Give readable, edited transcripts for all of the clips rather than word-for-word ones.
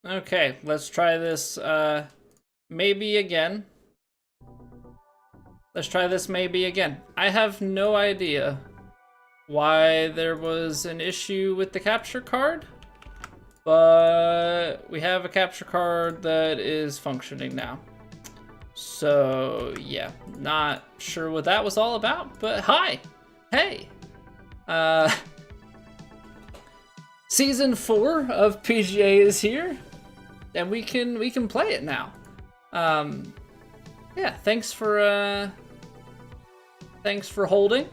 Okay, let's try this maybe again. Let's try this maybe again. I have no idea why there was an issue with the capture card, but we have a capture card that is functioning now. So yeah, not sure what that was all about, but hi, hey. Season 4 of PGA is here, and we can play it now. Yeah, thanks for holding.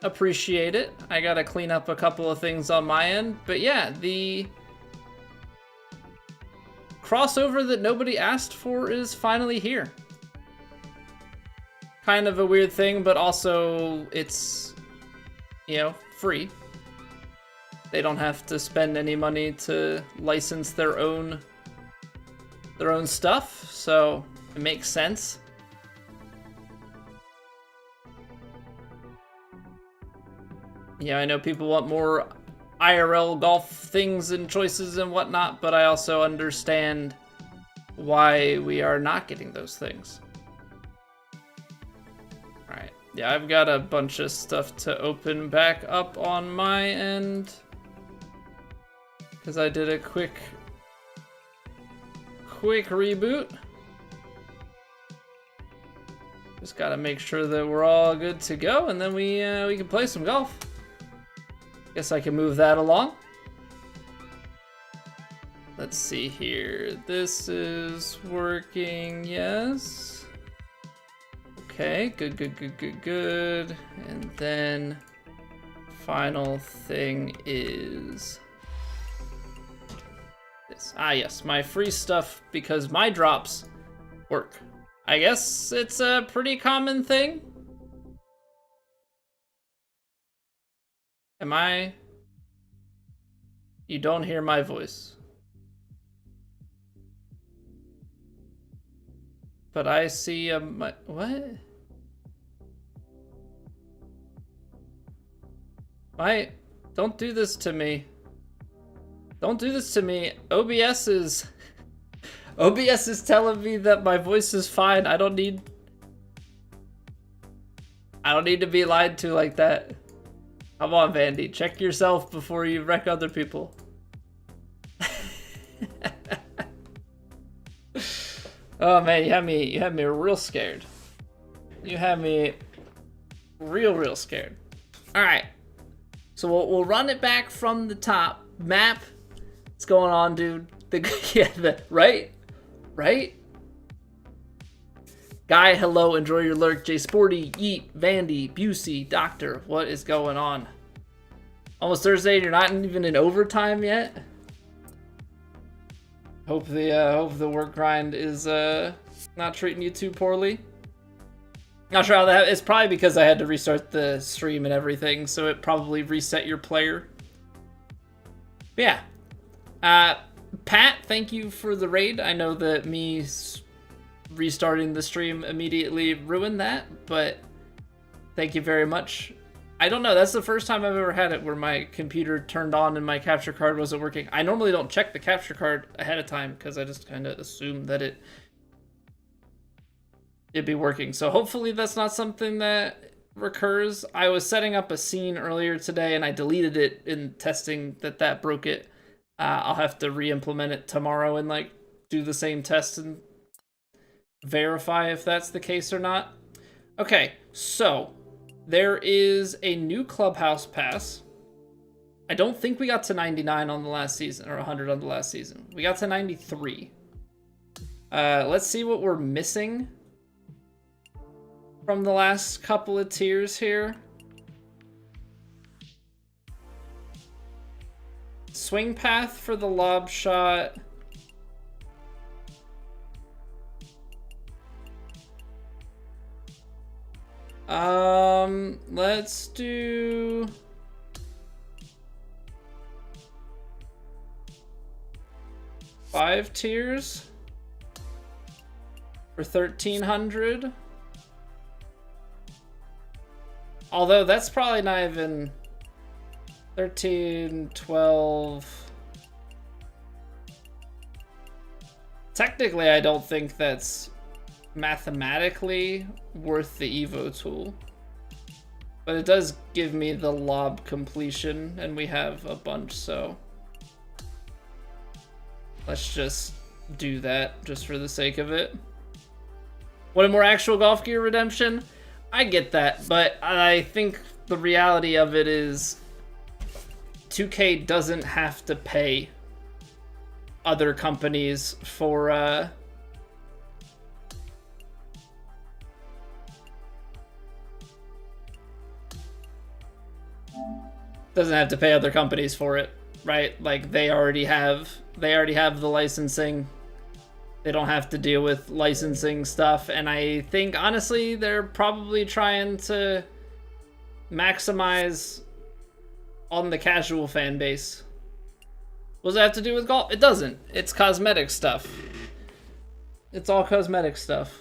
Appreciate it. I gotta clean up a couple of things on my end, but yeah, the crossover that nobody asked for is finally here. Kind of a weird thing, but also it's, you know, free. They don't have to spend any money to license their own stuff, so it makes sense. Yeah, I know people want more IRL golf things and choices and whatnot, but I also understand why we are not getting those things. Alright, yeah, I've got a bunch of stuff to open back up on my end, because I did a quick reboot. Just gotta make sure that we're all good to go, and then we can play some golf. Guess I can move that along. Let's see here. This is working, yes. Okay, good. And then final thing is this. Ah, yes, my free stuff, because my drops work. I guess it's a pretty common thing. Am I? You don't hear my voice. But I see a... what? Don't do this to me. Don't do this to me. OBS is telling me that my voice is fine. I don't need to be lied to like that. Come on, Vandy. Check yourself before you wreck other people. Oh man, you had me real scared. You had me real scared. All right. So we'll run it back from the top. Map. What's going on, dude? Right? Guy, hello, enjoy your lurk. J Sporty, Yeet, Vandy, Busey, Doctor, what is going on? Almost Thursday, and you're not even in overtime yet? Hope the work grind is not treating you too poorly. Not sure how that. It's probably because I had to restart the stream and everything, so it probably reset your player. But yeah, Pat, thank you for the raid. I know that me restarting the stream immediately ruined that, but thank you very much. I don't know, that's the first time I've ever had it where my computer turned on and my capture card wasn't working. I normally don't check the capture card ahead of time because I just kind of assume that it'd be working. So hopefully that's not something that recurs. I was setting up a scene earlier today and I deleted it in testing that broke it. I'll have to re-implement it tomorrow and like do the same test and verify if that's the case or not. Okay, so there is a new clubhouse pass. I don't think we got to 99 on the last season, or 100 on the last season. We got to 93. Let's see what we're missing from the last couple of tiers here. Swing path for the lob shot. Let's do... five tiers for 1,300. Although that's probably not even 13, 12. Technically, I don't think that's mathematically worth the Evo tool. But it does give me the lob completion, and we have a bunch, so let's just do that just for the sake of it. What a more actual golf gear redemption? I get that, but I think the reality of it is 2K doesn't have to pay other companies for doesn't have to pay other companies for it, right? Like they already have the licensing. They don't have to deal with licensing stuff, and I think honestly they're probably trying to maximize on the casual fan base. What does that have to do with golf? It doesn't. It's cosmetic stuff. It's all cosmetic stuff.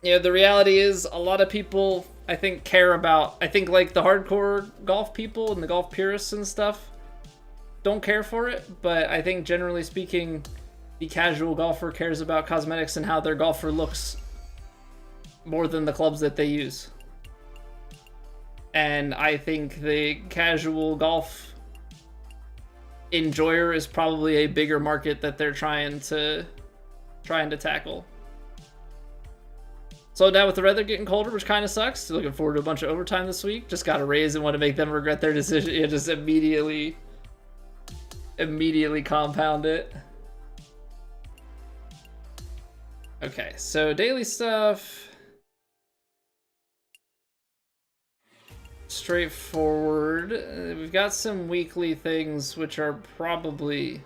Yeah, the reality is a lot of people, I think, care about, I think like the hardcore golf people and the golf purists and stuff don't care for it, but I think generally speaking, the casual golfer cares about cosmetics and how their golfer looks more than the clubs that they use. And I think the casual golf enjoyer is probably a bigger market that they're trying to tackle. So now with the weather getting colder, which kind of sucks, still looking forward to a bunch of overtime this week. Just got a raise and want to make them regret their decision. Yeah, just immediately compound it. Okay, so daily stuff. Straightforward. We've got some weekly things which are probably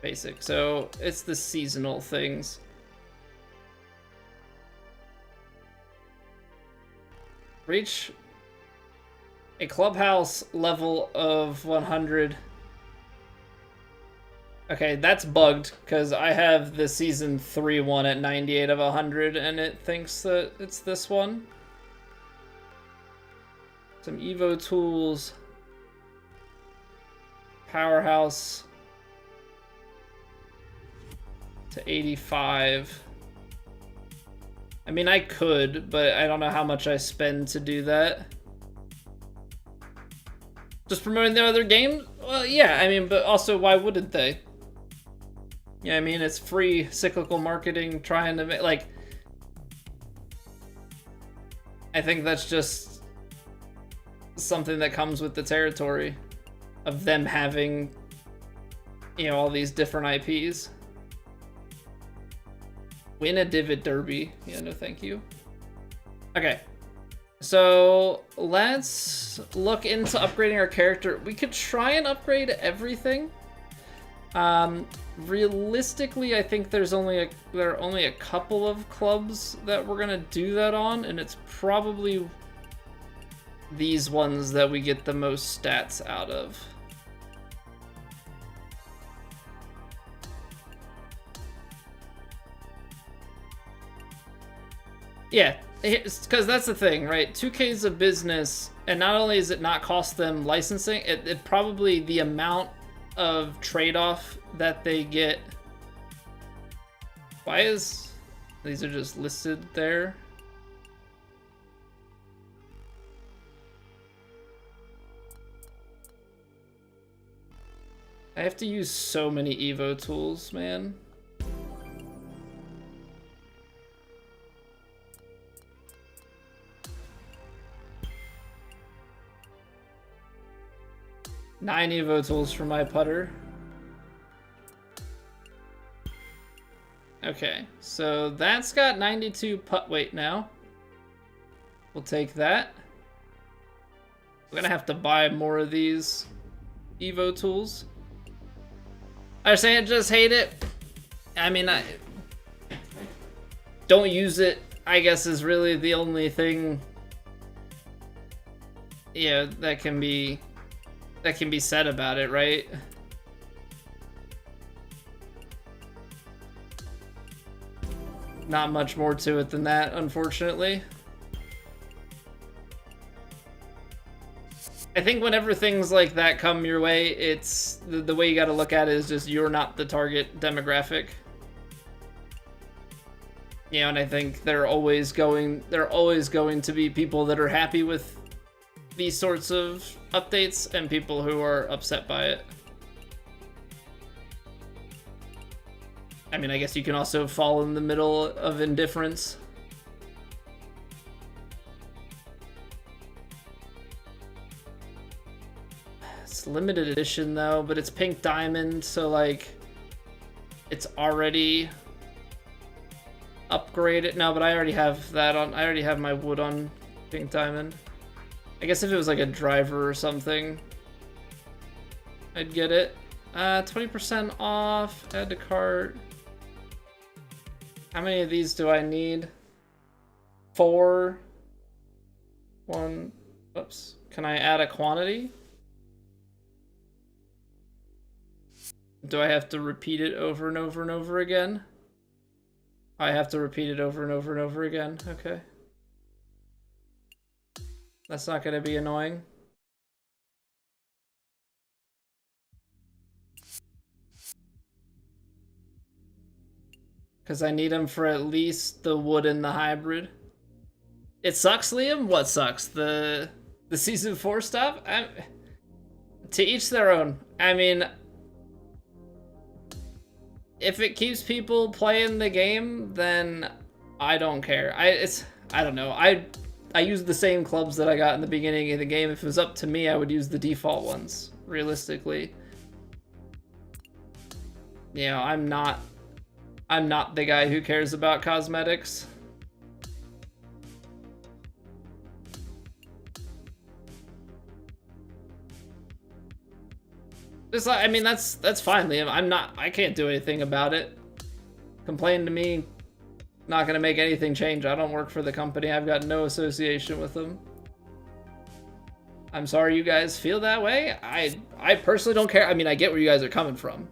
basic. So it's the seasonal things. Reach a clubhouse level of 100. Okay, that's bugged because I have the season 3 one at 98 of 100 and it thinks that it's this one. Some Evo tools. Powerhouse to 85. I mean, I could, but I don't know how much I spend to do that. Just promoting the other game? Well, yeah, I mean, but also, why wouldn't they? Yeah, I mean, it's free cyclical marketing trying to make, like... I think that's just something that comes with the territory of them having, you know, all these different IPs. Win a Divot Derby. Yeah, no thank you. Okay. So let's look into upgrading our character. We could try and upgrade everything. Realistically, I think there are only a couple of clubs that we're gonna do that on, and it's probably these ones that we get the most stats out of. Yeah, because that's the thing, right? 2K is a business, and not only does it not cost them licensing, it probably the amount of trade-off that they get. Why is these are just listed there? I have to use so many Evo tools, man. Nine Evo tools for my putter. Okay, so that's got 92 putt weight now. We'll take that. We're gonna have to buy more of these Evo tools. I say I just hate it. I mean, I don't use it, I guess, is really the only thing, yeah, that can be said about it, right? Not much more to it than that, unfortunately. I think whenever things like that come your way, it's the way you got to look at it is just you're not the target demographic. You know, and I think there are always going to be people that are happy with these sorts of updates and people who are upset by it. I mean, I guess you can also fall in the middle of indifference. It's limited edition though, but it's pink diamond, so like it's already upgraded. No, but I already have that on. I already have my wood on pink diamond. I guess if it was like a driver or something, I'd get it. 20% off, add to cart. How many of these do I need? 4. 1, oops. Can I add a quantity? Do I have to repeat it over and over and over again? I have to repeat it over and over and over again, okay. That's not gonna be annoying. Because I need them for at least the wood and the hybrid. It sucks, Liam? What sucks? The Season 4 stuff? To each their own. I mean, if it keeps people playing the game, then I don't care. I don't know. I use the same clubs that I got in the beginning of the game. If it was up to me, I would use the default ones, realistically. You know, I'm not the guy who cares about cosmetics. Just, I mean, that's fine, Liam. I can't do anything about it. Complain to me, not gonna make anything change. I don't work for the company. I've got no association with them. I'm sorry you guys feel that way. I personally don't care. I mean, I get where you guys are coming from.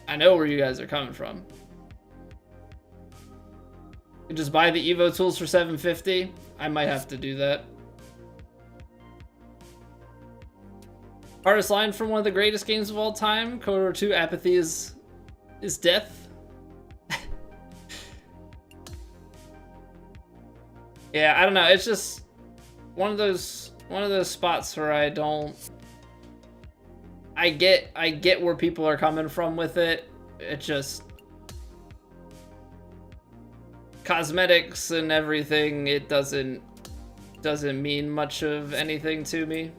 I know where you guys are coming from. You just buy the Evo tools for $750. I might have to do that. Hardest line from one of the greatest games of all time, KOTOR 2, apathy is death. Yeah, I don't know. It's just one of those spots where I get where people are coming from with it. It just cosmetics and everything, it doesn't mean much of anything to me.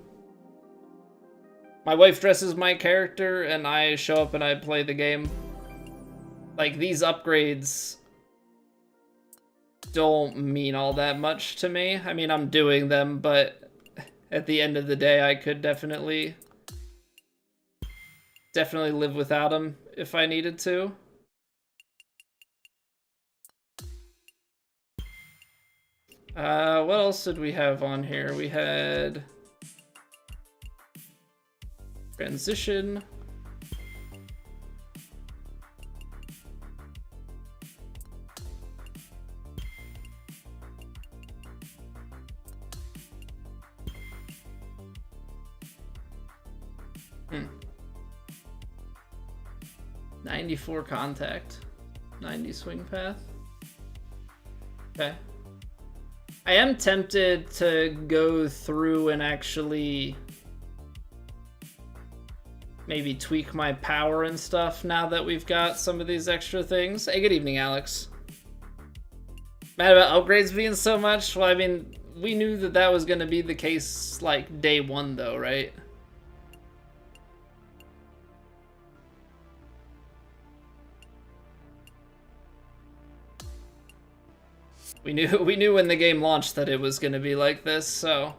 My wife dresses my character and I show up and I play the game. Like, these upgrades don't mean all that much to me. I mean, I'm doing them, but at the end of the day, I could definitely live without them if I needed to. What else did we have on here? We had transition. Hmm. 94 contact. 90 swing path. Okay. I am tempted to go through and actually maybe tweak my power and stuff now that we've got some of these extra things. Hey, good evening, Alex. Mad about upgrades being so much? Well, I mean, we knew that that was going to be the case, like, day one, though, right? We knew when the game launched that it was going to be like this, so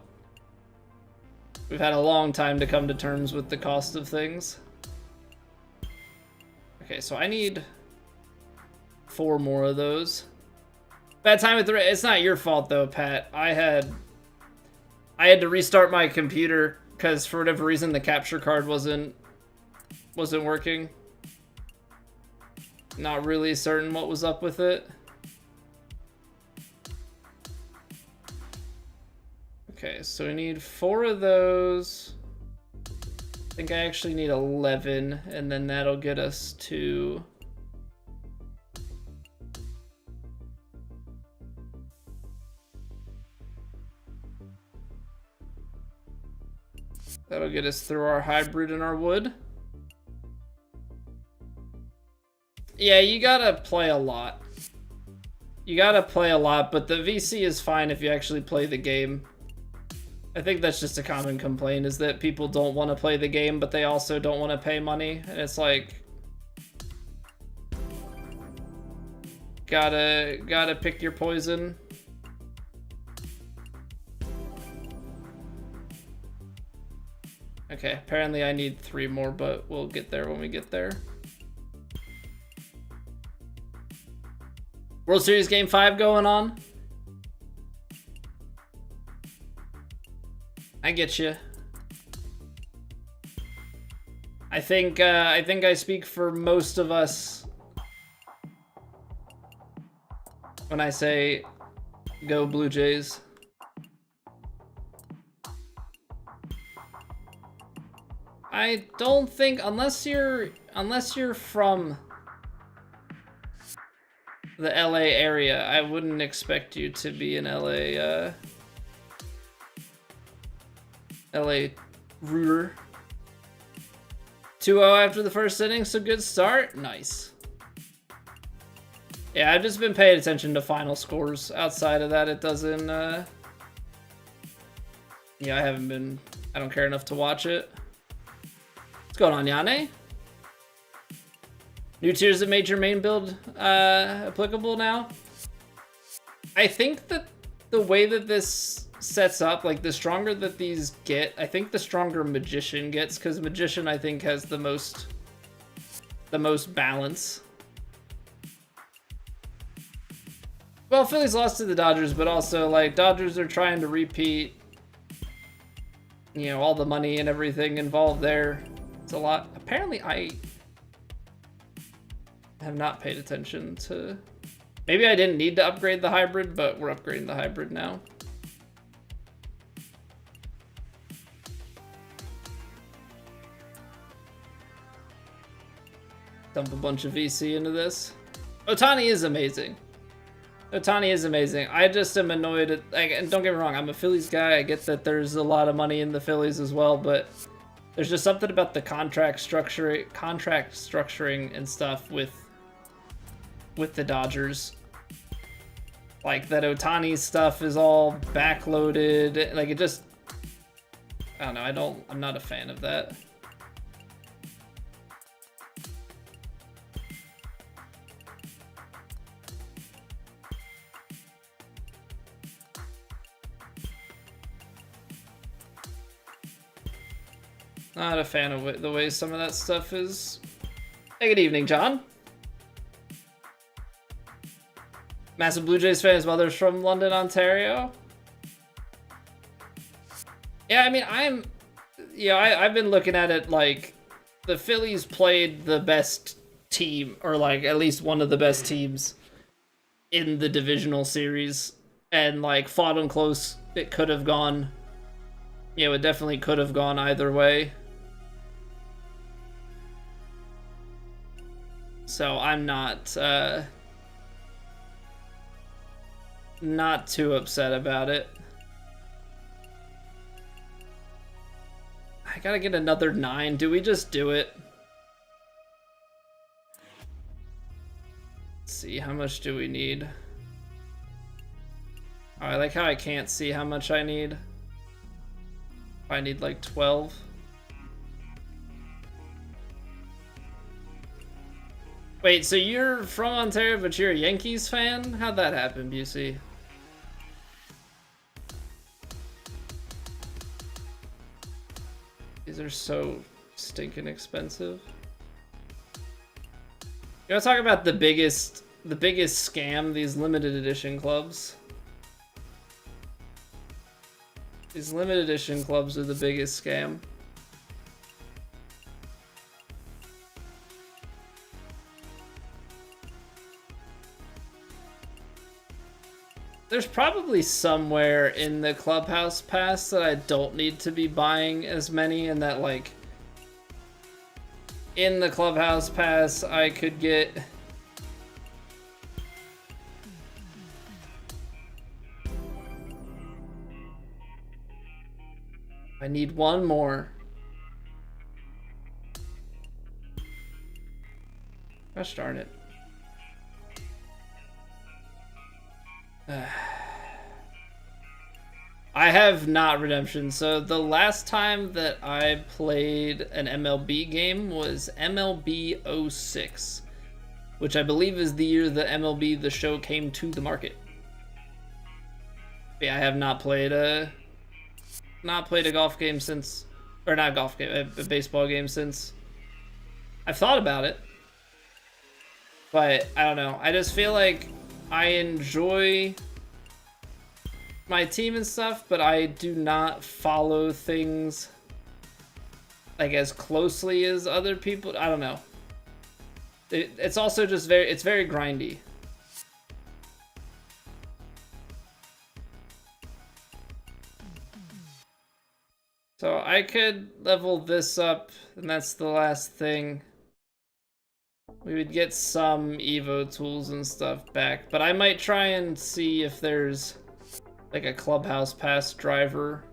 we've had a long time to come to terms with the cost of things. Okay, so I need 4 more of those. Bad time with the... It's not your fault, though, Pat. I had to restart my computer because for whatever reason the capture card wasn't working. Not really certain what was up with it. Okay, so we need 4 of those. I think I actually need 11, and then that'll get us to... That'll get us through our hybrid and our wood. Yeah, you gotta play a lot. You gotta play a lot, but the VC is fine if you actually play the game. I think that's just a common complaint, is that people don't want to play the game, but they also don't want to pay money. And it's like... Gotta pick your poison. Okay, apparently I need 3 more, but we'll get there when we get there. World Series Game 5 going on? I get you. I think I speak for most of us when I say go Blue Jays. I don't think, unless you're from the LA area, I wouldn't expect you to be an LA rooter. 2-0 after the first inning, so good start. Nice. Yeah, I've just been paying attention to final scores. Outside of that, it doesn't, yeah, I don't care enough to watch it. What's going on, Yane? New tiers that made your main build applicable now? I think that the way that this sets up, like the stronger that these get, I think the stronger Magician gets, because Magician I think has the most balance. Well, Phillies lost to the Dodgers, but also like Dodgers are trying to repeat, you know, all the money and everything involved there. It's a lot. Apparently I have not paid attention to... Maybe I didn't need to upgrade the hybrid, but we're upgrading the hybrid now. Dump a bunch of VC into this. Ohtani is amazing. Ohtani is amazing. I just am annoyed at... Like, and don't get me wrong, I'm a Phillies guy. I get that there's a lot of money in the Phillies as well, but there's just something about the contract structuring and stuff with the Dodgers. Like, that Ohtani stuff is all backloaded. Like, it just... I don't know. I'm not a fan of that. Not a fan of the way some of that stuff is. Hey, good evening, John. Massive Blue Jays fan. His mother's from London, Ontario. Yeah, I mean, I've been looking at it like the Phillies played the best team, or like at least one of the best teams in the divisional series, and like fought them close. It could have gone, you know, it definitely could have gone either way. So I'm not too upset about it. I gotta get another 9. Do we just do it? Let's see, how much do we need? Oh, I like how I can't see how much I need. I need like 12. Wait, so you're from Ontario, but you're a Yankees fan? How'd that happen, Busey? These are so stinking expensive. You wanna talk about the biggest scam, these limited edition clubs? These limited edition clubs are the biggest scam. There's probably somewhere in the Clubhouse Pass that I don't need to be buying as many, and that, like, in the Clubhouse Pass I could get... I need one more. Gosh darn it. I have not redemption. So the last time that I played an MLB game was MLB 06, which I believe is the year that MLB The Show came to the market. Yeah, I have not played a golf game since, or not a golf game, a baseball game since. I've thought about it, but I don't know. I just feel like I enjoy my team and stuff, but I do not follow things like as closely as other people. I don't know. It's also just it's very grindy. So I could level this up, and that's the last thing. We would get some Evo tools and stuff back, but I might try and see if there's like a Clubhouse Pass driver.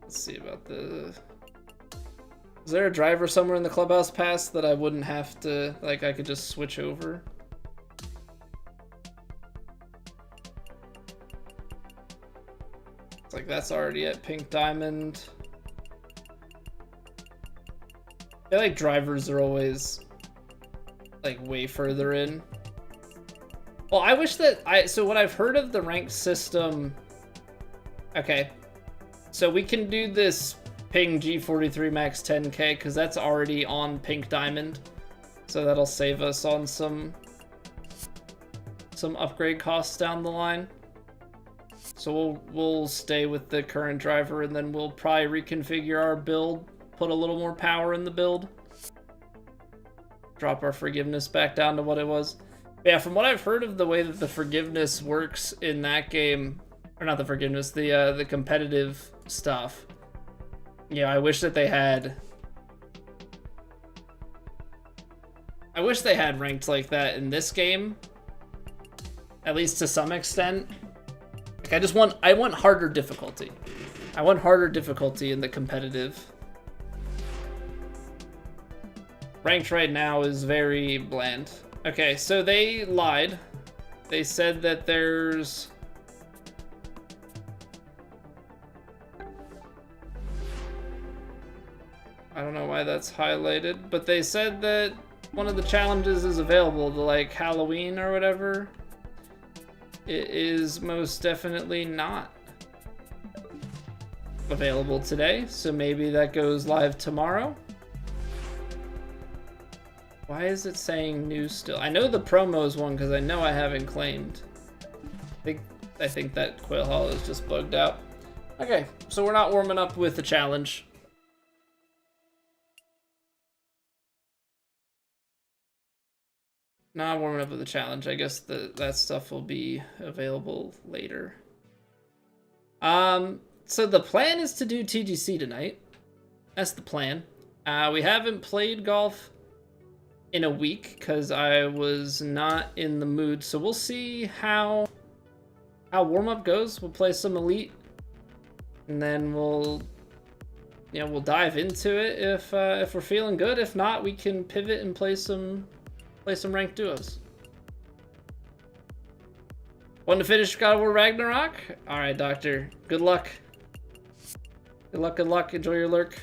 Let's see about the... Is there a driver somewhere in the Clubhouse Pass that I wouldn't have to, like, I could just switch over? It's like that's already at Pink Diamond. I feel like drivers are always like way further in. Well, I wish that so what I've heard of the ranked system. Okay, so we can do this Ping G43 Max 10K because that's already on Pink Diamond, so that'll save us on some upgrade costs down the line. So we'll stay with the current driver, and then we'll probably reconfigure our build, put a little more power in the build, drop our forgiveness back down to what it was. But yeah, from what I've heard of the way that the forgiveness works in that game, or not the forgiveness, the competitive stuff. Yeah, I wish that they had. I wish they had ranked like that in this game, at least to some extent. Like I want harder difficulty. I want harder difficulty in the competitive. Ranked right now is very bland. Okay, so they lied. They said that there's... I don't know why that's highlighted, but they said that one of the challenges is available, the like Halloween or whatever. It is most definitely not available today, so maybe that goes live tomorrow. Why is it saying new still? I know the promo is one because I know I haven't claimed. I think that Quail Hall is just bugged out. Okay, so we're not warming up with the challenge. Not warming up with the challenge. I guess that stuff will be available later. So the plan is to do TGC tonight. That's the plan. We haven't played golf in a week because I was not in the mood. So we'll see how warm-up goes. We'll play some Elite, and then we'll dive into it if we're feeling good. If not, we can pivot and play some ranked duos. Want to finish God of War Ragnarok? All right, Doctor. Good luck. Good luck, good luck. Enjoy your lurk.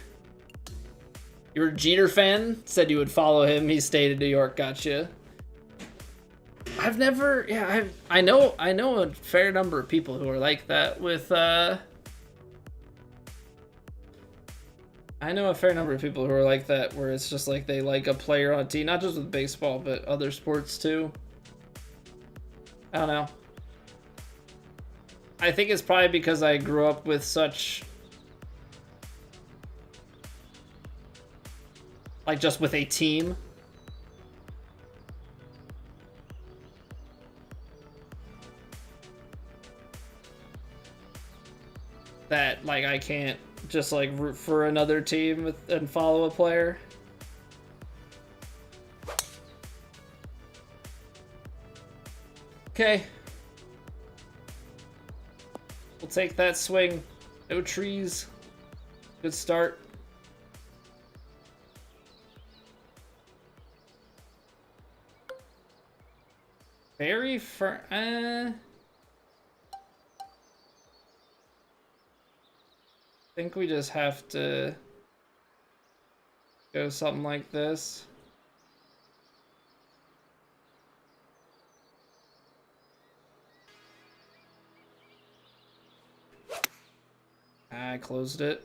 You're a Jeter fan? Said you would follow him. He stayed in New York. Gotcha. I've never... Yeah, I know a fair number of people who are like that with... I know a fair number of people who are like that, where it's just like they like a player on a team, not just with baseball, but other sports too. I don't know. I think it's probably because I grew up with such... like, just with a team. that like I can't just like root for another team and follow a player. Okay. We'll take that swing. No trees. Good start. Very far. I think we just have to go something like this. I closed it.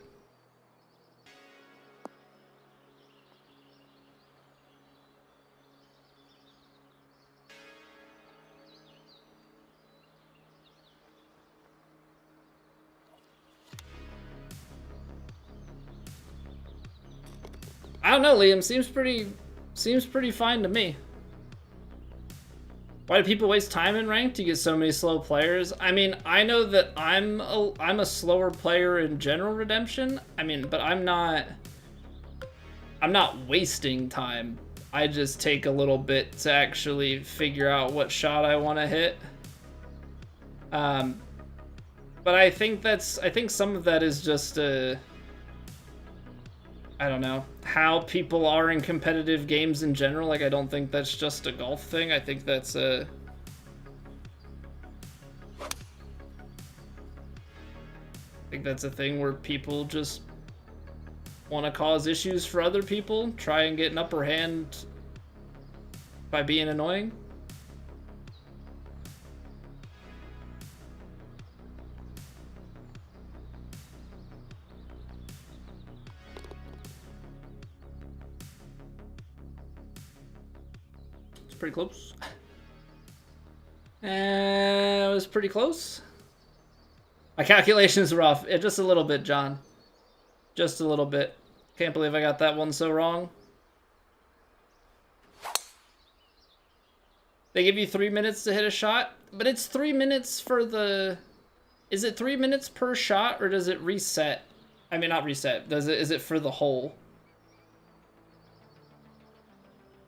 I don't know, Liam. Seems pretty fine to me. Why do people waste time in ranked? You get so many slow players. I mean, I know that I'm a slower player in general redemption. I mean, but I'm not wasting time. I just take a little bit to actually figure out what shot I want to hit. But I think some of that is just I don't know, how people are in competitive games in general. Like, I don't think that's just a golf thing. I think that's a... I think that's a thing where people just want to cause issues for other people, try and get an upper hand by being annoying. Pretty close. It was pretty close. My calculations were off. Just a little bit, John. Just a little bit. Can't believe I got that one so wrong. They give you 3 minutes to hit a shot, but it's 3 minutes for the... Is it 3 minutes per shot, or does it reset? I mean, not reset. Is it for the hole?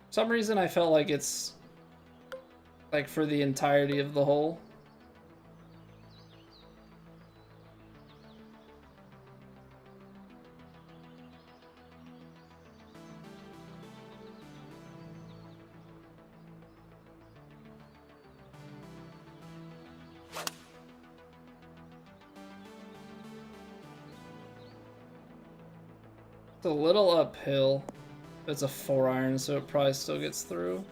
For some reason I felt like it's like for the entirety of the hole. It's a little uphill. It's a 4-iron, so it probably still gets through.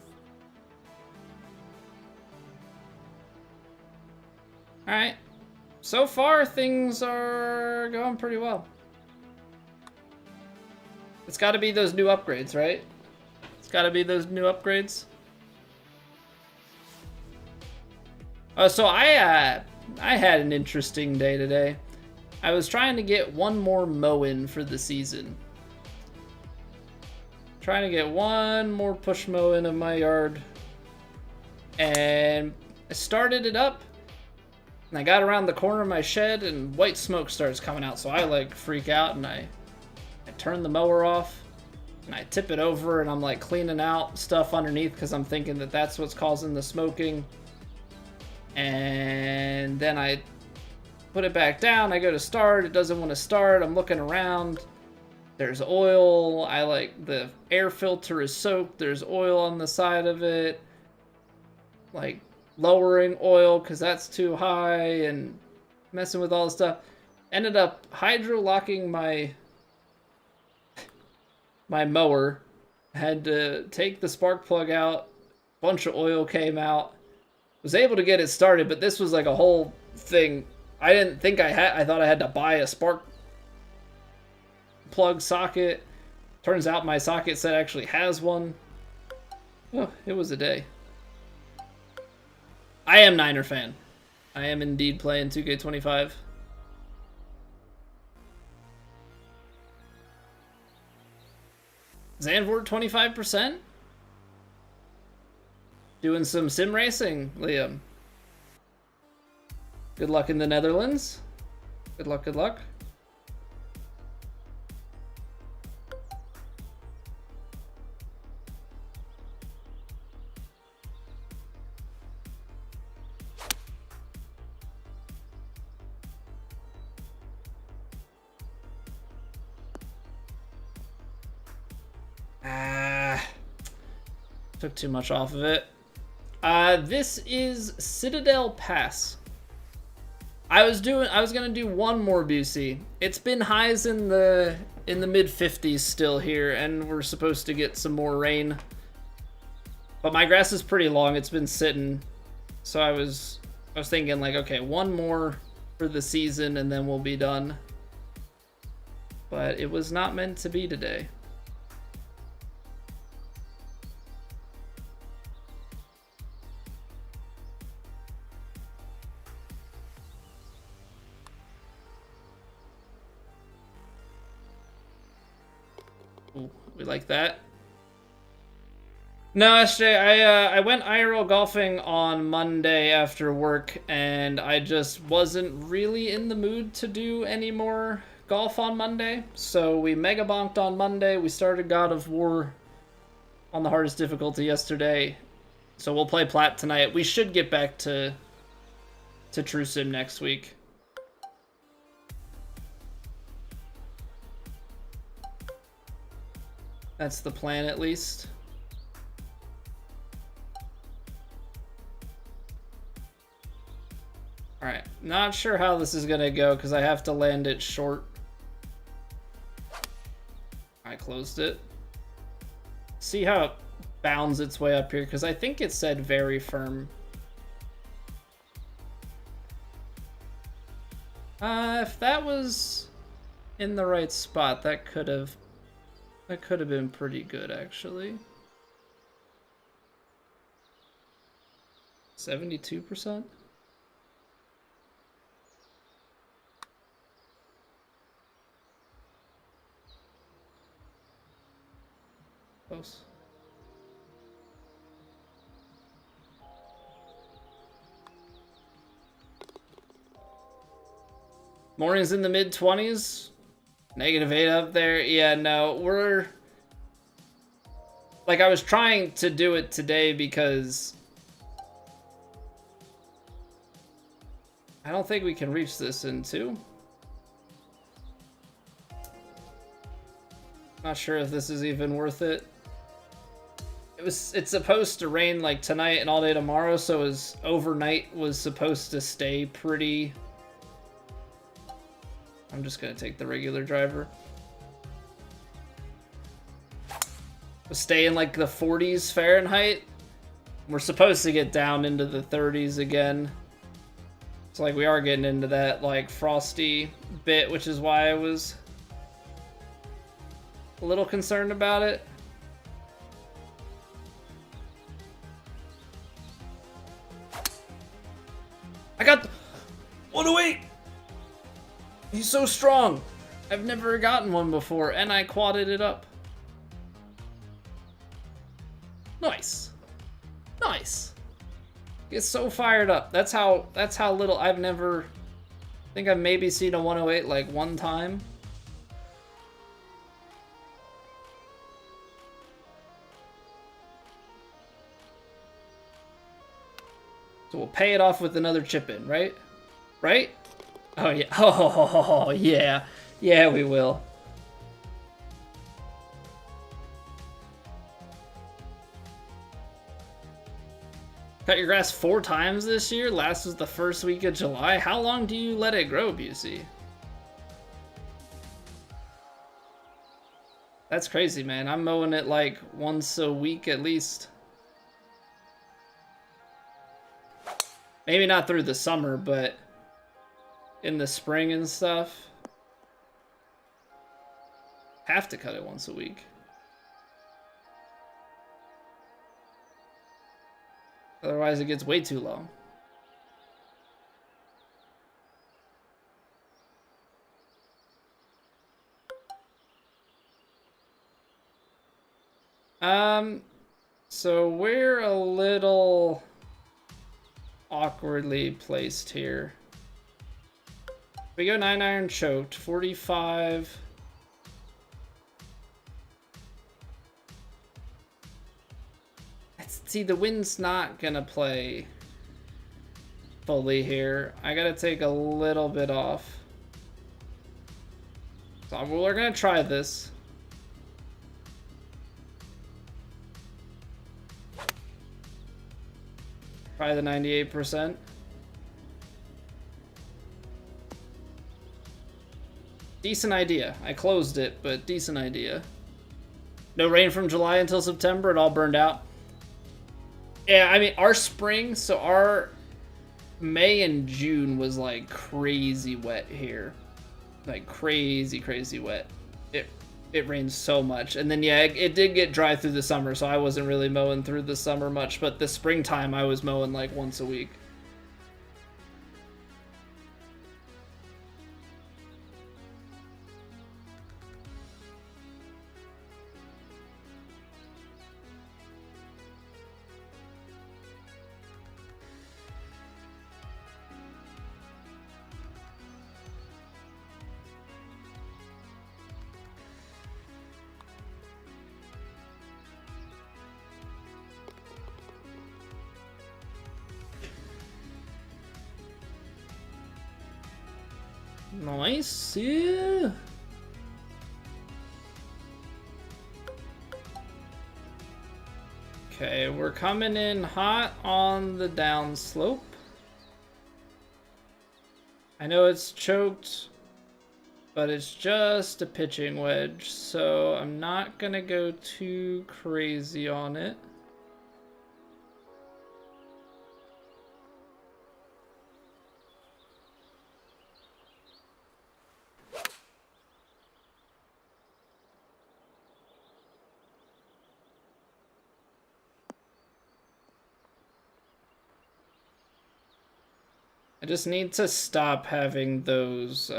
Alright. So far, things are going pretty well. It's gotta be those new upgrades, right? It's gotta be those new upgrades. So I had an interesting day today. I was trying to get one more mow in for the season. Trying to get one more push mow in of my yard. And I started it up. And I got around the corner of my shed and white smoke starts coming out. So I like freak out and I turn the mower off. And I tip it over and I'm like cleaning out stuff underneath because I'm thinking that that's what's causing the smoking. And then I put it back down. I go to start. It doesn't want to start. I'm looking around. There's oil. The air filter is soaked. There's oil on the side of it. Like lowering oil because that's too high and messing with all the stuff. Ended up hydro locking my mower. Had to take the spark plug out. Bunch of oil came out. Was able to get it started, but this was like a whole thing. I didn't think I thought I had to buy a spark plug socket. Turns out my socket set actually has one. Oh, it was a day. I am Niner fan. I am indeed playing 2K25. Zandvoort 25%? Doing some sim racing, Liam. Good luck in the Netherlands. Good luck, good luck. Took too much off of it. This is Citadel Pass. I was gonna do one more Busey. It's been highs in the mid 50s still here, and we're supposed to get some more rain. But my grass is pretty long. It's been sitting, so I was thinking like, okay, one more for the season, and then we'll be done. But it was not meant to be today. Ooh, we like that. No, SJ, I went IRL golfing on Monday after work, and I just wasn't really in the mood to do any more golf on Monday. So we mega bonked on Monday. We started God of War on the hardest difficulty yesterday. So we'll play Plat tonight. We should get back to True Sim next week. That's the plan, at least. Alright, not sure how this is gonna go because I have to land it short. I closed it. See how it bounds its way up here, because I think it said very firm. If that was in the right spot, that could have been pretty good, actually. 72%? Close. Morning's in the mid-20s. -8 up there. Yeah, no, we're... Like, I was trying to do it today because... I don't think we can reach this in 2. Not sure if this is even worth it. It's supposed to rain like tonight and all day tomorrow, so overnight was supposed to stay pretty... I'm just gonna take the regular driver. We'll stay in like the 40s Fahrenheit. We're supposed to get down into the 30s again. So like we are getting into that like frosty bit, which is why I was a little concerned about it. I got 108! He's so strong! I've never gotten one before, and I quadded it up. Nice. Nice. Get so fired up. That's how little I've never... I think I've maybe seen a 108 like one time. So we'll pay it off with another chip in, right? Right? Oh yeah. Oh yeah. Yeah, we will. Cut your grass 4 times this year? Last was the first week of July. How long do you let it grow, Busey? That's crazy, man. I'm mowing it like once a week at least. Maybe not through the summer, but in the spring and stuff. Have to cut it once a week. Otherwise it gets way too long. So we're a little awkwardly placed here. We go 9-iron choked, 45. See, the wind's not gonna play fully here. I gotta take a little bit off. So we're gonna try this. Try the 98%. Decent idea. I closed it, but decent idea. No rain from July until September. It all burned out. Yeah, I mean, our spring, so our May and June was like crazy wet here. Like crazy wet. It rained so much. And then, yeah, it did get dry through the summer, so I wasn't really mowing through the summer much. But the springtime, I was mowing like once a week. Nice, yeah. Okay, we're coming in hot on the downslope. I know it's choked, but it's just a pitching wedge, so I'm not gonna go too crazy on it. I just need to stop having those,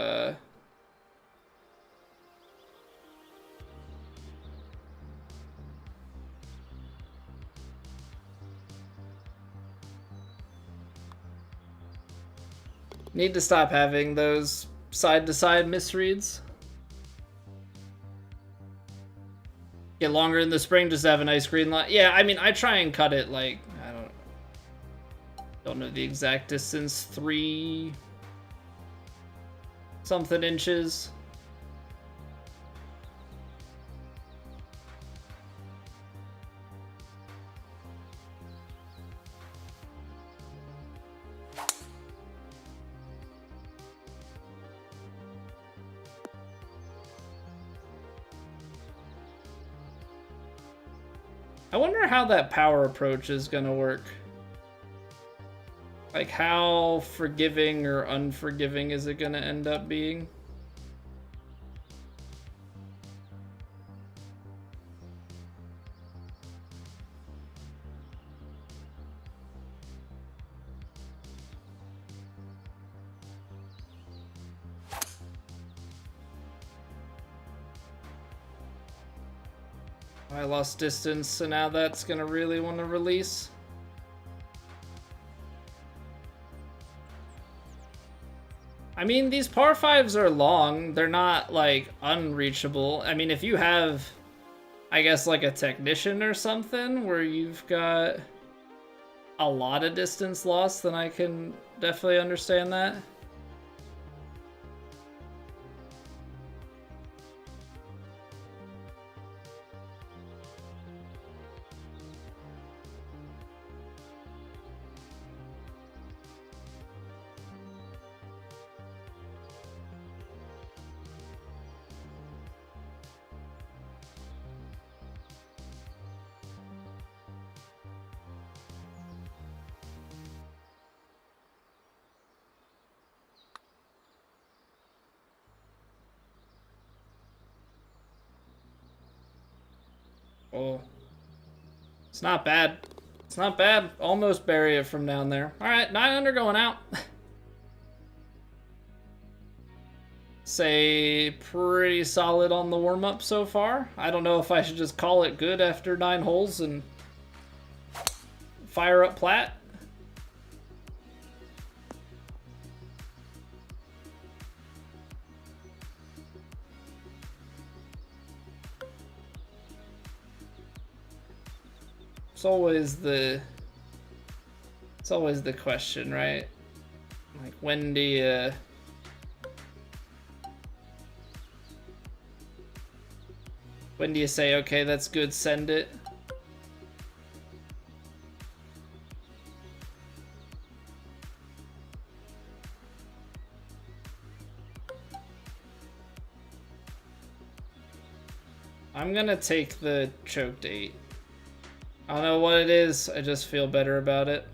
need to stop having those side-to-side misreads. Get longer in the spring, just have a nice green line. Yeah, I mean, I try and cut it like, don't know the exact distance, 3 something inches. I wonder how that power approach is gonna work. Like, how forgiving or unforgiving is it gonna end up being? I lost distance, so now that's gonna really want to release. I mean, these par 5s are long. They're not, like, unreachable. I mean, if you have, I guess, like a technician or something where you've got a lot of distance lost, then I can definitely understand that. Oh, it's not bad. It's not bad. Almost bury it from down there. All right, 9 under going out. Say pretty solid on the warm-up so far. I don't know if I should just call it good after 9 holes and fire up plat. It's always the question, right? Like, when do you say, okay, that's good, send it? I'm gonna take the choked 8. I don't know what it is, I just feel better about it.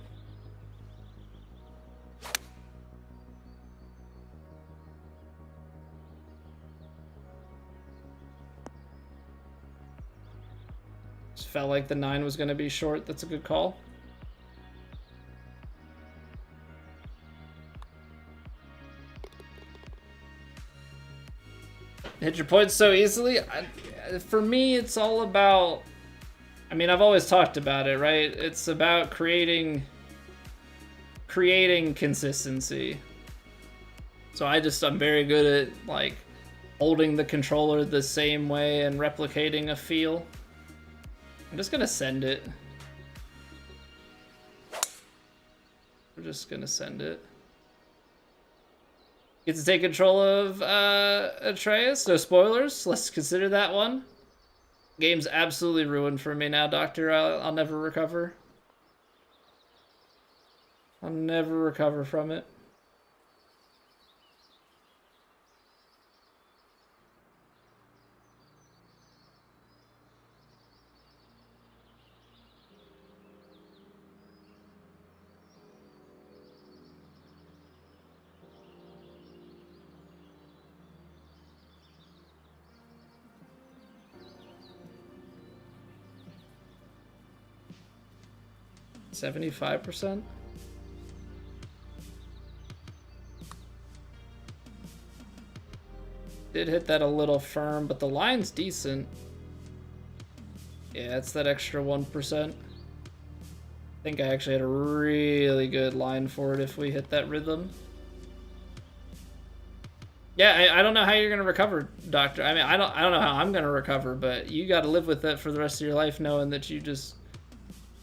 Just felt like the 9 was gonna be short. That's a good call. Hit your points so easily. For me, it's all about, I mean, I've always talked about it, right? It's about creating consistency. So I'm very good at like holding the controller the same way and replicating a feel. I'm just gonna send it. We're just gonna send it. Get to take control of Atreus. No spoilers. Let's consider that one. Game's absolutely ruined for me now, Doctor. I'll never recover. I'll never recover from it. $75%? Did hit that a little firm, but the line's decent. Yeah, it's that extra 1%. I think I actually had a really good line for it if we hit that rhythm. Yeah, I don't know how you're gonna recover, Doctor. I mean, I don't know how I'm gonna recover, but you got to live with that for the rest of your life, knowing that you just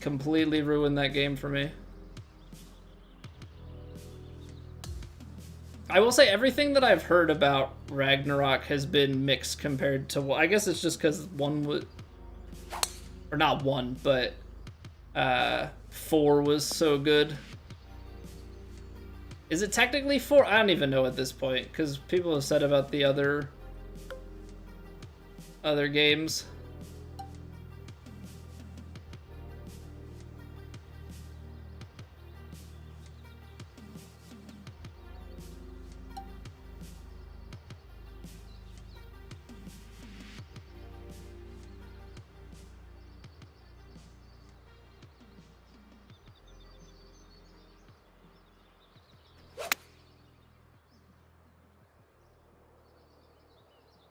completely ruined that game for me. I will say everything that I've heard about Ragnarok has been mixed compared to, I guess it's just because one was, or not one, but 4 was so good. Is it technically 4? I don't even know at this point, because people have said about the other games.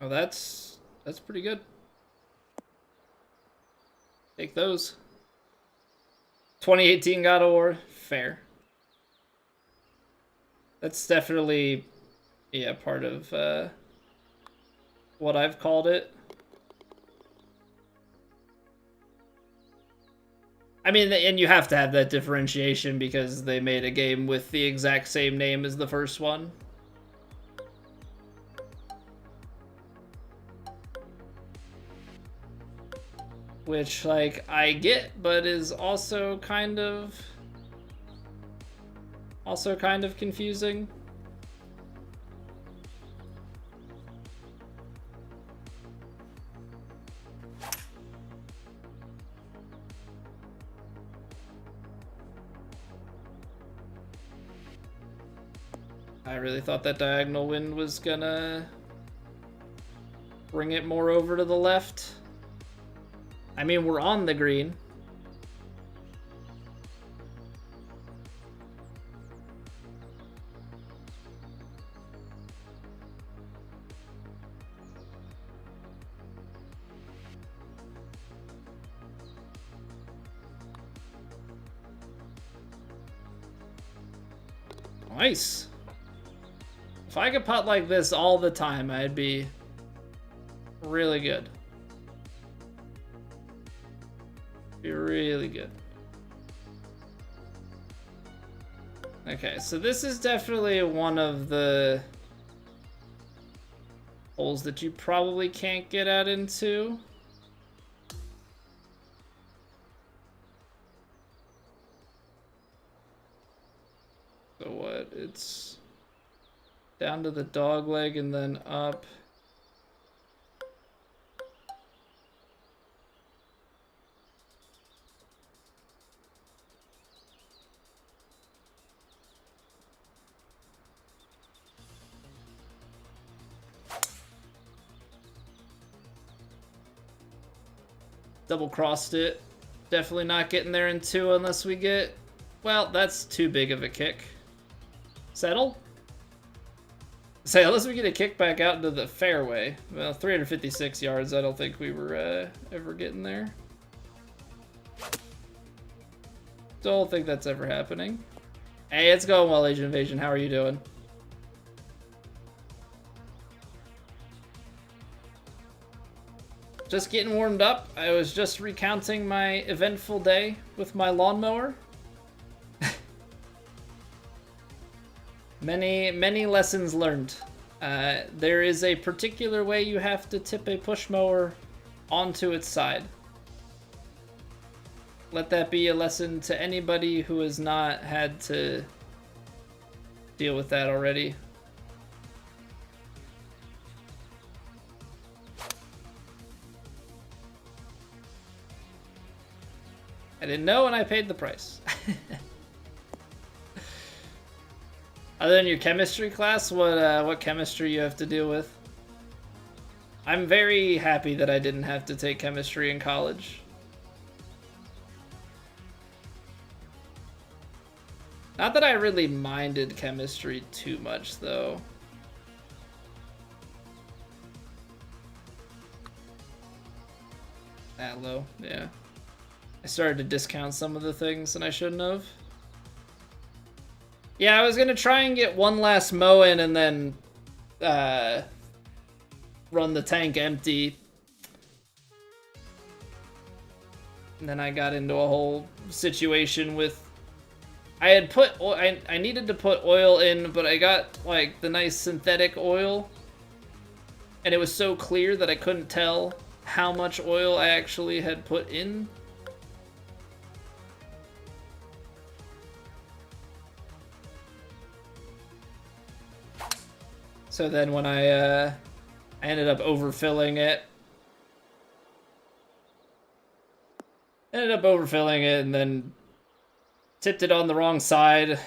Oh, that's pretty good. Take those. 2018 God of War, fair. That's definitely, yeah, part of what I've called it. I mean, and you have to have that differentiation because they made a game with the exact same name as the first one. Which, like, I get, but is also kind of confusing. I really thought that diagonal wind was gonna bring it more over to the left. I mean, we're on the green. Nice. If I could putt like this all the time, I'd be really good. Be really good. Okay, so this is definitely one of the holes that you probably can't get out into. So what? It's down to the dog leg and then up. Double crossed it. Definitely not getting there in two unless we get... Well, that's too big of a kick. Settle? Say, unless we get a kick back out into the fairway. Well, 356 yards, I don't think we were ever getting there. Don't think that's ever happening. Hey, it's going well, Asian Invasion. How are you doing? Just getting warmed up. I was just recounting my eventful day with my lawnmower. Many lessons learned. There is a particular way you have to tip a push mower onto its side. Let that be a lesson to anybody who has not had to deal with that already. I didn't know and I paid the price. Other than your chemistry class, what chemistry you have to deal with? I'm very happy that I didn't have to take chemistry in college. Not that I really minded chemistry too much, though. That low, yeah. I started to discount some of the things and I shouldn't have. Yeah, I was gonna try and get one last mow in and then run the tank empty. And then I got into a whole situation with... I had put... I needed to put oil in, but I got, like, the nice synthetic oil. And it was so clear that I couldn't tell how much oil I actually had put in. So then when I ended up overfilling it. Ended up overfilling it and then tipped it on the wrong side.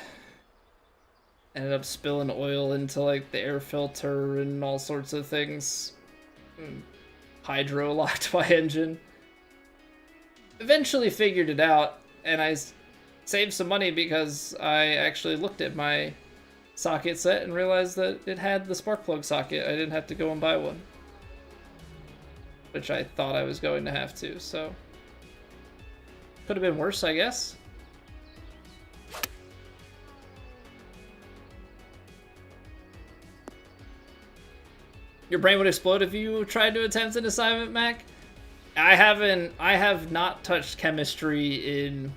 Ended up spilling oil into like the air filter and all sorts of things. Hydro locked my engine. Eventually figured it out and I saved some money because I actually looked at my socket set and realized that it had the spark plug socket. I didn't have to go and buy one, which I thought I was going to have to, so could have been worse, I guess. Your brain would explode if you tried to attempt an assignment, Mac? I have not touched chemistry in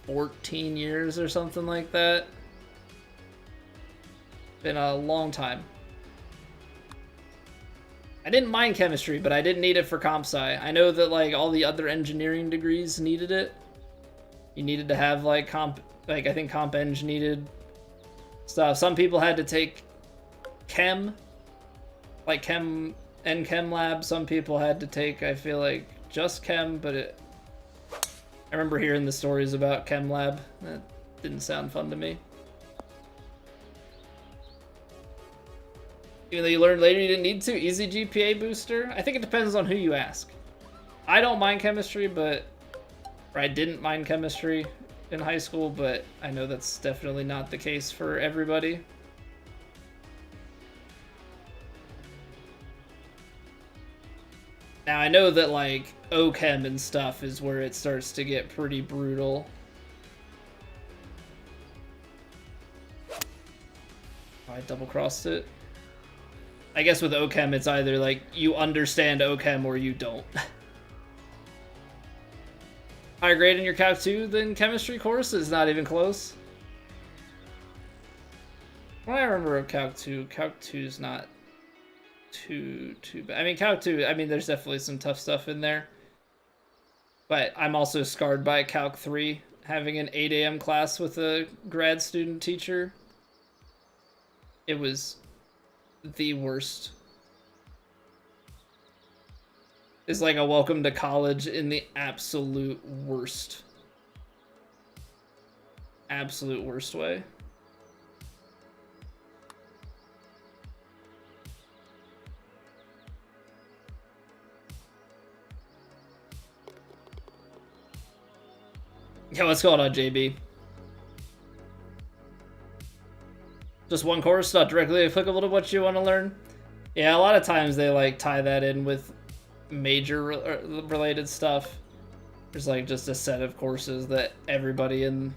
14 years or something like that. Been a long time. I didn't mind chemistry, but I didn't need it for comp sci. I know that like all the other engineering degrees needed it. You needed to have like I think comp eng needed stuff. Some people had to take chem, like chem and chem lab. Some people had to take, I feel like, just chem, but I remember hearing the stories about Chem Lab. That didn't sound fun to me. Even though you learned later you didn't need to. Easy GPA booster? I think it depends on who you ask. I don't mind chemistry, or I didn't mind chemistry in high school, but I know that's definitely not the case for everybody. Now, I know that, like, OChem and stuff is where it starts to get pretty brutal. I double-crossed it. I guess with OChem, it's either like you understand OChem or you don't. Higher grade in your Calc 2 than chemistry course is not even close. Well, I remember Calc 2. Calc 2 is not too bad. I mean, Calc 2, I mean, there's definitely some tough stuff in there. But I'm also scarred by Calc 3, having an 8 a.m. class with a grad student teacher. It was the worst. It's like a welcome to college in the absolute worst. Absolute worst way. Yeah, what's going on, JB? Just one course, not directly applicable to what you want to learn? Yeah, a lot of times they like tie that in with major related stuff. There's like just a set of courses that everybody in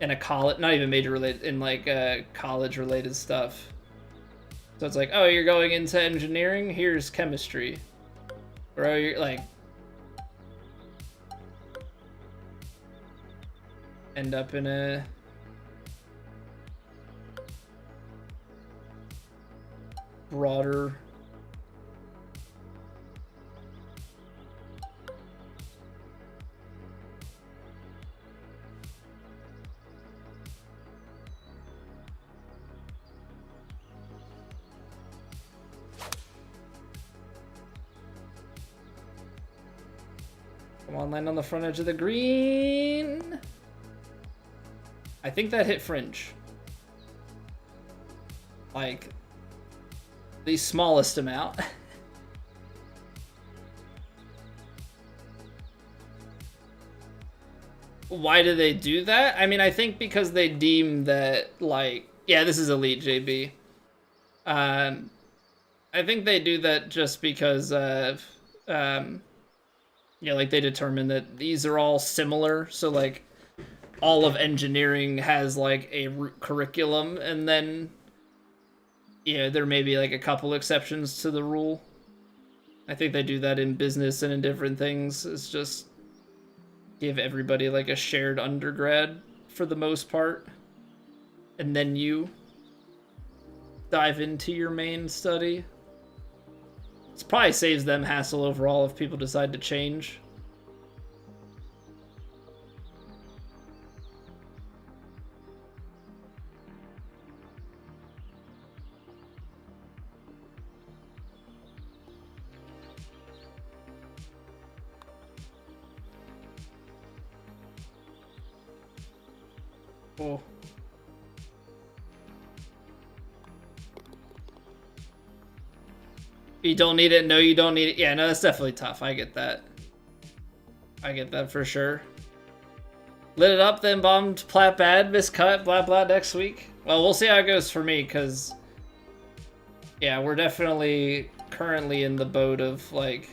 a college, not even major related, in like college related stuff. So it's like, oh, you're going into engineering? Here's chemistry. Or oh, you're like, end up in a broader come on, land on the front edge of the green. I think that hit fringe. Like, the smallest amount. Why do they do that? I mean, I think because they deem that, like, yeah, this is elite, JB. I think they do that just because of, yeah, like, they determine that these are all similar, so, like, all of engineering has like a root curriculum, and then yeah, there may be like a couple exceptions to the rule. I think they do that in business and in different things. It's just give everybody like a shared undergrad for the most part, and then you dive into your main study. It probably saves them hassle overall if people decide to change. Cool. You don't need it. No, you don't need it. Yeah, no, that's definitely tough. I get that. I get that for sure. Lit it up, then bombed plat bad, miscut, blah blah next week. Well, we'll see how it goes for me, because yeah, we're definitely currently in the boat of like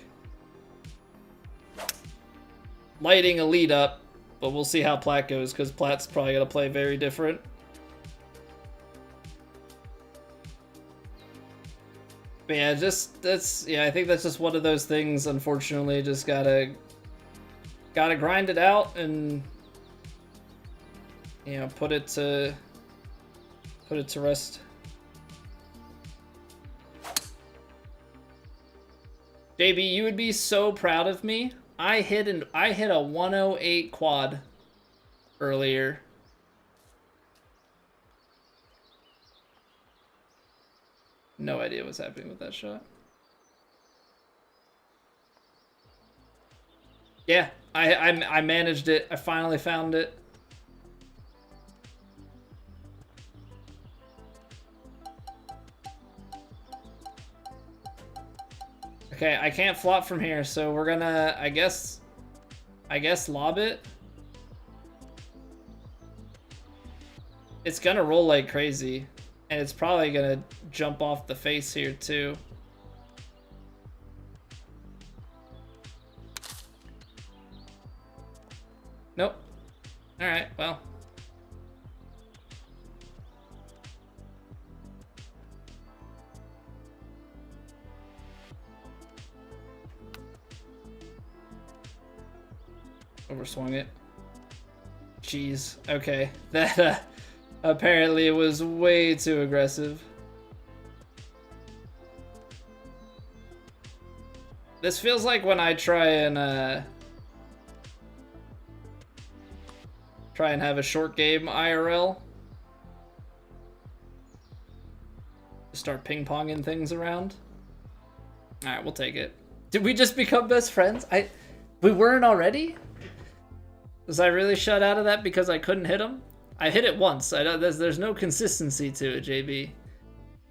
lighting a lead up, but we'll see how plat goes, because plat's probably gonna play very different. But yeah, I think that's just one of those things. Unfortunately, just gotta grind it out and, you know, put it to rest. JB, you would be so proud of me. I hit a 108 quad earlier. No idea what's happening with that shot. Yeah, I managed it. I finally found it. Okay, I can't flop from here, so we're gonna, I guess lob it. It's gonna roll like crazy, and it's probably gonna jump off the face here too. Nope. All right, well. Overswung it. Jeez. Okay. That apparently it was way too aggressive. This feels like when I try and have a short game IRL. Start ping-ponging things around. Alright, we'll take it. Did we just become best friends? We weren't already? Was I really shut out of that because I couldn't hit him? I hit it once. There's no consistency to it, JB.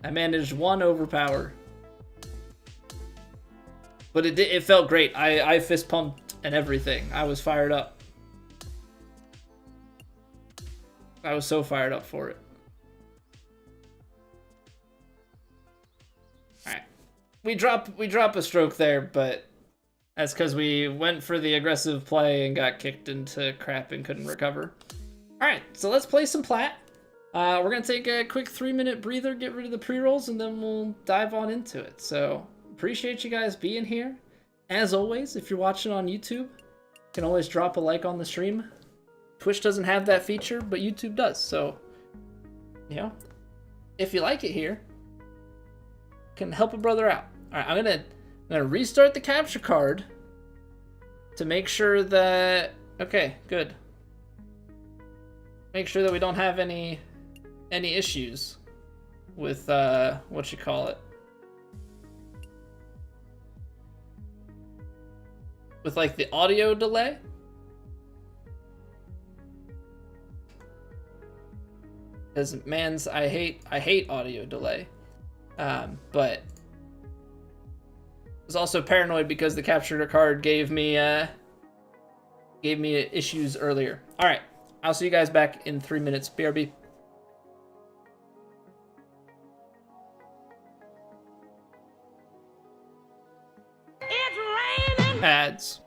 I managed one overpower. But it felt great. I fist pumped and everything. I was fired up. I was so fired up for it. Alright. We drop a stroke there, but that's because we went for the aggressive play and got kicked into crap and couldn't recover. Alright, so let's play some Plat. We're going to take a quick 3-minute breather, get rid of the pre-rolls, and then we'll dive on into it. So, appreciate you guys being here. As always, if you're watching on YouTube, you can always drop a like on the stream. Twitch doesn't have that feature, but YouTube does. So, you know, if you like it here, can help a brother out. All right, I'm gonna restart the capture card to make sure that, okay, good. Make sure that we don't have any issues with what you call it, with like the audio delay. Because mans, I hate audio delay, but I was also paranoid because the capture card gave me issues earlier. All right, I'll see you guys back in 3 minutes. BRB. It's raining. Ads.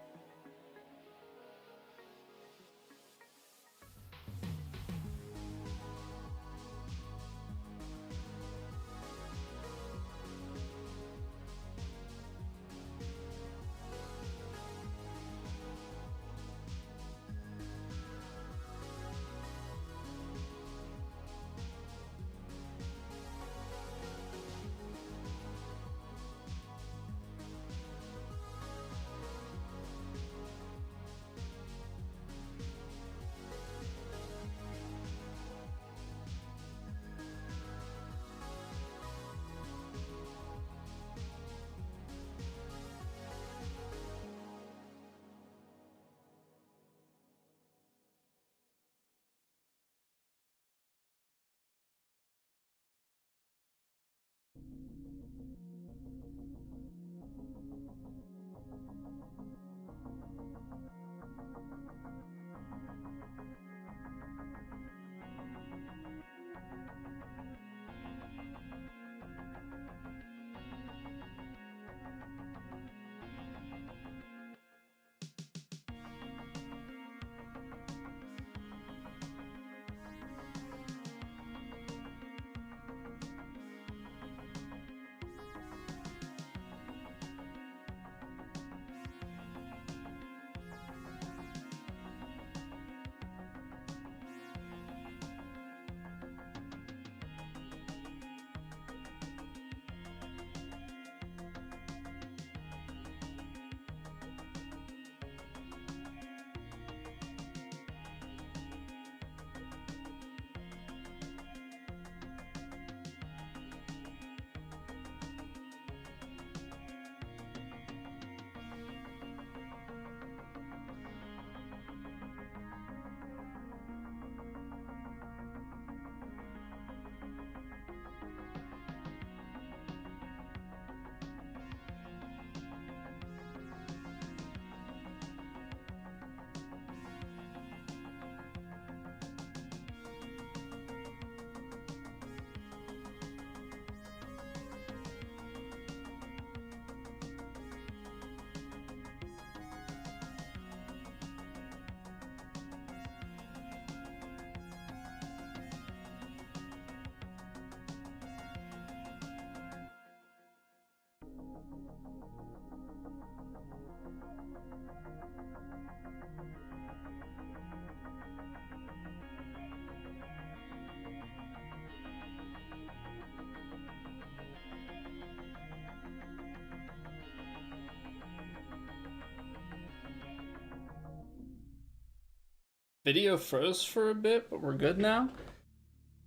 Video froze for a bit, but we're good now.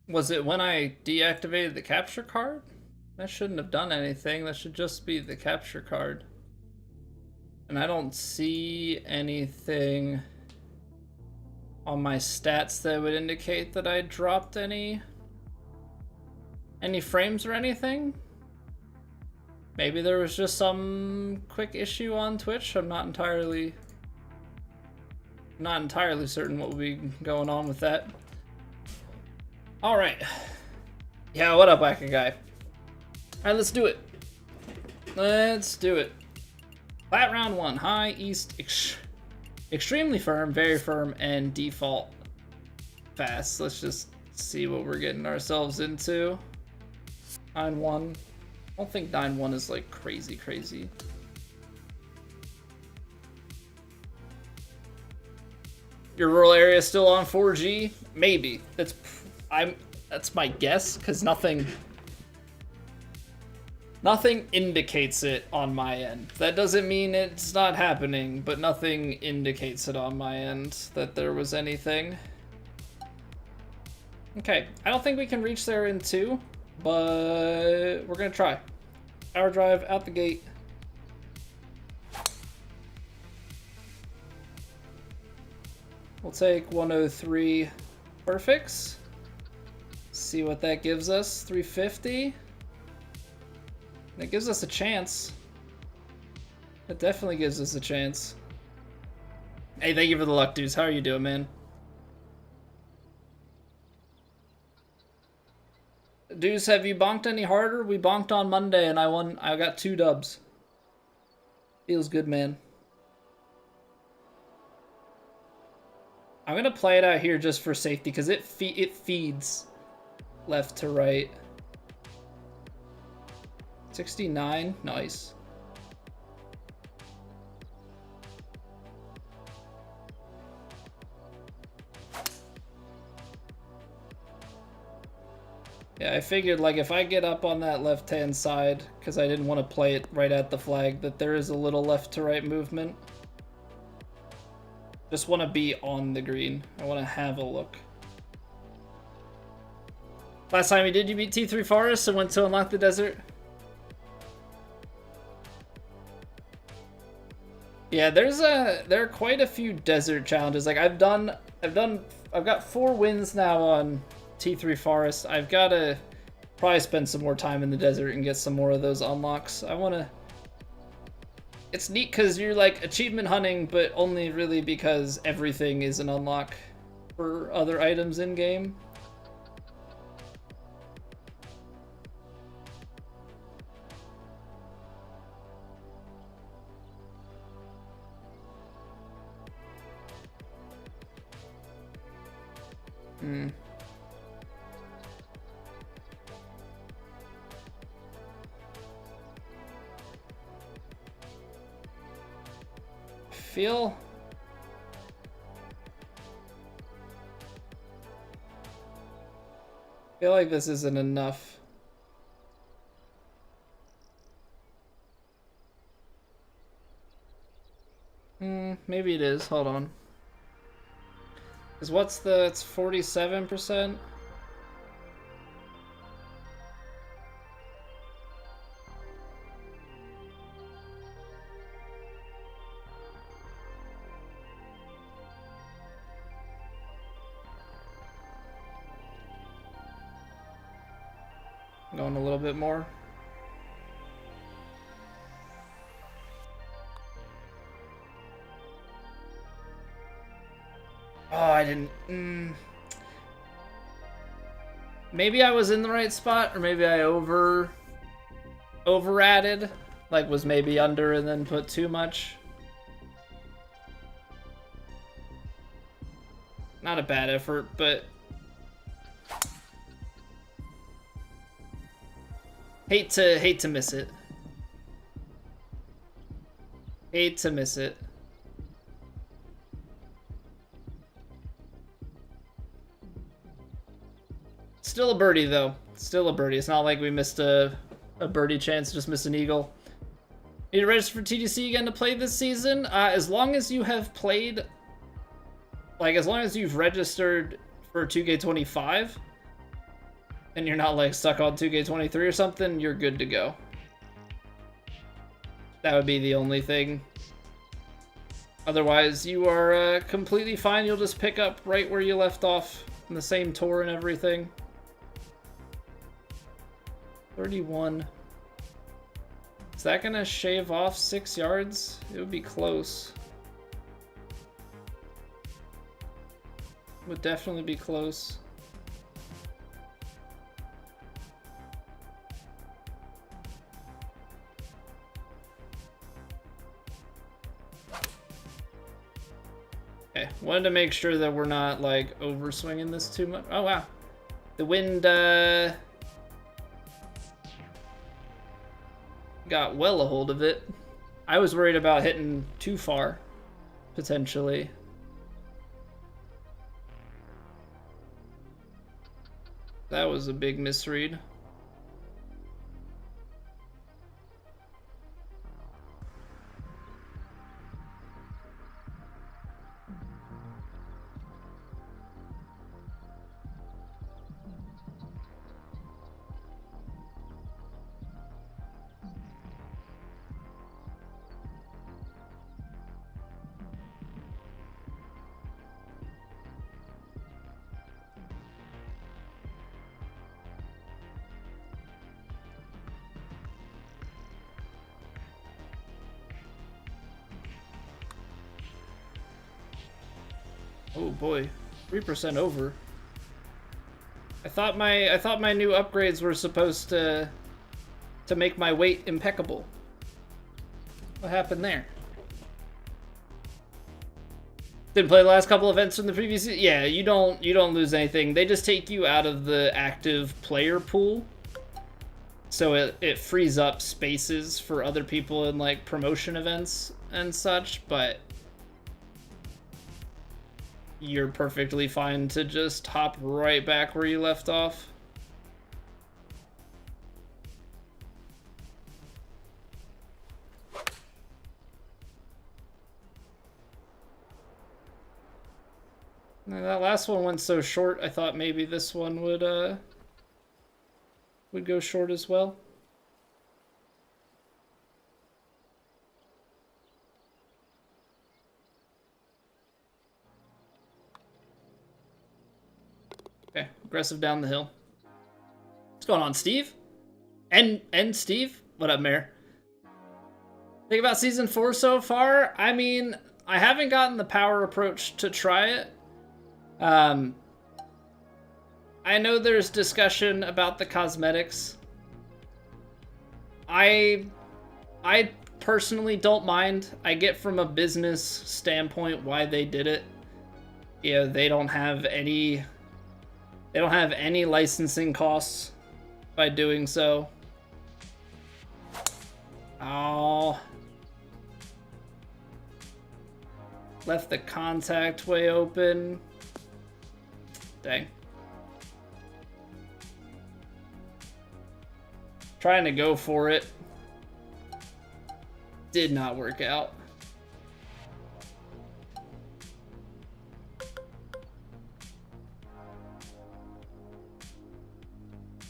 Was it when I deactivated the capture card? That shouldn't have done anything. That should just be the capture card. And I don't see anything on my stats that would indicate that I dropped any frames or anything. Maybe there was just some quick issue on Twitch. I'm not entirely certain what will be going on with that. All right. Yeah, what up, Wacka Guy? All right, let's do it. Let's do it. Flat round 1. High, east, extremely firm, very firm, and default fast. Let's just see what we're getting ourselves into. 9-1. I don't think 9-1 is like crazy. Your rural area is still on 4G? Maybe. That's my guess, because nothing indicates it on my end. That doesn't mean it's not happening, but nothing indicates it on my end that there was anything. Okay, I don't think we can reach there in 2, but we're gonna try. Power drive out the gate. We'll take 103 perfects. See what that gives us. 350. That gives us a chance. That definitely gives us a chance. Hey, thank you for the luck, dudes. How are you doing, man? Dudes, have you bonked any harder? We bonked on Monday and I won. I got 2 dubs. Feels good, man. I'm gonna play it out here just for safety because it feeds left to right. 69, nice. Yeah, I figured like if I get up on that left-hand side, because I didn't want to play it right at the flag, that there is a little left to right movement. Just want to be on the green. I want to have a look. Last time you beat T3 Forest and went to unlock the desert? Yeah, there are quite a few desert challenges. Like I've got 4 wins now on T3 Forest. I've got to probably spend some more time in the desert and get some more of those unlocks. It's neat because you're like achievement hunting, but only really because everything is an unlock for other items in game. Feel like this isn't enough. Maybe it is. Hold on. Because it's 47%? Going a little bit more. Oh, I didn't. Maybe I was in the right spot, or maybe I over added. Like was maybe under and then put too much. Not a bad effort, but hate to miss it. Hate to miss it. Still a birdie though. Still a birdie. It's not like we missed a birdie chance, just missed an eagle. Need to register for TGC again to play this season? As long as you have played like, as long as you've registered for 2K25 and you're not like stuck on 2K23 or something, you're good to go. That would be the only thing. Otherwise, you are completely fine. You'll just pick up right where you left off in the same tour and everything. 31. Is that gonna shave off 6 yards? It would be close. Would definitely be close. Okay, wanted to make sure that we're not like over swinging this too much. Oh wow, the wind got well a hold of it. I was worried about hitting too far, potentially. That was a big misread. Oh boy, 3% over. I thought my new upgrades were supposed to make my weight impeccable. What happened there? Didn't play the last couple events from the previous. Yeah, you don't lose anything. They just take you out of the active player pool, so it frees up spaces for other people in like promotion events and such. But you're perfectly fine to just hop right back where you left off. And that last one went so short, I thought maybe this one would go short as well. Okay, aggressive down the hill. What's going on, Steve? And Steve? What up, Mayor? Think about season 4 so far? I mean, I haven't gotten the power approach to try it. I know there's discussion about the cosmetics. I personally don't mind. I get from a business standpoint why they did it. You know, they don't have any licensing costs by doing so. Oh. Left the contact way open. Dang. Trying to go for it. Did not work out.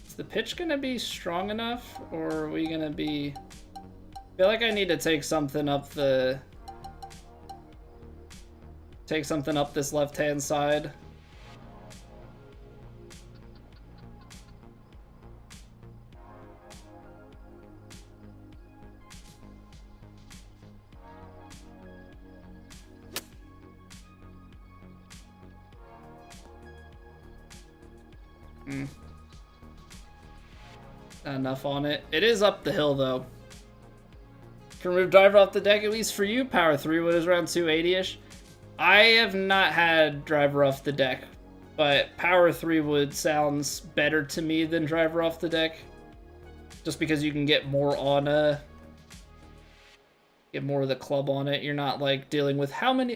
Is the pitch gonna be strong enough, or are we gonna be... I feel like I need to take something up the... Take something up this left-hand side. Not enough on it. It is up the hill, though. Can remove driver off the deck, at least for you. Power 3 wood is around 280-ish. I have not had driver off the deck, but power 3 wood sounds better to me than driver off the deck. Just because you can get more on get more of the club on it. You're not like dealing with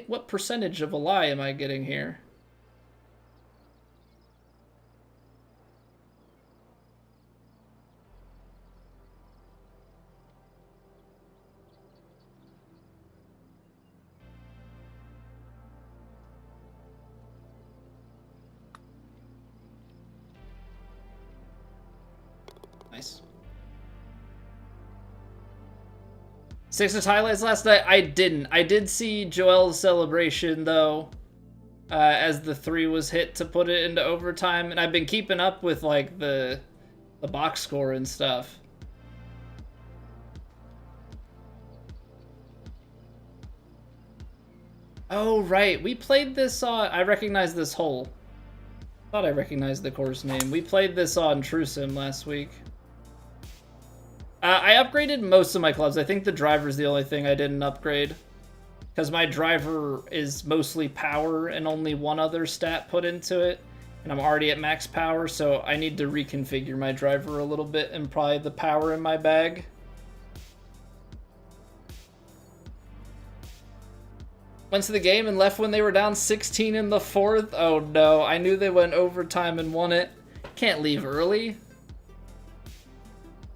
what percentage of a lie am I getting here? Nice. 6 highlights last night? I didn't. I did see Joel's celebration, though, as the 3 was hit to put it into overtime. And I've been keeping up with, like, the box score and stuff. Oh, right. We played this on... I recognize this hole. Thought I recognized the course name. We played this on TrueSim last week. I upgraded most of my clubs. I think the driver's the only thing I didn't upgrade. Because my driver is mostly power and only one other stat put into it. And I'm already at max power, so I need to reconfigure my driver a little bit and probably the power in my bag. Went to the game and left when they were down 16 in the 4th. Oh no, I knew they went overtime and won it. Can't leave early.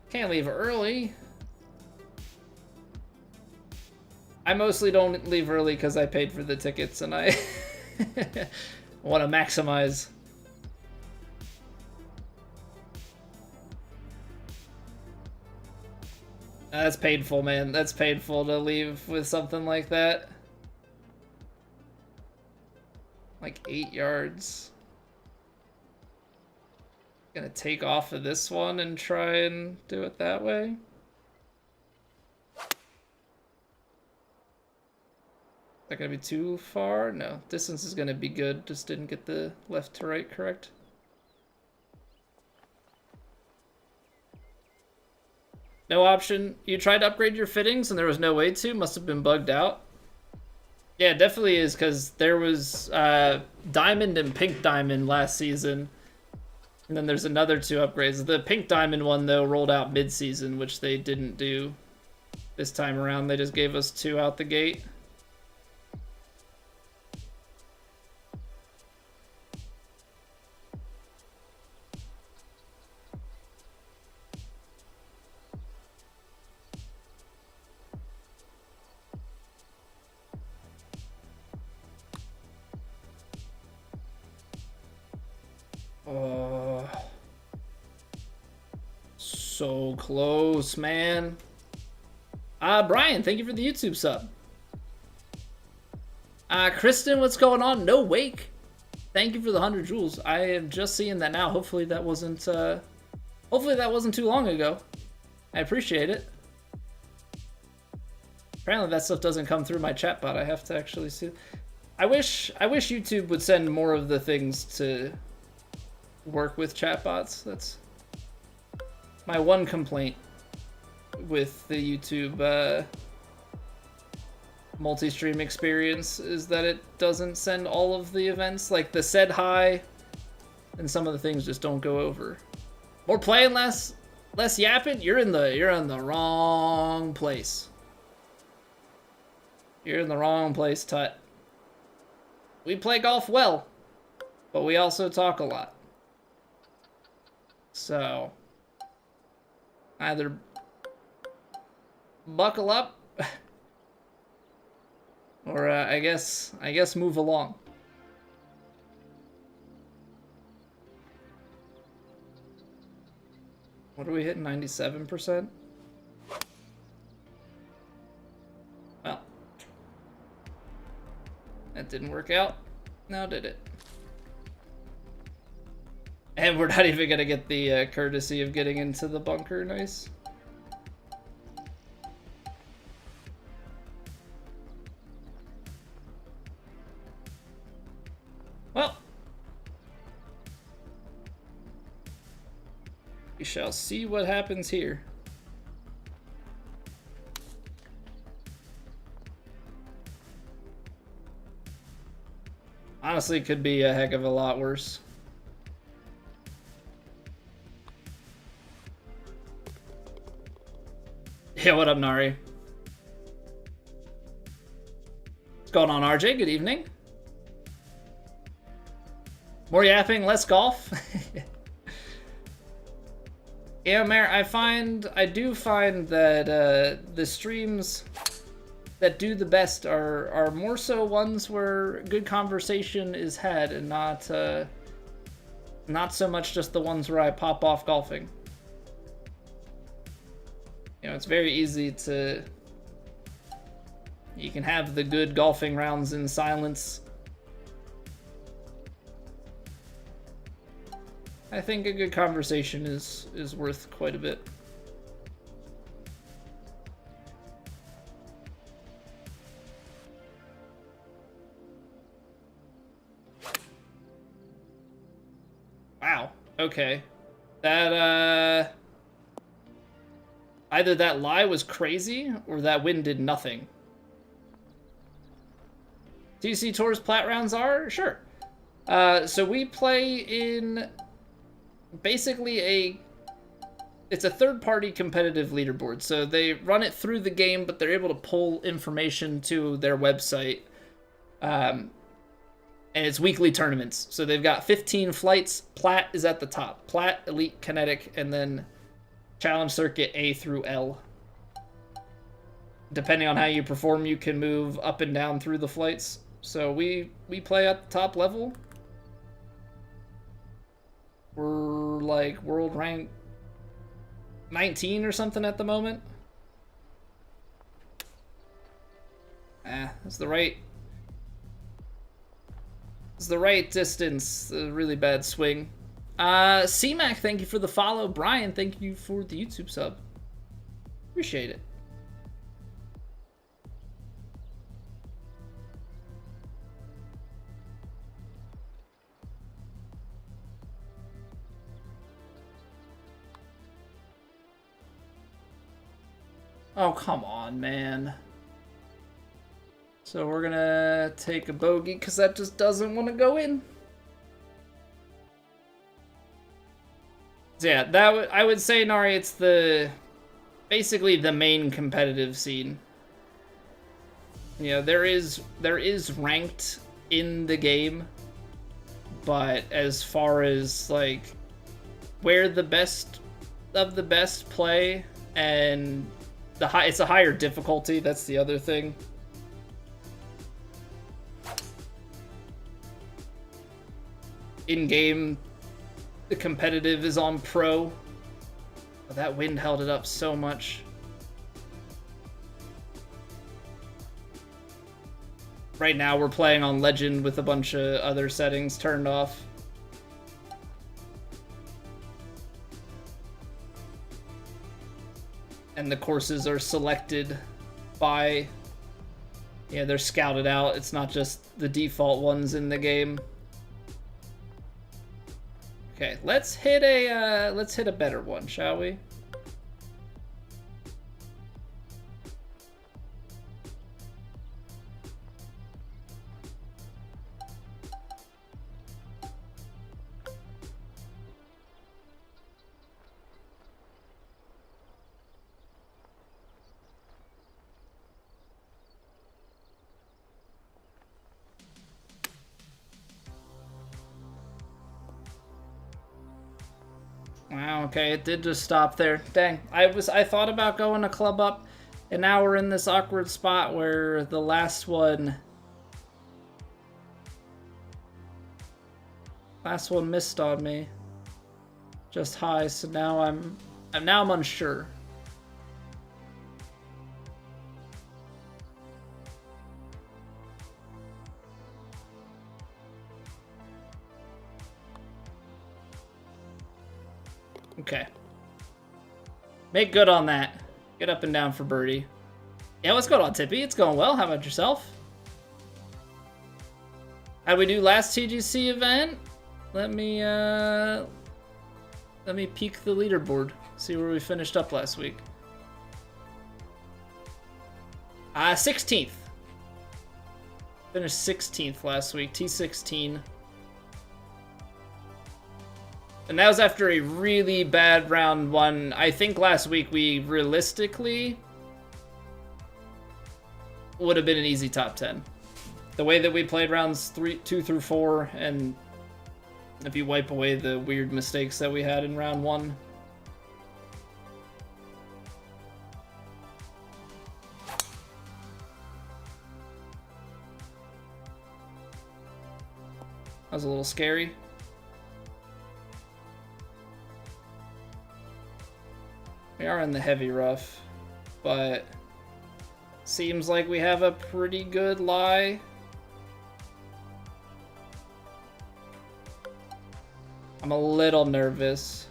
Can't leave early. I mostly don't leave early because I paid for the tickets and I want to maximize. That's painful, man. That's painful to leave with something like that. Like 8 yards. Gonna take off of this one and try and do it that way. Is that gonna be too far? No, distance is gonna be good. Just didn't get the left to right correct. No option. You tried to upgrade your fittings and there was no way to? Must have been bugged out. Yeah, it definitely is, because there was Diamond and Pink Diamond last season. And then there's another 2 upgrades. The Pink Diamond one, though, rolled out mid-season, which they didn't do this time around. They just gave us 2 out the gate. So close, man. Brian, thank you for the YouTube sub. Kristen, what's going on? No wake. Thank you for the 100 jewels. I am just seeing that now. Hopefully that wasn't too long ago. I appreciate it. Apparently that stuff doesn't come through my chat bot. I have to actually see. I wish YouTube would send more of the things to work with chatbots. That's my one complaint with the YouTube multi-stream experience, is that it doesn't send all of the events. Like the said hi and some of the things just don't go over. More playing, less yapping. You're in the wrong place. You're in the wrong place, Tut. We play golf well, but we also talk a lot. So either buckle up or I guess move along. What are we hitting? 97%? Well, that didn't work out. Now did it? And we're not even gonna get the courtesy of getting into the bunker. Nice. Well, we shall see what happens here. Honestly, it could be a heck of a lot worse. Yeah, what up, Nari? What's going on, RJ? Good evening. More yapping, less golf. Yeah, Mare, I do find that the streams that do the best are more so ones where good conversation is had, and not so much just the ones where I pop off golfing. You know, it's very easy to... You can have the good golfing rounds in silence. I think a good conversation is worth quite a bit. Wow. Okay. That, either that lie was crazy, or that win did nothing. TGC Tours Plat rounds are? Sure. So we play in basically it's a third-party competitive leaderboard. So they run it through the game, but they're able to pull information to their website. And it's weekly tournaments. So they've got 15 flights. Plat is at the top. Plat, Elite, Kinetic, and then Challenge Circuit A through L. Depending on how you perform, you can move up and down through the flights. So we play at the top level. We're like world rank 19 or something at the moment. It's the right distance. A really bad swing. C-Mac, thank you for the follow. Brian, thank you for the YouTube sub. Appreciate it. Oh, come on, man. So we're gonna take a bogey because that just doesn't want to go in. So yeah, I would say, Nari, it's basically the main competitive scene. You know, there is ranked in the game, but as far as like where the best of the best play and it's a higher difficulty. That's the other thing. In game, the competitive is on pro. Oh, that wind held it up so much. Right now we're playing on Legend with a bunch of other settings turned off. And the courses are selected by, yeah, they're scouted out. It's not just the default ones in the game. Okay, let's hit a better one, shall we? Wow, okay, it did just stop there. Dang, I thought about going a club up, and now we're in this awkward spot where the last one missed on me. Just high, so now I'm unsure. Okay. Make good on that. Get up and down for birdie. Yeah, what's going on, Tippy? It's going well. How about yourself? How'd we do last TGC event? Let me peek the leaderboard. See where we finished up last week. 16th. Finished 16th last week. T16. And that was after a really bad round one. I think last week we realistically would have been an easy top 10. The way that we played rounds 2 through 4, and if you wipe away the weird mistakes that we had in round 1. That was a little scary. We are in the heavy rough. but seems like we have a pretty good lie. I'm a little nervous,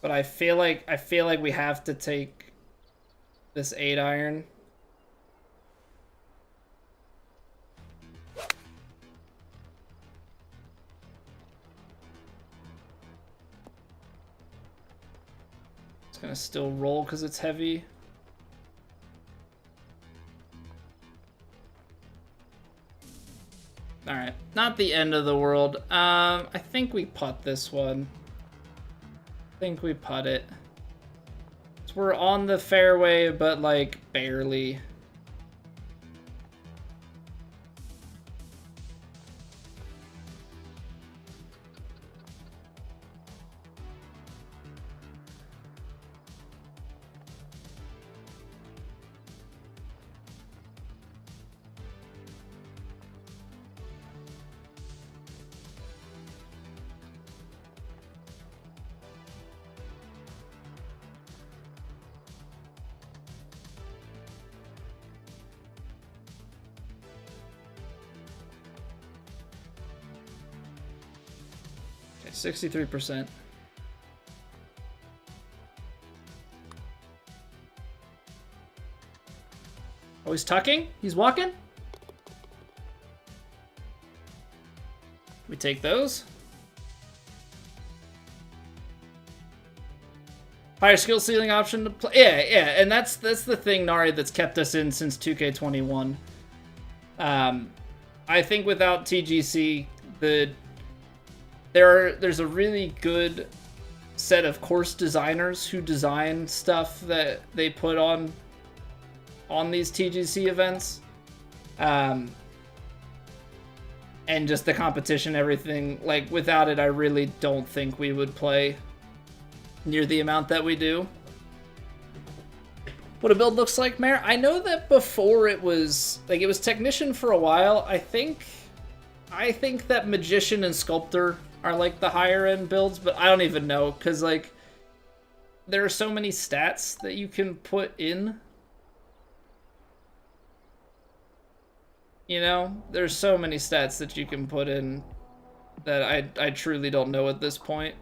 but I feel like we have to take this 8-iron. It's gonna still roll because it's heavy. All right, not the end of the world. I think we putt this one. I think we putt it. So we're on the fairway, but like barely. Okay, 63%. Oh, he's tucking? He's walking? We take those. Higher skill ceiling option to play. Yeah, and that's the thing, Nari, that's kept us in since 2K21. I think without TGC, there's a really good set of course designers who design stuff that they put on these TGC events. And just the competition, everything, like without it, I really don't think we would play near the amount that we do. What a build looks like, Mare. I know that before it was Technician for a while. I think that Magician and Sculptor are like the higher end builds, but I don't even know, because like there are so many stats that you can put in. You know, there's so many stats that you can put in that I truly don't know at this point.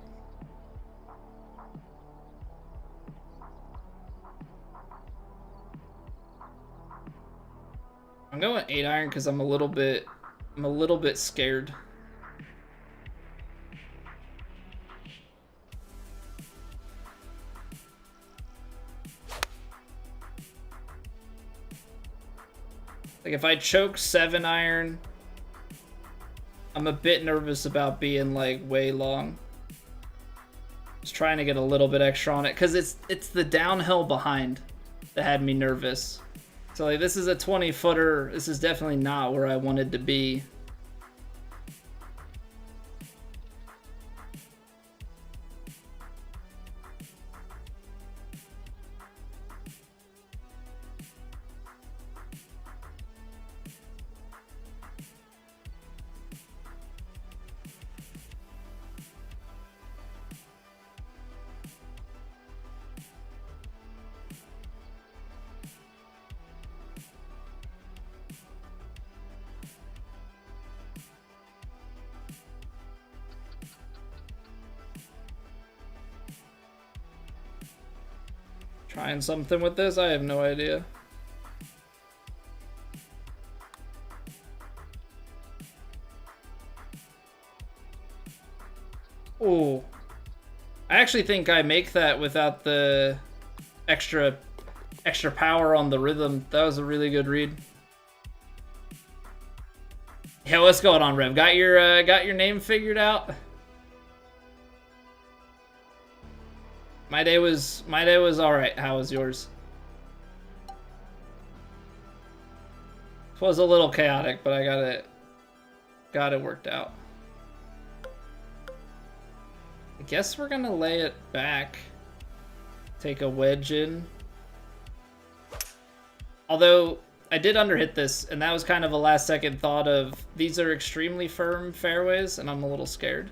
I'm going 8-iron because I'm a little bit scared. Like if I choke 7-iron, I'm a bit nervous about being like way long. Just trying to get a little bit extra on it because it's the downhill behind that had me nervous. So like this is a 20-footer. This is definitely not where I wanted to be. Trying something with this? I have no idea. Ooh. I actually think I make that without the extra power on the rhythm. That was a really good read. Yeah, what's going on, Rev? Got your name figured out? My day was all right. How was yours? It was a little chaotic, but I got it worked out. I guess we're gonna lay it back. Take a wedge in. Although I did underhit this, and that was kind of a last second thought of these are extremely firm fairways, and I'm a little scared.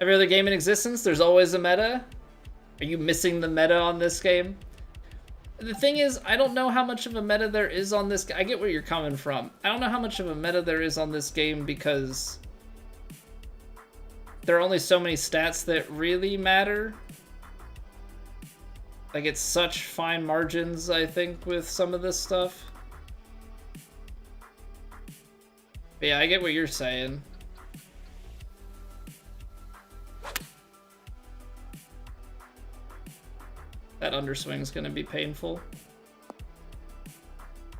Every other game in existence, there's always a meta. Are you missing the meta on this game? The thing is, I don't know how much of a meta there is on this. I get where you're coming from. I don't know how much of a meta there is on this game because there are only so many stats that really matter. Like, it's such fine margins, I think, with some of this stuff. But yeah, I get what you're saying. That underswing's gonna be painful.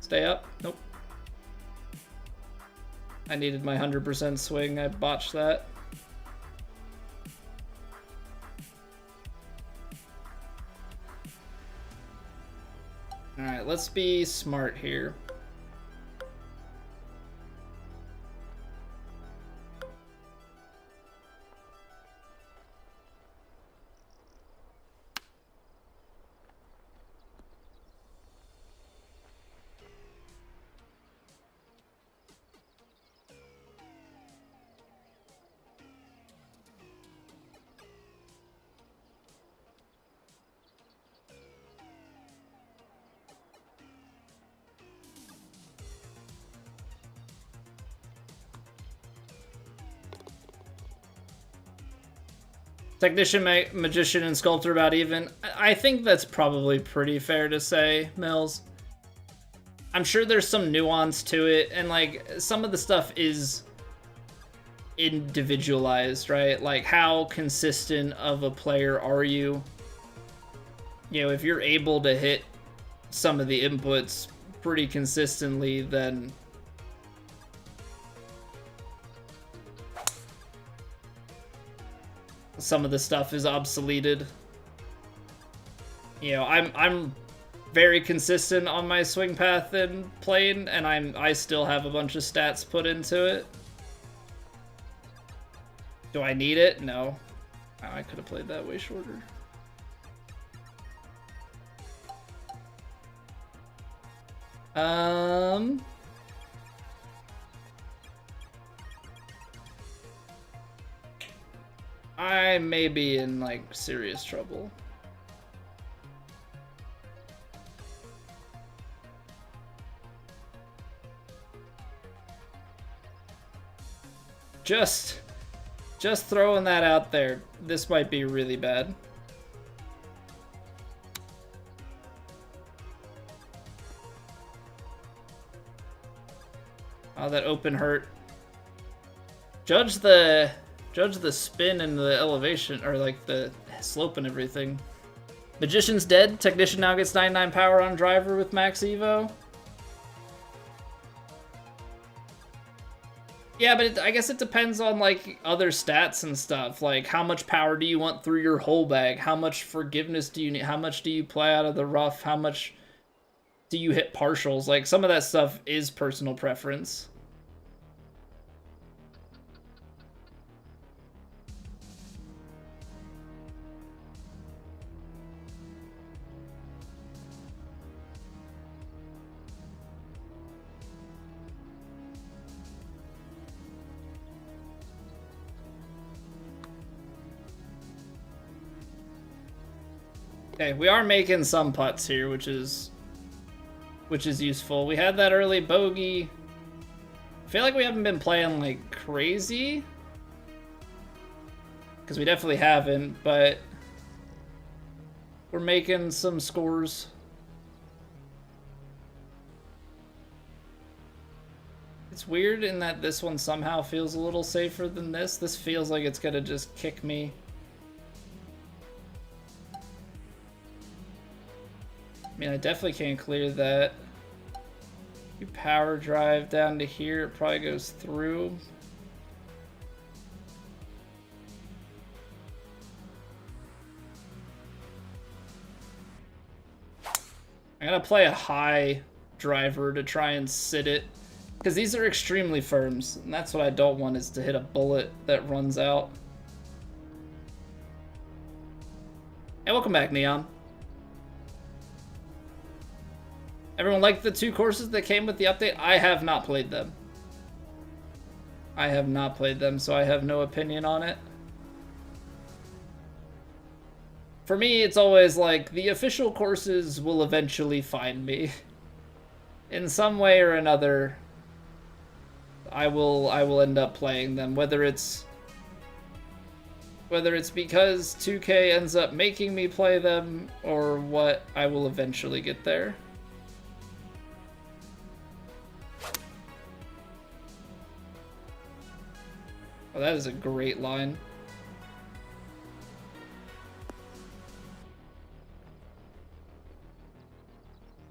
Stay up. Nope. I needed my 100% swing. I botched that. Alright, let's be smart here. Technician, Magician, and Sculptor about even. I think that's probably pretty fair to say, Mills. I'm sure there's some nuance to it, and like some of the stuff is individualized, right? Like, how consistent of a player are you? You know, if you're able to hit some of the inputs pretty consistently, then some of the stuff is obsoleted. You know, I'm very consistent on my swing path and plane, and I still have a bunch of stats put into it. Do I need it? No. Oh, I could have played that way shorter. I may be in, like, serious trouble. Just throwing that out there. This might be really bad. Oh, that open hurt. Judge the spin and the elevation, or like the slope and everything. Magician's dead. Technician now gets 99 power on driver with max evo. Yeah, but I guess it depends on like other stats and stuff. Like, how much power do you want through your whole bag? How much forgiveness do you need? How much do you play out of the rough? How much do you hit partials? Like, some of that stuff is personal preference. Okay, we are making some putts here, which is useful. We had that early bogey. I feel like we haven't been playing like crazy, because we definitely haven't, but we're making some scores. It's weird in that this one somehow feels a little safer than this. This feels like it's gonna just kick me. I mean, I definitely can't clear that. You power drive down to here, it probably goes through. I'm gonna play a high driver to try and sit it, because these are extremely firms, and that's what I don't want, is to hit a bullet that runs out. Hey, welcome back, Neon. Everyone liked the 2 courses that came with the update? I have not played them. I have not played them, so I have no opinion on it. For me, it's always like the official courses will eventually find me. In some way or another, I will end up playing them, whether it's because 2K ends up making me play them or what, I will eventually get there. Oh, that is a great line.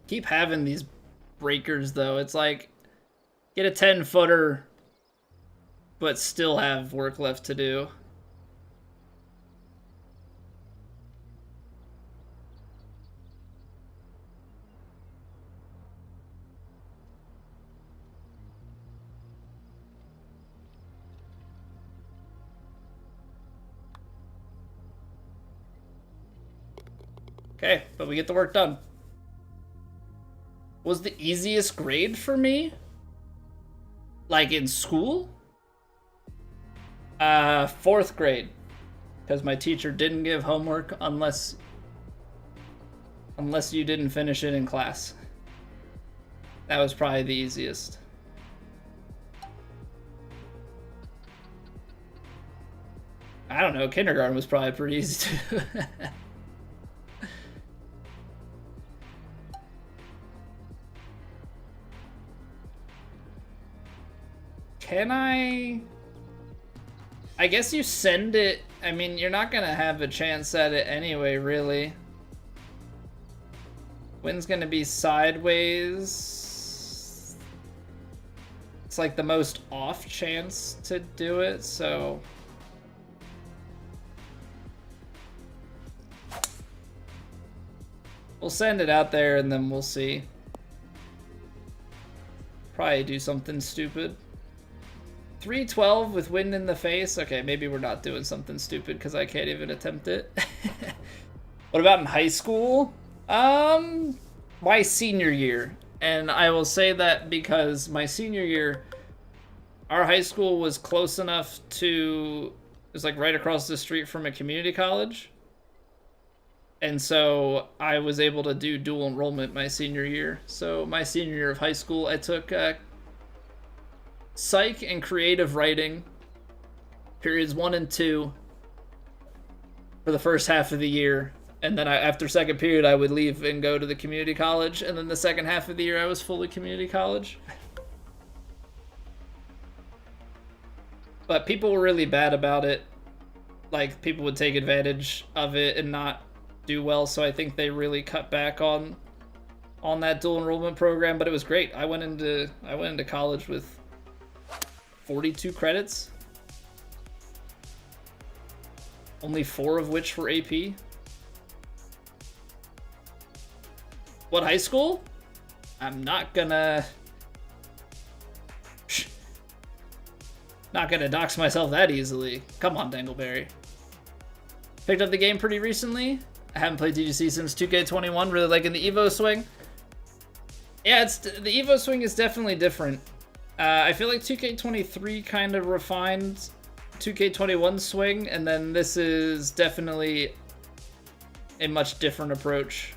Keep having these breakers though. It's like, get a 10-footer, but still have work left to do. Okay, but we get the work done. Was the easiest grade for me? Like in school? 4th grade. Because my teacher didn't give homework unless you didn't finish it in class. That was probably the easiest. I don't know, kindergarten was probably pretty easy too. Can I guess you send it. I mean, you're not gonna have a chance at it anyway, really. Wind's gonna be sideways. It's like the most off chance to do it, so. We'll send it out there and then we'll see. Probably do something stupid. 312 with wind in the face. Okay, maybe we're not doing something stupid because I can't even attempt it. What about in high school? My senior year. And I will say that because my senior year, our high school was close enough to, it was like right across the street from a community college. And so I was able to do dual enrollment my senior year. So my senior year of high school, I took psych and creative writing, periods 1 and 2, for the first half of the year. And then after second period, I would leave and go to the community college. And then the second half of the year, I was fully community college. But people were really bad about it. Like, people would take advantage of it and not do well. So I think they really cut back on that dual enrollment program. But it was great. I went into college with 42 credits, only 4 of which were AP. What high school? I'm not gonna dox myself that easily. Come on, Dangleberry. Picked up the game pretty recently. I haven't played TGC since 2K21. Really liking the Evo swing. Yeah, the Evo swing is definitely different. I feel like 2K23 kind of refined 2K21 swing, and then this is definitely a much different approach.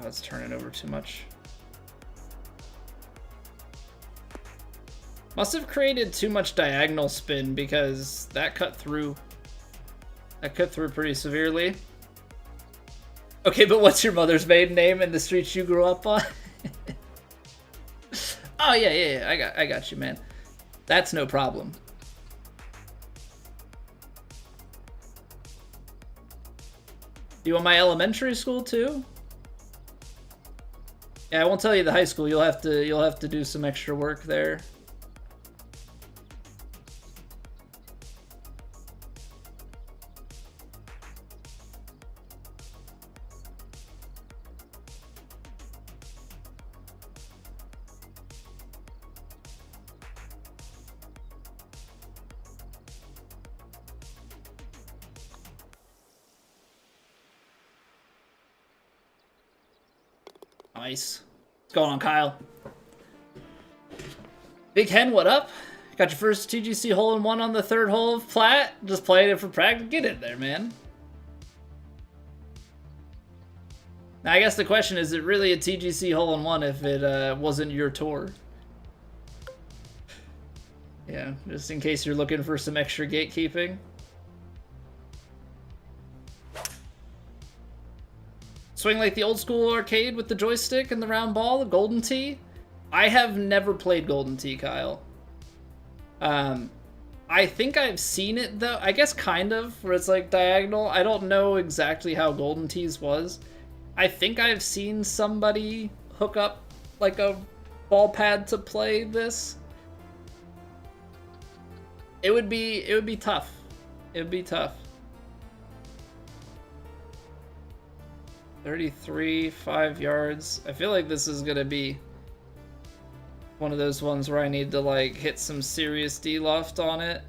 Oh, it's turning over too much. Must have created too much diagonal spin because that cut through. That cut through pretty severely. Okay, but what's your mother's maiden name and the streets you grew up on? Oh yeah. I got you, man. That's no problem. Do you want my elementary school too? Yeah, I won't tell you the high school. You'll have to do some extra work there. Nice. What's going on, Kyle? Big Hen, what up? Got your first TGC hole-in-one on the 3rd hole of Plat? Just playing it for practice? Get in there, man. Now, I guess the question is it really a TGC hole-in-one if it wasn't your tour? Yeah, just in case you're looking for some extra gatekeeping. Swing like the old school arcade with the joystick and the round ball, the Golden Tee. I have never played Golden Tee, Kyle. I think I've seen it though. I guess kind of, where it's like diagonal. I don't know exactly how Golden Tees was. I think I've seen somebody hook up like a ball pad to play this. It would be tough. It would be tough. 33, 5 yards. I feel like this is gonna be one of those ones where I need to like hit some serious D-loft on it.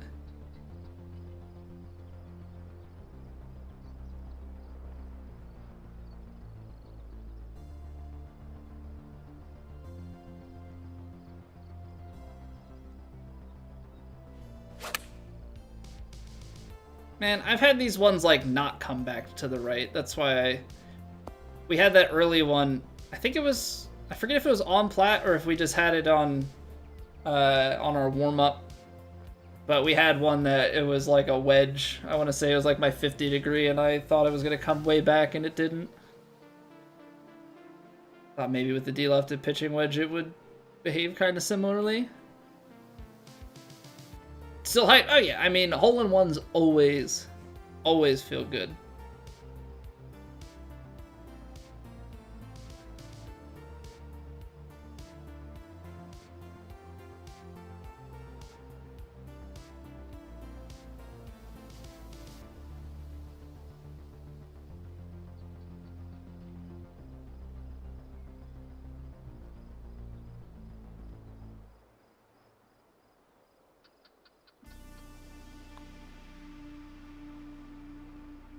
Man, I've had these ones like not come back to the right. That's why we had that early one. I think it was, I forget if it was on Plat or if we just had it on our warm-up. But we had one that it was like a wedge. I want to say it was like my 50 degree and I thought it was going to come way back and it didn't. Thought maybe with the D-lofted pitching wedge it would behave kind of similarly. Still hype. Oh yeah, I mean, hole-in-ones always feel good.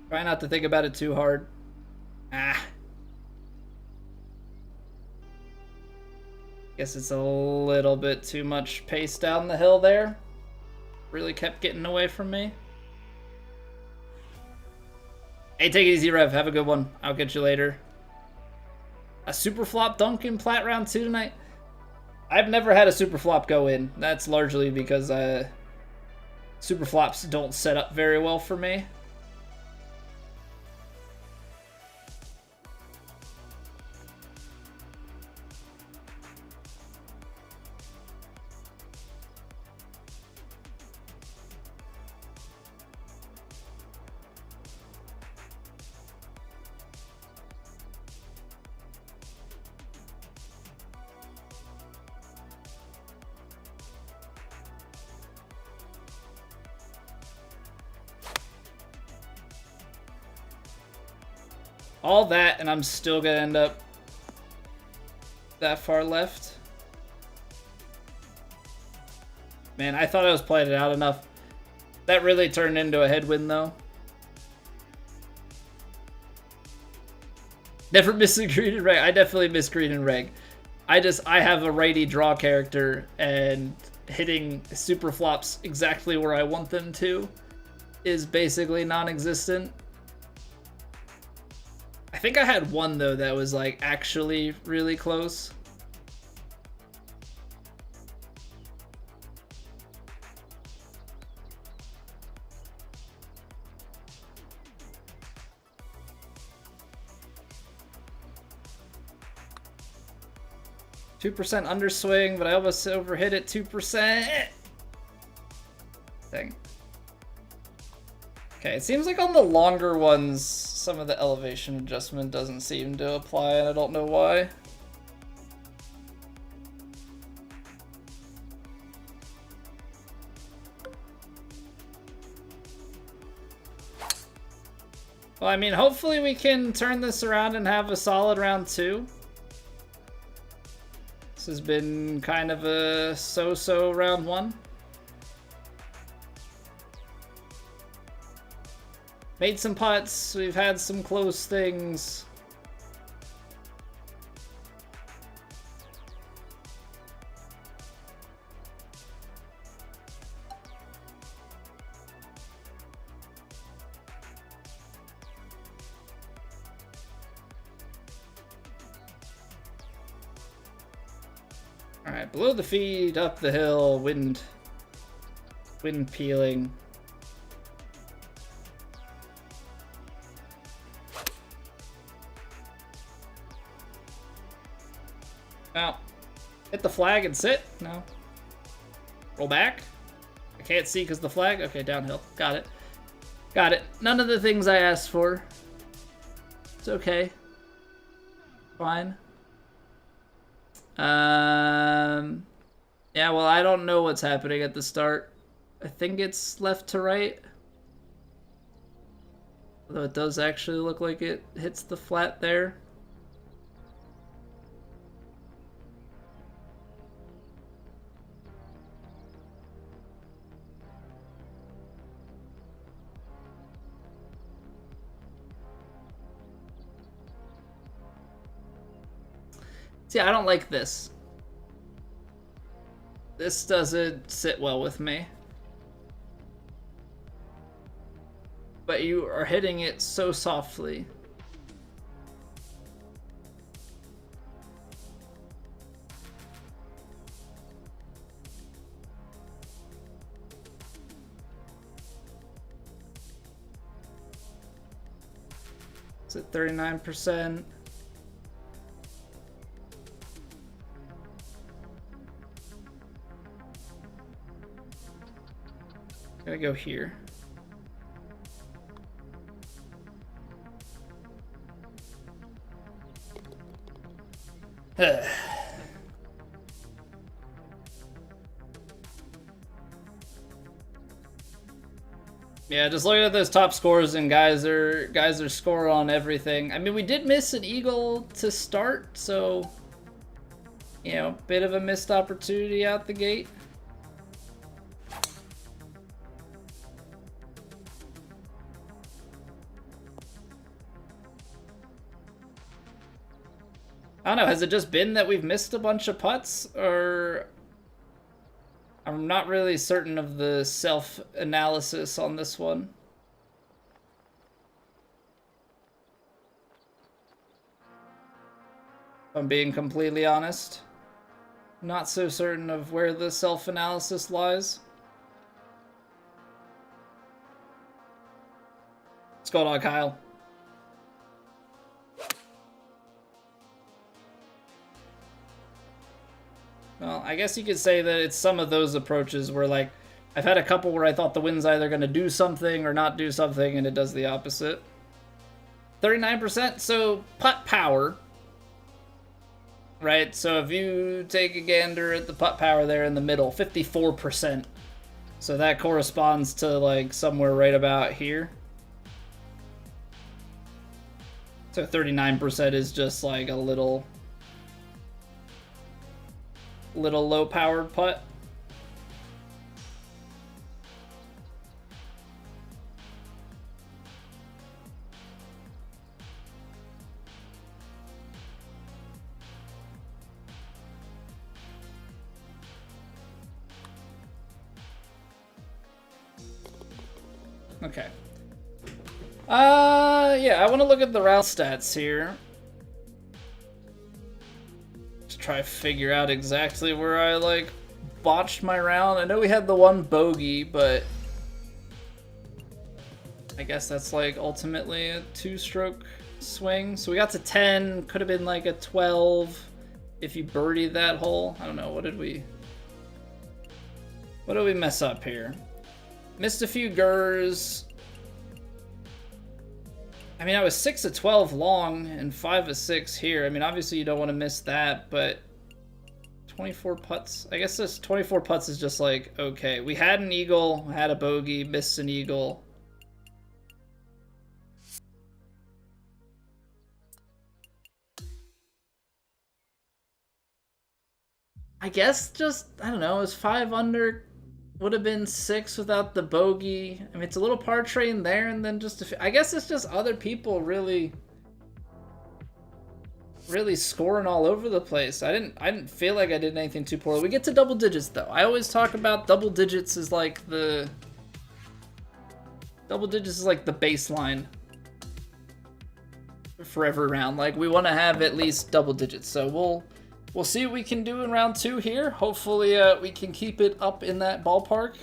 Try not to think about it too hard. Guess it's a little bit too much pace down the hill there. Really kept getting away from me. Hey, take it easy, Rev. Have a good one. I'll get you later. A super flop dunk in Plat round 2 tonight? I've never had a super flop go in. That's largely because super flops don't set up very well for me. All that, and I'm still gonna end up that far left. Man, I thought I was playing it out enough. That really turned into a headwind, though. Never miss a green and reg. I definitely miss green and reg. I have a righty draw character, and hitting super flops exactly where I want them to is basically non-existent. I think I had one, though, that was, like, actually really close. $2% underswing, but I almost overhit it 2%. Dang. Okay, it seems like on the longer ones, some of the elevation adjustment doesn't seem to apply, and I don't know why. Well, I mean, hopefully we can turn this around and have a solid round 2. This has been kind of a so-so round 1. Made some putts, we've had some close things. Alright, below the feed, up the hill, wind peeling. Now, hit the flag and sit? No. Roll back? I can't see because the flag? Okay, downhill. Got it. Got it. None of the things I asked for. It's okay. Fine. Yeah, well, I don't know what's happening at the start. I think it's left to right. Although it does actually look like it hits the flat there. See, I don't like this. This doesn't sit well with me. But you are hitting it so softly. It's at 39%. Gonna go here. Yeah, just looking at those top scores, and guys are scoring on everything. I mean, we did miss an eagle to start, so you know, bit of a missed opportunity out the gate. I don't know, has it just been that we've missed a bunch of putts, or I'm not really certain of the self-analysis on this one. If I'm being completely honest. Not so certain of where the self-analysis lies. What's going on, Kyle? Well, I guess you could say that it's some of those approaches where, like, I've had a couple where I thought the wind's either going to do something or not do something, and it does the opposite. 39%, so putt power, right? So if you take a gander at the putt power there in the middle, 54%. So that corresponds to, like, somewhere right about here. So 39% is just, like, a little low-powered putt. Okay. Yeah, I want to look at the round stats here. Try to figure out exactly where I, like, botched my round. I know we had the one bogey, but I guess that's, like, ultimately a two-stroke swing. So we got to 10, could have been like a 12 if you birdied that hole. I don't know, what did we mess up here? Missed a few gers. I mean, I was 6 of 12 long and 5 of 6 here. I mean, obviously you don't want to miss that, but 24 putts. I guess this 24 putts is just like, okay. We had an eagle, had a bogey, missed an eagle. I guess just, I don't know, it was 5 under. Would have been 6 without the bogey. I mean, it's a little par train there, and then just I guess it's just other people really scoring all over the place. I didn't feel like I did anything too poorly. We get to double digits though. I always talk about double digits is like the baseline for every round. Like, we want to have at least double digits. So we'll see what we can do in round 2 here. Hopefully we can keep it up in that ballpark,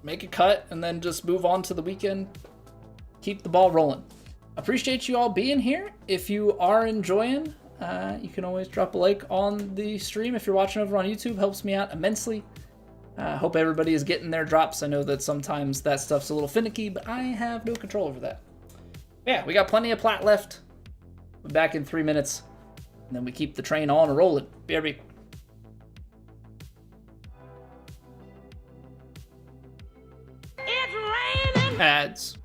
make a cut, and then just move on to the weekend. Keep the ball rolling. Appreciate you all being here. If you are enjoying, you can always drop a like on the stream. If you're watching over on YouTube, helps me out immensely. Hope everybody is getting their drops. I know that sometimes that stuff's a little finicky, but I have no control over that. Yeah, we got plenty of plat left. We'll be back in 3 minutes, and then we keep the train on and rolling. BRB. It's raining. Ads.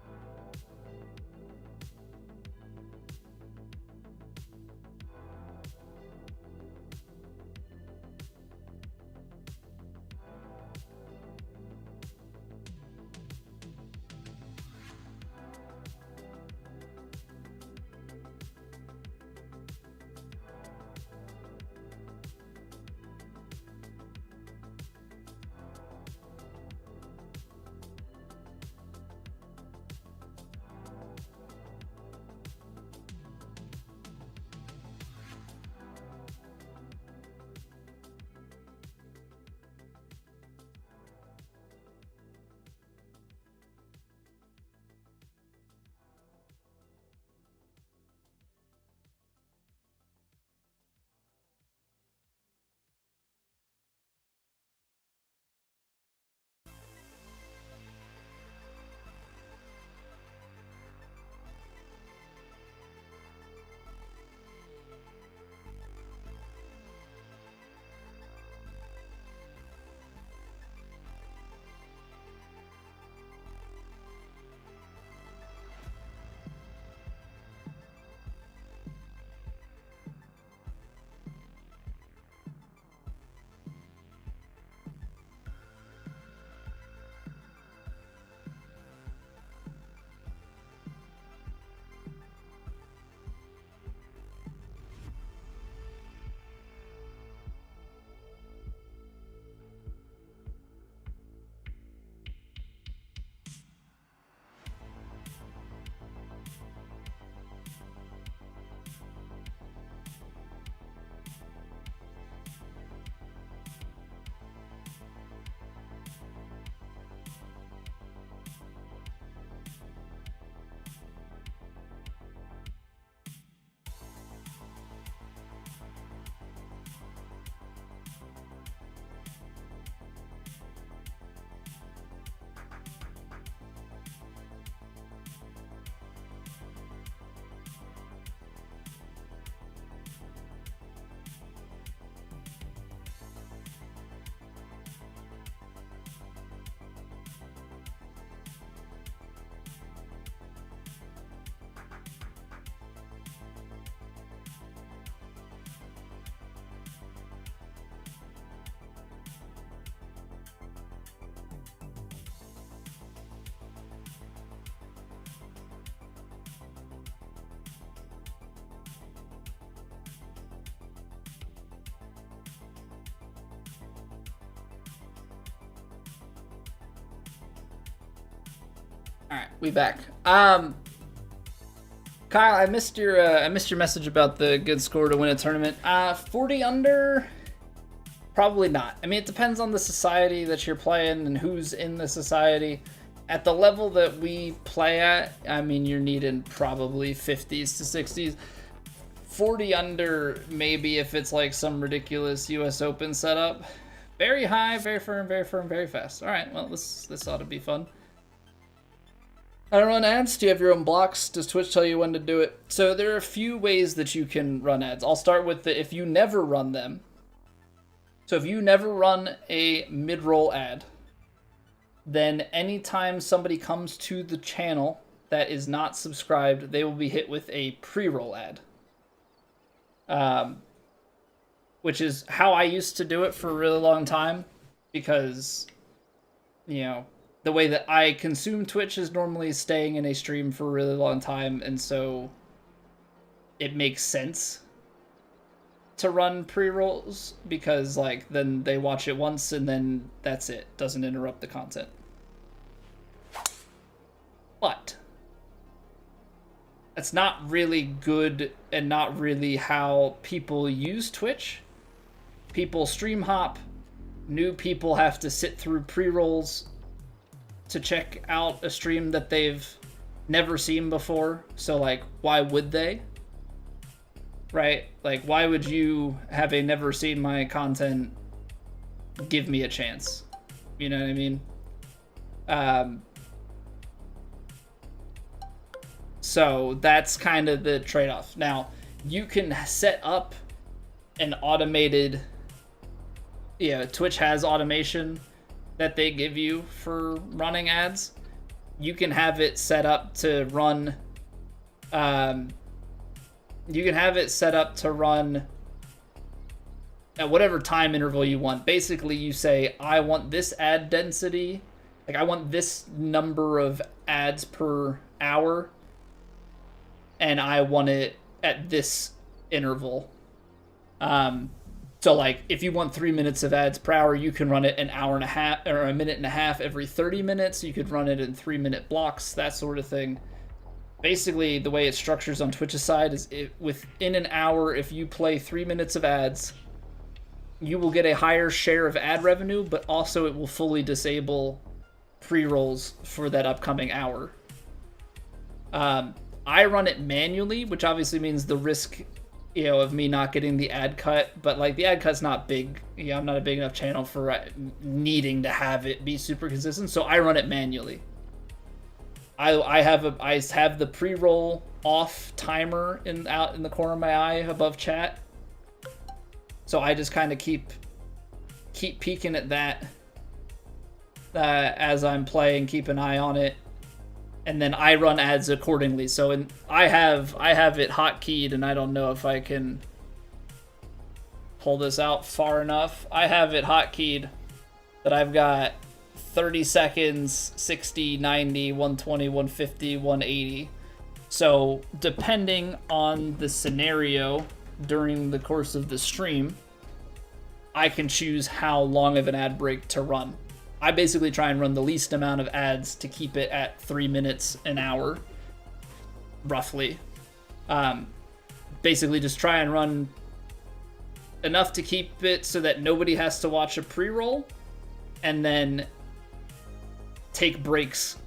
All right, we back. Kyle, I missed your message about the good score to win a tournament. 40 under, probably not. I mean, it depends on the society that you're playing and who's in the society. At the level that we play at, I mean, you're needing probably 50s to 60s. 40 under, maybe if it's like some ridiculous US Open setup. Very high, very firm, very fast. All right, well, this ought to be fun. I don't run ads. Do you have your own blocks? Does Twitch tell you when to do it? So there are a few ways that you can run ads. I'll start with if you never run them. So if you never run a mid-roll ad, then anytime somebody comes to the channel that is not subscribed, they will be hit with a pre-roll ad. Which is how I used to do it for a really long time, because, you know, the way that I consume Twitch is normally staying in a stream for a really long time, and so it makes sense to run pre-rolls, because, like, then they watch it once and then that's it. Doesn't interrupt the content. But that's not really good and not really how people use Twitch. people stream hop. New people have to sit through pre-rolls to check out a stream that they've never seen before. So, like, why would they? Right? Like, why would you, having never seen my content, give me a chance? You know what I mean? So that's kind of the trade-off. Now, you can set up an automated, Twitch has automation that they give you for running ads. You can have it set up to run, at whatever time interval you want. Basically, you say, I want this ad density, like I want this number of ads per hour, and I want it at this interval. So like if you want 3 minutes of ads per hour, you can run it an hour and a half or a minute and a half every 30 minutes. You could run it in 3-minute blocks, that sort of thing. Basically, the way it structures on Twitch's side is within an hour, if you play 3 minutes of ads, you will get a higher share of ad revenue, but also it will fully disable pre-rolls for that upcoming hour. I run it manually, which obviously means the risk, of me not getting the ad cut, but like the ad cut's not big. I'm not a big enough channel for needing to have it be super consistent, so I run it manually. I have the pre-roll off timer out in the corner of my eye above chat, so I just kind of keep peeking at that as I'm playing, keep an eye on it. And then I run ads accordingly. So I have it hotkeyed, and I don't know if I can pull this out far enough. I have it hotkeyed that I've got 30 seconds, 60, 90, 120, 150, 180. So depending on the scenario during the course of the stream, I can choose how long of an ad break to run. I basically try and run the least amount of ads to keep it at 3 minutes an hour, roughly. Basically just try and run enough to keep it so that nobody has to watch a pre-roll, and then take breaks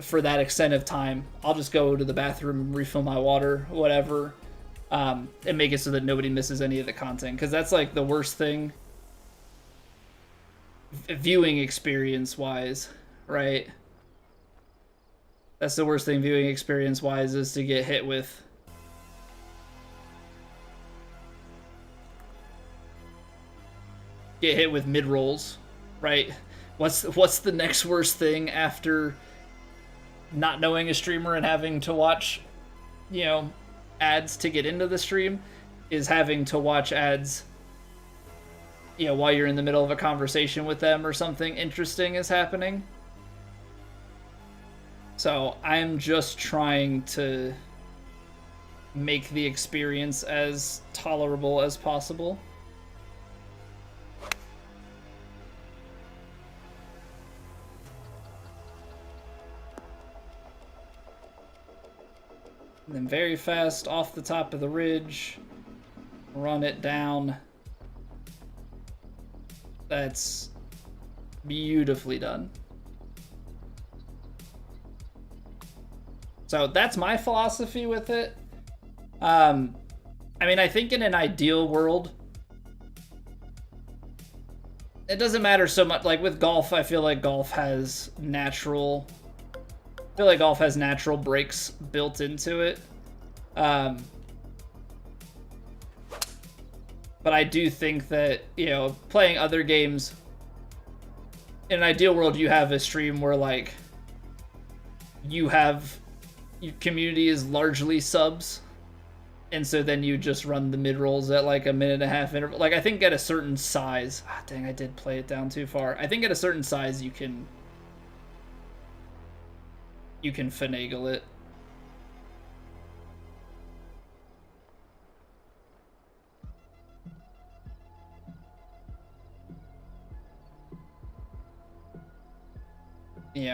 for that extent of time. I'll just go to the bathroom, refill my water, whatever, and make it so that nobody misses any of the content, because that's like the worst thing viewing experience wise, right? That's the worst thing viewing experience wise, is to get hit with mid rolls, right? What's the next worst thing after not knowing a streamer and having to watch, ads to get into the stream, is having to watch ads while you're in the middle of a conversation with them or something interesting is happening. So I'm just trying to make the experience as tolerable as possible. And then very fast off the top of the ridge, run it down. That's beautifully done. So that's my philosophy with it. I mean, I think in an ideal world, it doesn't matter so much. Like with golf, I feel like golf has natural breaks built into it. But I do think that, playing other games, in an ideal world, you have a stream where, like, your community is largely subs, and so then you just run the mid-rolls at, like, a minute and a half interval. Like, I think at a certain size... dang, I did play it down too far. I think at a certain size, you can finagle it.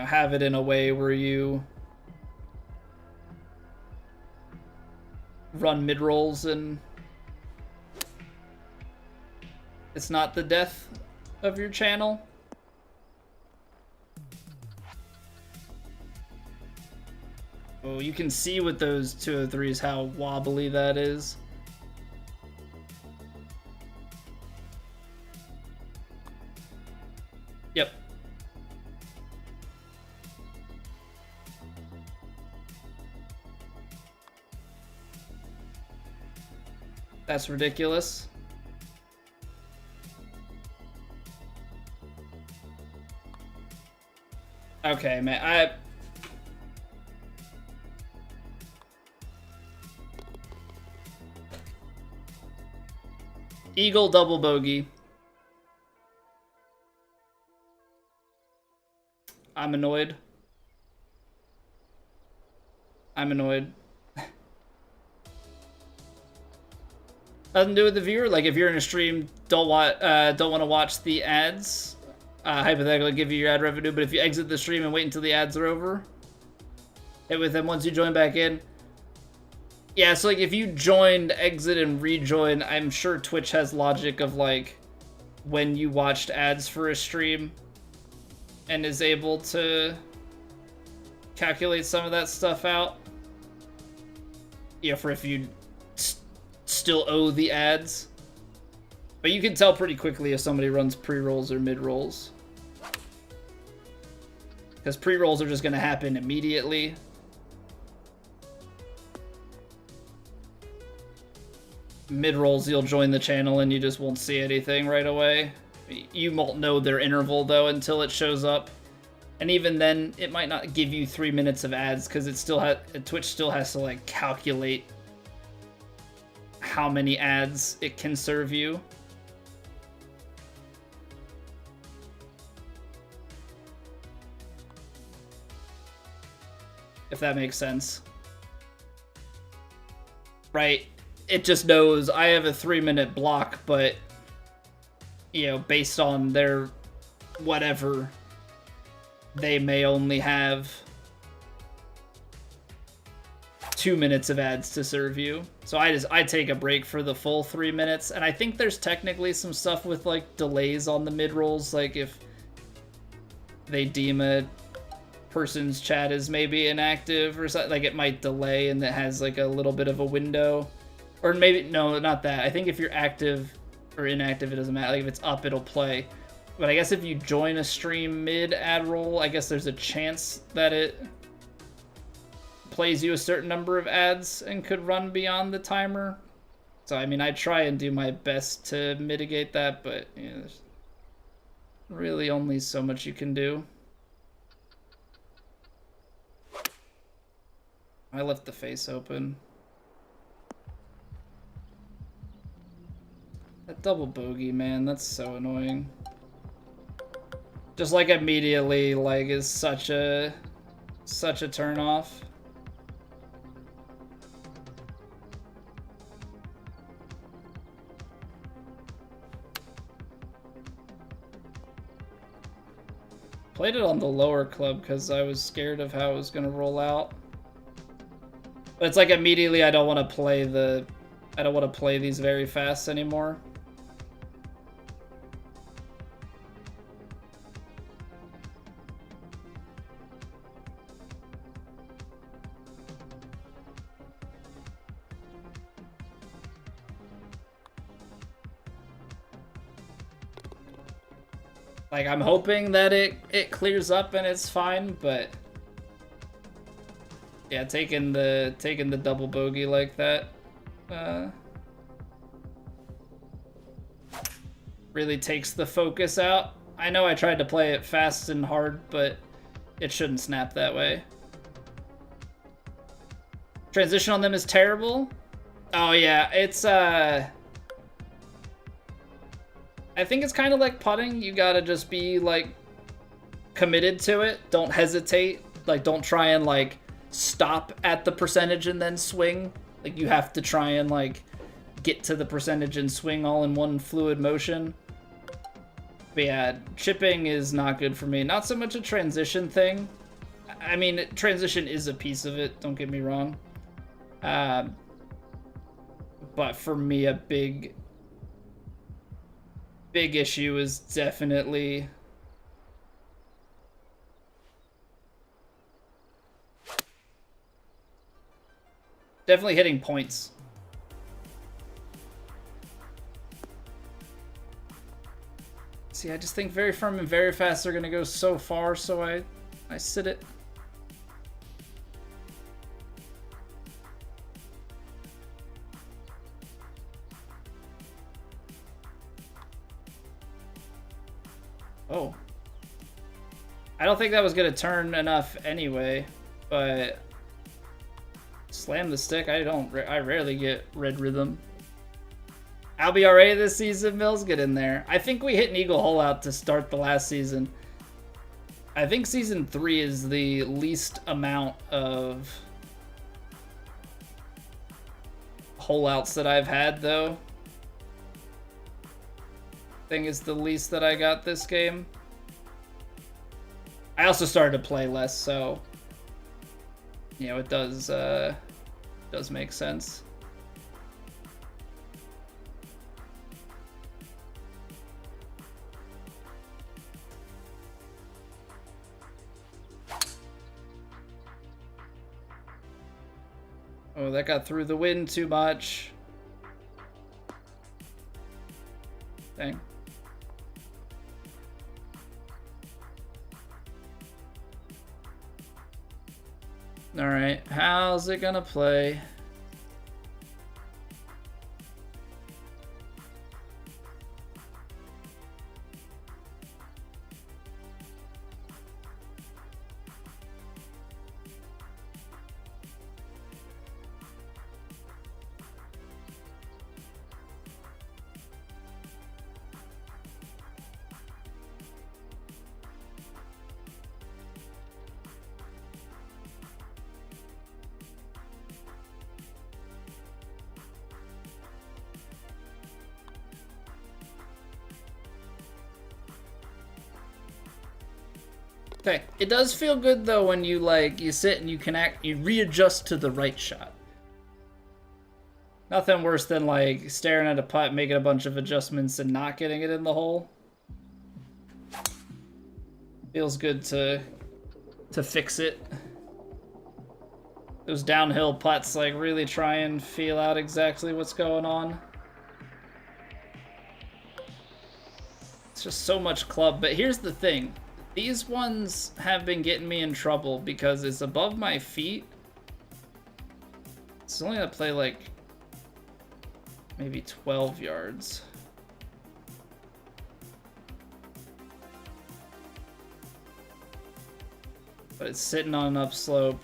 Have it in a way where you run mid-rolls and It's not the death of your channel. Oh, you can see with those 203s how wobbly that is. Yep. That's ridiculous. Okay, man, Eagle double bogey. I'm annoyed. I'm annoyed. Nothing to do with the viewer. Like, if you're in a stream, don't want to watch the ads. Hypothetically, give you your ad revenue. But if you exit the stream and wait until the ads are over, hit with them once you join back in. Yeah, so like if you joined, exit, and rejoin, I'm sure Twitch has logic of like when you watched ads for a stream and is able to calculate some of that stuff out. Yeah, for if you still owe the ads. But you can tell pretty quickly if somebody runs pre-rolls or mid-rolls. Because pre-rolls are just going to happen immediately. Mid-rolls, you'll join the channel and you just won't see anything right away. You won't know their interval, though, until it shows up. And even then, it might not give you 3 minutes of ads, because it still Twitch still has to, like, calculate how many ads it can serve you. If that makes sense. Right? It just knows I have a 3-minute block, but, you know, based on their whatever, they may only have 2 minutes of ads to serve you. So I take a break for the full 3 minutes, and I think there's technically some stuff with like delays on the mid-rolls, like if they deem a person's chat as maybe inactive or something, like it might delay and it has like a little bit of a window. Or maybe, no, not that. I think if you're active or inactive, it doesn't matter. Like if it's up, it'll play. But I guess if you join a stream mid-ad roll, I guess there's a chance that it plays you a certain number of ads and could run beyond the timer. So, I mean, I try and do my best to mitigate that, but you know, there's really only so much you can do. I left the face open. That double bogey, man, that's so annoying. Just like immediately, like, is such a turn off. Played it on the lower club because I was scared of how it was gonna roll out. But it's like immediately I don't want to play these very fast anymore. Like, I'm hoping that it clears up and it's fine, but yeah, taking the double bogey like that really takes the focus out. I know I tried to play it fast and hard, but it shouldn't snap that way. Transition on them is terrible. Oh yeah, it's I think it's kind of like putting. You gotta just be like committed to it. Don't hesitate. Like, don't try and like stop at the percentage and then swing. Like, you have to try and like get to the percentage and swing all in one fluid motion. But yeah, chipping is not good for me. Not so much a transition thing. I mean, transition is a piece of it, don't get me wrong. But for me, a big big issue is definitely hitting points. See, I just think very firm and very fast are gonna go so far, so I sit it. Oh. I don't think that was gonna turn enough anyway, but slam the stick. I rarely get red rhythm. I'll be alright this season, Mills. Get in there. I think we hit an eagle hole out to start the last season. I think season 3 is the least amount of hole outs that I've had, though. I think it's the least that I got this game. I also started to play less, so you know, it does make sense. Oh, that got through the wind too much. Dang. All right, how's it gonna play? Okay, it does feel good though when you you sit and you readjust to the right shot. Nothing worse than like staring at a putt, making a bunch of adjustments and not getting it in the hole. Feels good to fix it. Those downhill putts like really try and feel out exactly what's going on. It's just so much club, but here's the thing. These ones have been getting me in trouble because it's above my feet. It's only gonna play like maybe 12 yards. But it's sitting on an upslope.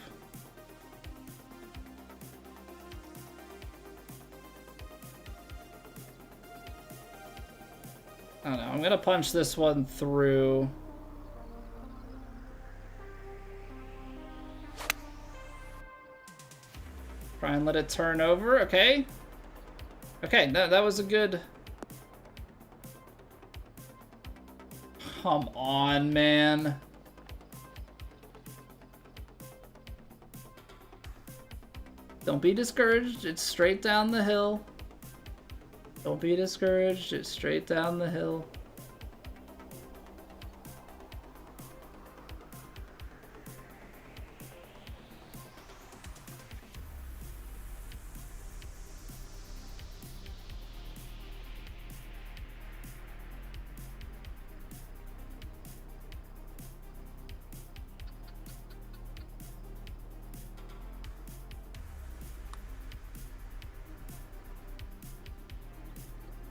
I don't know, I'm gonna punch this one through. Try and let it turn over, okay. Okay, that was a good... Come on, man. Don't be discouraged, it's straight down the hill. Don't be discouraged, it's straight down the hill.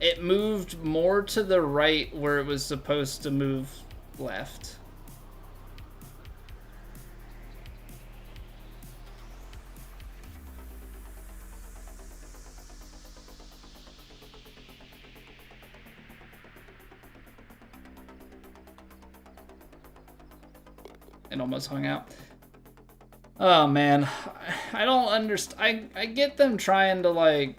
It moved more to the right where it was supposed to move left. It almost hung out. Oh man, I don't understand. I get them trying to like...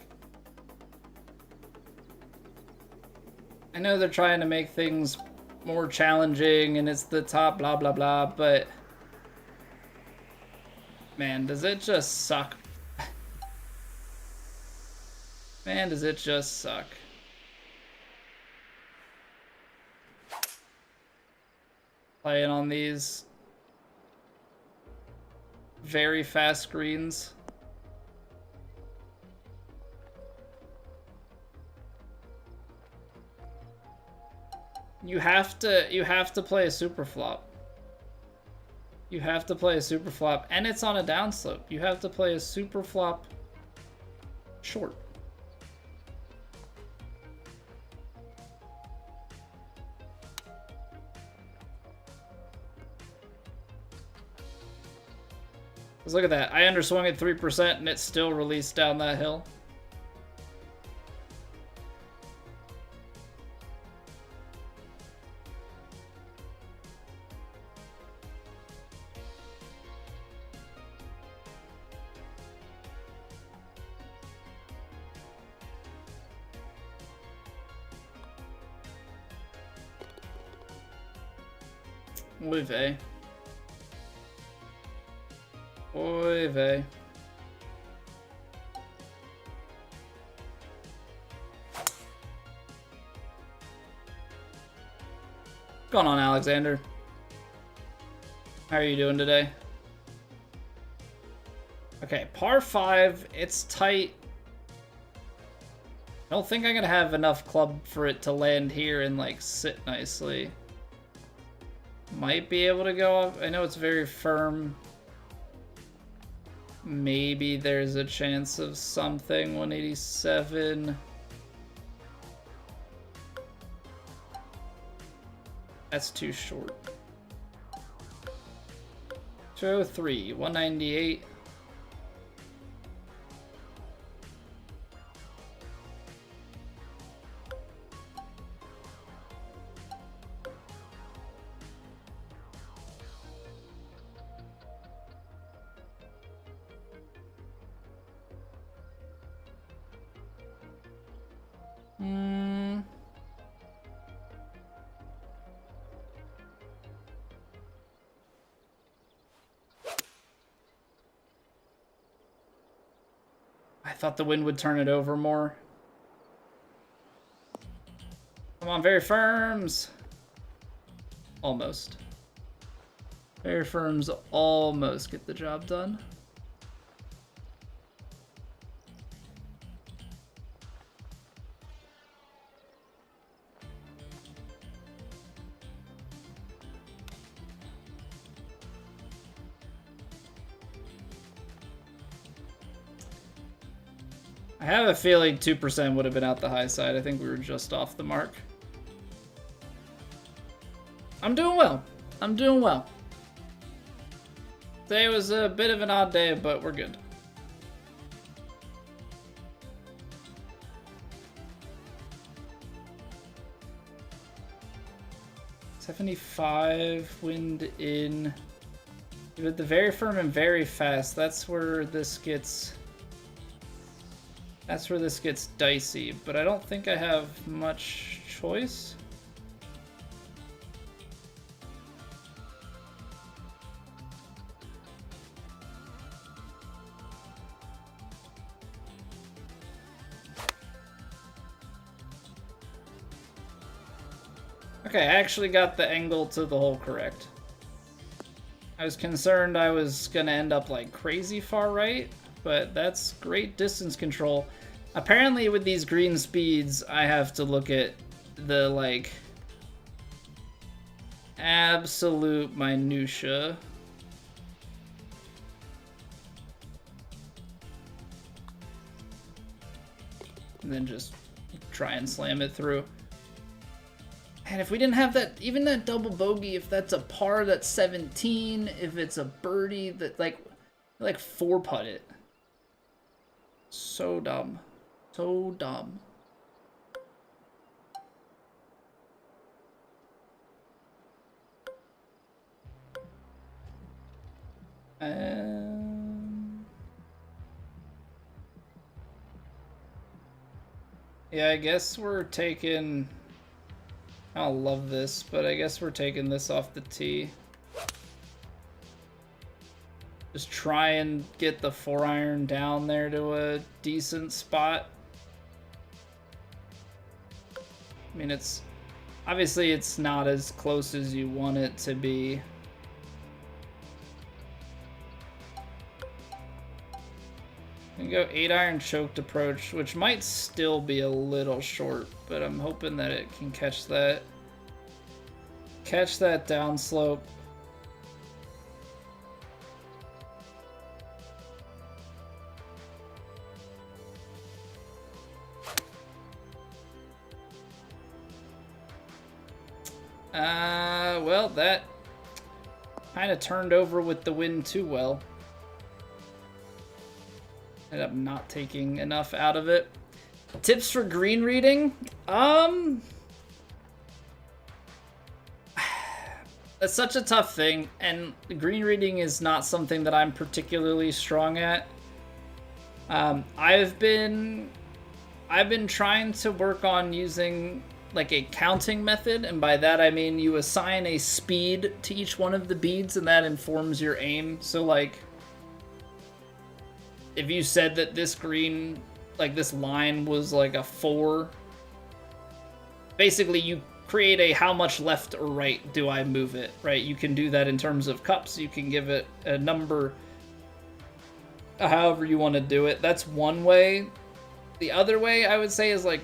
I know they're trying to make things more challenging and it's the top blah blah blah, but man, does it just suck? Man, does it just suck? Playing on these very fast greens. You have to play a super flop. You have to play a super flop, and it's on a downslope. You have to play a super flop short. Because look at that. I underswung at 3% and it still released down that hill. Oy vey. Oy vey. What's going on, Alexander? How are you doing today? Okay, par 5, it's tight. I don't think I'm gonna have enough club for it to land here and like sit nicely. Might be able to go up. I know it's very firm. Maybe there's a chance of something. 187. That's too short. 203, 198. I thought the wind would turn it over more. Come on, very firms. Almost. Very firms almost get the job done. I have a feeling 2% would have been out the high side. I think we were just off the mark. I'm doing well. I'm doing well. Today was a bit of an odd day, but we're good. .75 wind in. With the very firm and very fast, that's where this gets dicey, but I don't think I have much choice. Okay, I actually got the angle to the hole correct. I was concerned I was gonna end up like crazy far right, but that's great distance control. Apparently with these green speeds, I have to look at the like absolute minutia. And then just try and slam it through. And if we didn't have that, even that double bogey, if that's a par, that's 17. If it's a birdie, that like 4-putt it. So dumb. So dumb. Yeah, I guess we're taking... I don't love this, but I guess we're taking this off the tee. Just try and get the 4-iron down there to a decent spot. I mean, it's Obviously, it's not as close as you want it to be. I'm gonna go 8-iron choked approach, which might still be a little short, but I'm hoping that it can catch that. Catch that downslope. Well, that kind of turned over with the wind too well. Ended up not taking enough out of it. Tips for green reading? That's such a tough thing, and green reading is not something that I'm particularly strong at. I've been trying to work on using like a counting method, and by that I mean you assign a speed to each one of the beads, and that informs your aim. So like, if you said that this green, like this line was like a 4, basically you create a how much left or right do I move it, right? You can do that in terms of cups. You can give it a number, however you want to do it. That's one way. The other way I would say is like,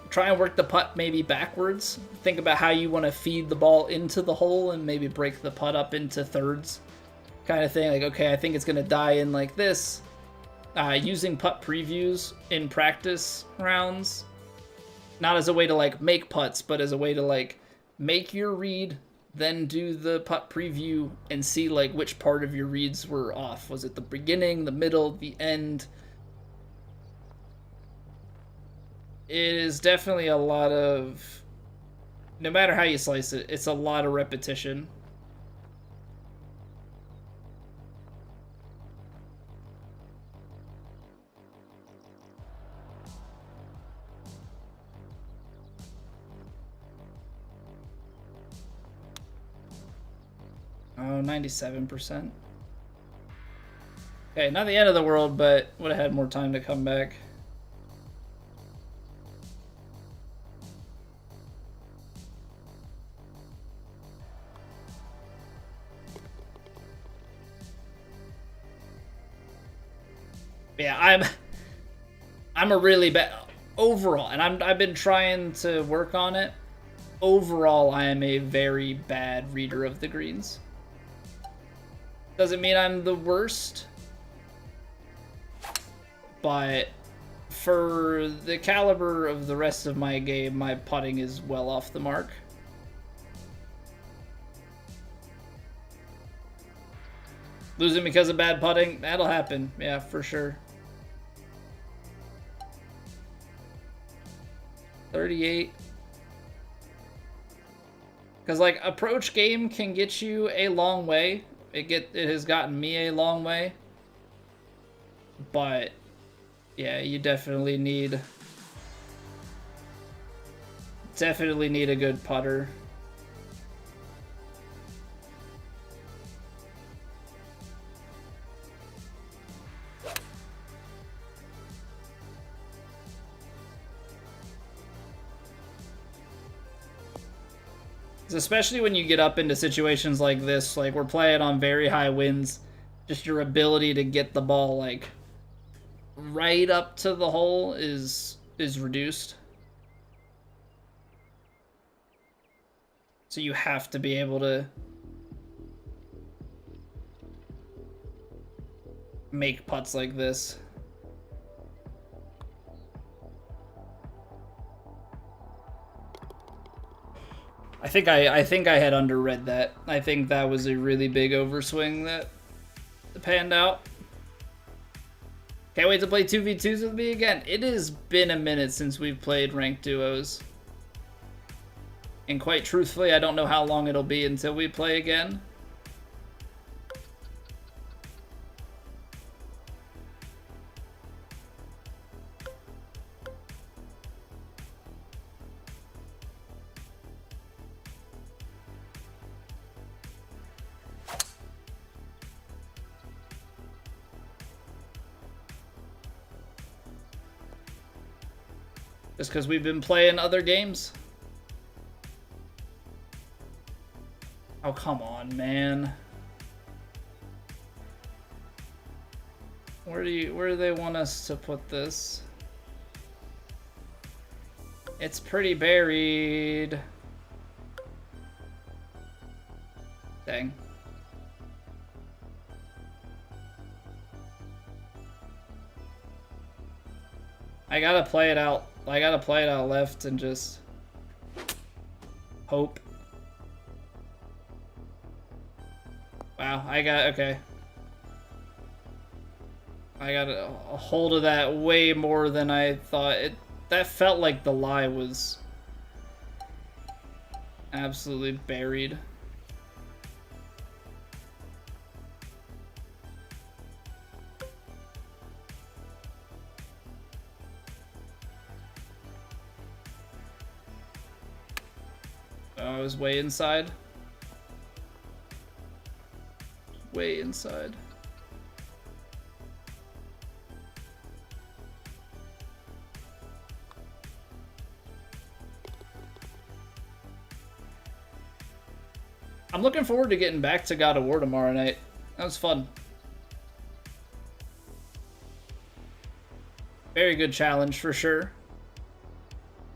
try and work the putt maybe backwards. Think about how you want to feed the ball into the hole and maybe break the putt up into thirds kind of thing. Like, okay, I think it's going to die in like this. Using putt previews in practice rounds, not as a way to like make putts, but as a way to like make your read, then do the putt preview and see like which part of your reads were off. Was it the beginning, the middle, the end? It is definitely a lot of, no matter how you slice it, it's a lot of repetition. Oh, 97%. Okay, not the end of the world, but would have had more time to come back. Yeah, I'm a really bad overall, and I've been trying to work on it. Overall, I am a very bad reader of the greens. Doesn't mean I'm the worst, but for the caliber of the rest of my game, my putting is well off the mark. Losing because of bad putting, that'll happen. Yeah, for sure. 38. Because like approach game can get you a long way. It has gotten me a long way. But yeah, you definitely need a good putter. Especially when you get up into situations like this, like we're playing on very high winds, just your ability to get the ball like right up to the hole is reduced. So you have to be able to make putts like this. I think I had underread that. I think that was a really big overswing that panned out. Can't wait to play 2v2s with me again. It has been a minute since we've played ranked duos. And quite truthfully, I don't know how long it'll be until we play again. Just because we've been playing other games. come on, man. Where do they want us to put this? It's pretty buried. Dang. I gotta play it out. I gotta play it out left and just hope. Wow, okay. I got a hold of that way more than I thought. That felt like the lie was absolutely buried. Oh, I was way inside. Way inside. I'm looking forward to getting back to God of War tomorrow night. That was fun. Very good challenge for sure.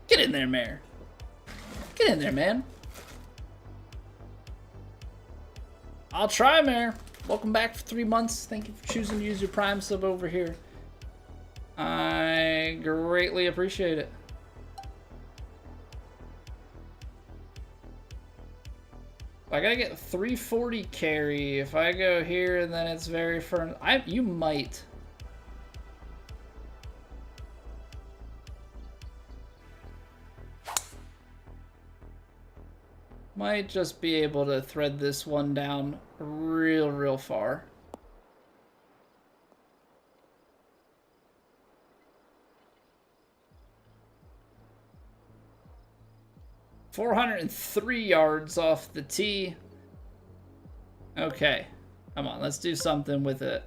Get in there, Mare. Get in there, man. I'll try, Mare. Welcome back for 3 months. Thank you for choosing to use your Prime sub over here. I greatly appreciate it. I gotta get 340 carry. If I go here, then it's very firm. You might. Might just be able to thread this one down real far. $403 yards off the tee. Okay, come on, let's do something with it.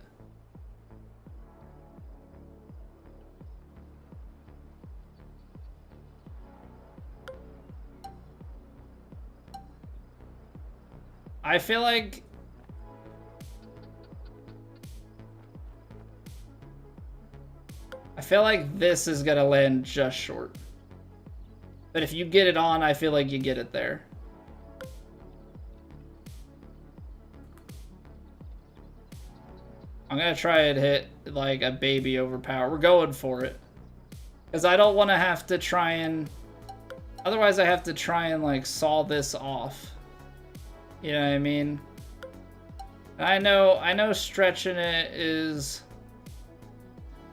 I feel like this is gonna land just short. But if you get it on, I feel like you get it there. I'm gonna try and hit like a baby overpower. We're going for it. Because I don't want to have to try and... Otherwise I have to try and like saw this off. You know what I mean? I know stretching it is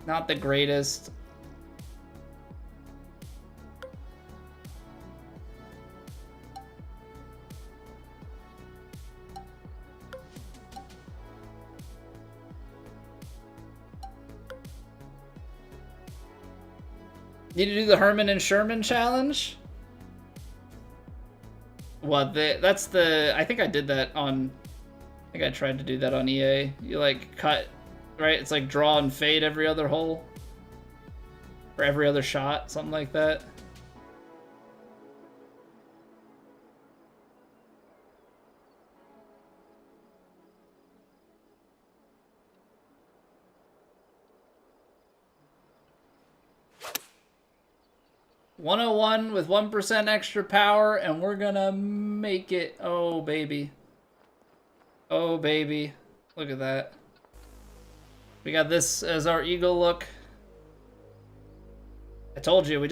not the greatest. Need to do the Herman and Sherman challenge? What, that's the... I think I did that on... I think I tried to do that on EA. You, like, cut... Right? It's like draw and fade every other hole. Or every other shot. Something like that. .101 with 1% extra power, and we're gonna make it. Oh, baby. Oh, baby. Look at that. We got this as our eagle look. I told you, we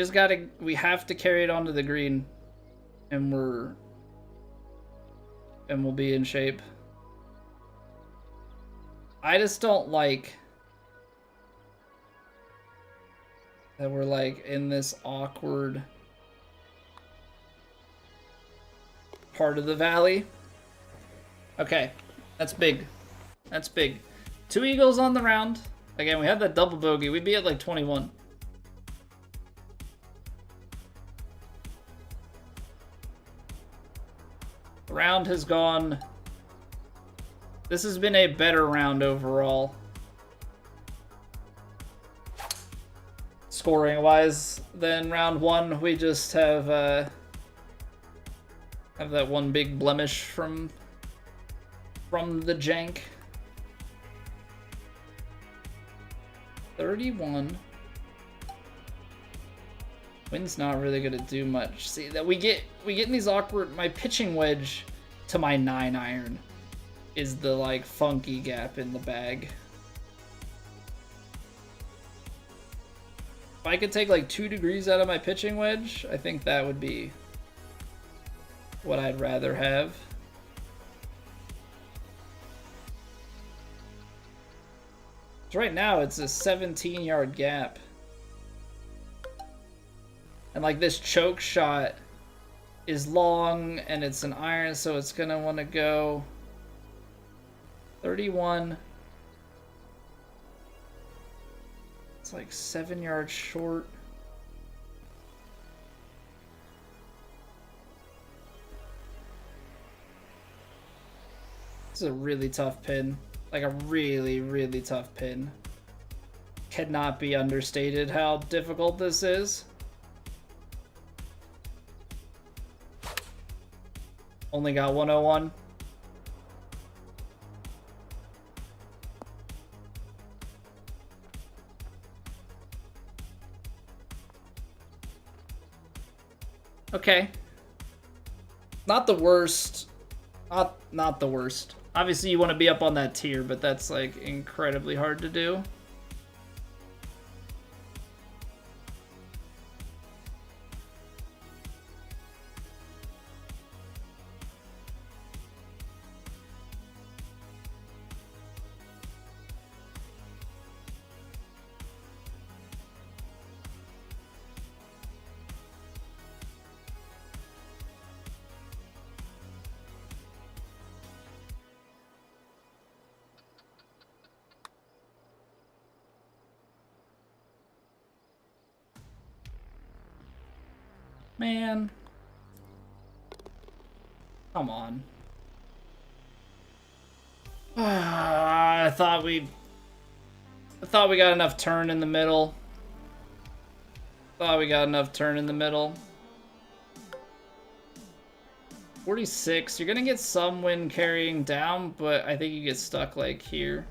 have to carry it onto the green. And we'll be in shape. I just don't like that we're like in this awkward part of the valley. Okay, that's big. That's big. 2 eagles on the round. Again, we had that double bogey. We'd be at like 21. The round has gone... This has been a better round overall. Scoring-wise than round 1. We just have that one big blemish from from the jank. 31. Wind's not really gonna do much. See that we get in these awkward. My pitching wedge to my 9-iron is the like funky gap in the bag. If I could take like 2 degrees out of my pitching wedge, I think that would be what I'd rather have. So right now it's a 17-yard gap. And like this choke shot is long and it's an iron, so it's gonna want to go 31. It's like 7 yards short. This is a really tough pin. Like a really, really tough pin. Cannot be understated how difficult this is. Only got 101. Okay. Not the worst. Not the worst. Obviously you want to be up on that tier, but that's like incredibly hard to do. Man. Come on. I thought we got enough turn in the middle. 46. You're gonna get some wind carrying down, but I think you get stuck like here.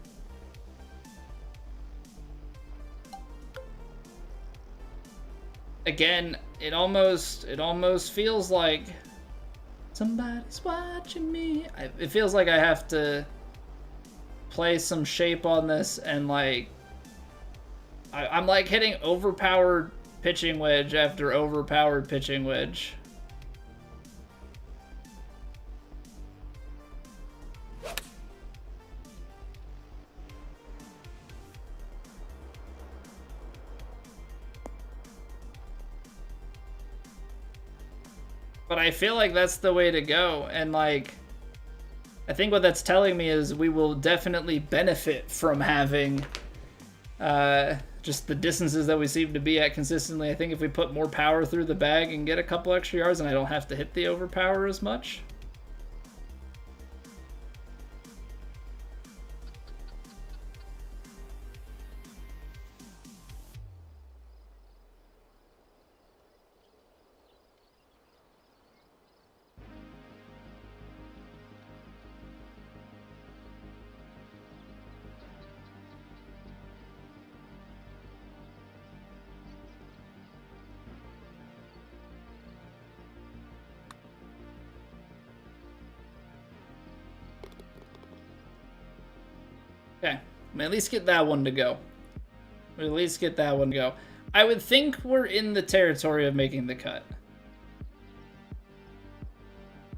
Again, it almost feels like somebody's watching me. It feels like I have to play some shape on this, and like I'm like hitting overpowered pitching wedge after overpowered pitching wedge. But I feel like that's the way to go, and like I think what that's telling me is we will definitely benefit from having just the distances that we seem to be at consistently. I think if we put more power through the bag and get a couple extra yards, and I don't have to hit the overpower as much. Okay, at least get that one to go. At least get that one to go. I would think we're in the territory of making the cut.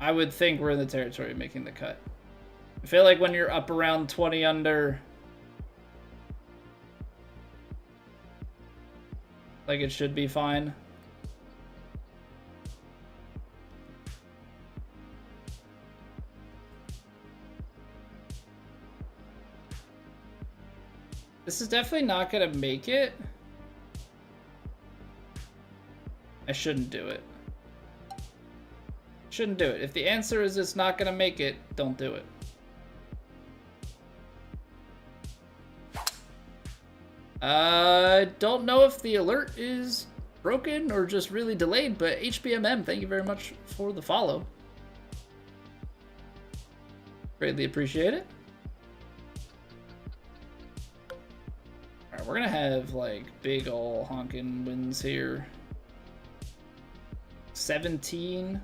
I would think we're in the territory of making the cut. I feel like when you're up around 20 under, like it should be fine. This is definitely not gonna make it. I shouldn't do it. Shouldn't do it. If the answer is it's not gonna make it, don't do it. I don't know if the alert is broken or just really delayed, but HBMM, thank you very much for the follow. Greatly appreciate it. All right, we're gonna have like big ol' honkin' wins here. 17,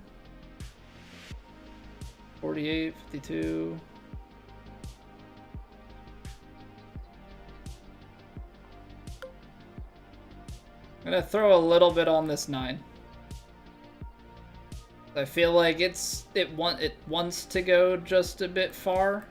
48, 52. I'm gonna throw a little bit on this 9. I feel like it wants to go just a bit far.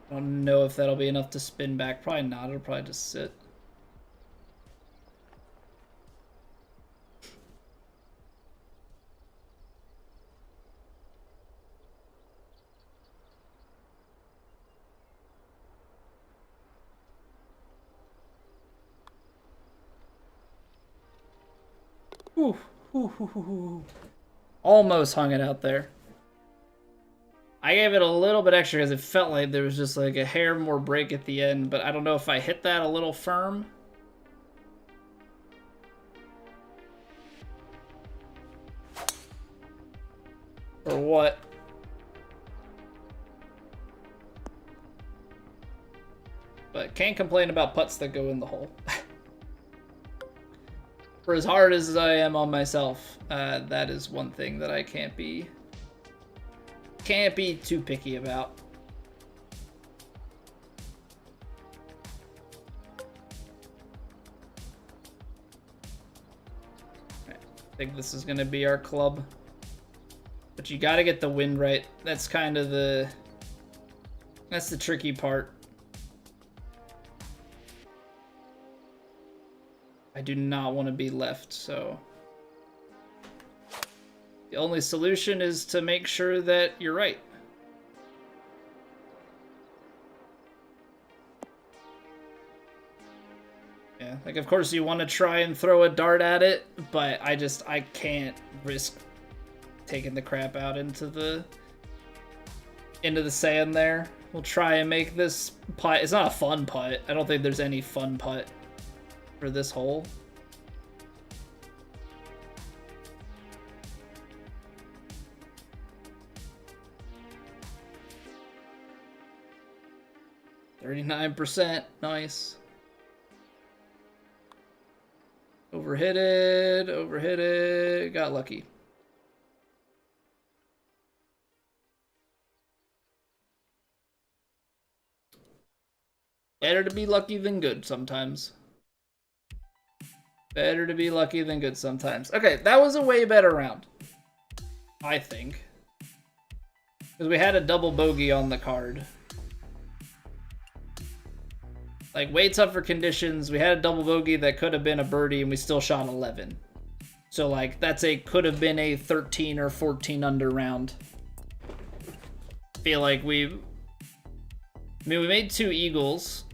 I don't know if that'll be enough to spin back. Probably not. It'll probably just sit. Almost hung it out there. I gave it a little bit extra because it felt like there was just like a hair more break at the end, but I don't know if I hit that a little firm. Or what? But can't complain about putts that go in the hole. For as hard as I am on myself, that is one thing that I can't be too picky about. I think this is gonna be our club, but you gotta get the wind right. That's kind of the tricky part. I do not want to be left, so the only solution is to make sure that you're right. Yeah, like of course you want to try and throw a dart at it, but I can't risk taking the crap out into the sand there. We'll try and make this putt. It's not a fun putt. I don't think there's any fun putt for this hole. %, nice. Overhit it, got lucky. Better to be lucky than good sometimes. Better to be lucky than good sometimes. Okay, that was a way better round, I think. Because we had a double bogey on the card. Like, way tougher conditions. We had a double bogey that could have been a birdie, and we still shot 11. So, like, could have been a 13 or 14 under round. I feel like we made 2 eagles.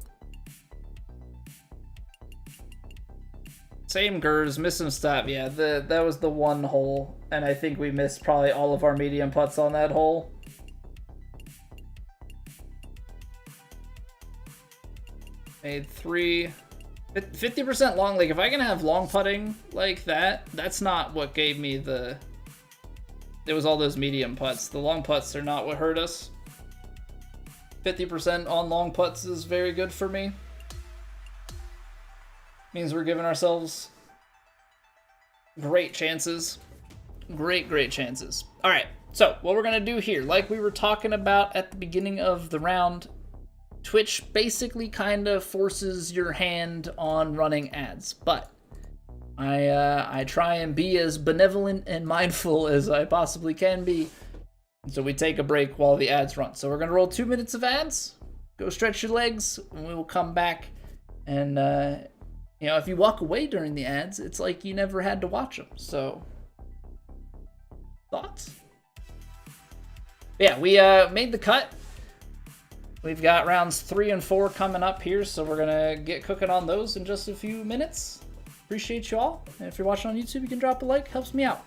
Same Gers, missed some stuff. Yeah, that was the one hole, and I think we missed probably all of our medium putts on that hole. Made 3. 50% long. Like, if I can have long putting like that, that's not what gave me the... It was all those medium putts. The long putts are not what hurt us. 50% on long putts is very good for me. Means we're giving ourselves great chances. Great chances. All right, so what we're going to do here, like we were talking about at the beginning of the round, Twitch basically kind of forces your hand on running ads, but I try and be as benevolent and mindful as I possibly can be. So we take a break while the ads run. So we're going to roll 2 minutes of ads, go stretch your legs, and we will come back. And, you know, if you walk away during the ads, it's like you never had to watch them. So, thoughts? Yeah, we made the cut. We've got rounds 3 and 4 coming up here, so we're gonna get cooking on those in just a few minutes. Appreciate you all, and if you're watching on YouTube, you can drop a like, helps me out.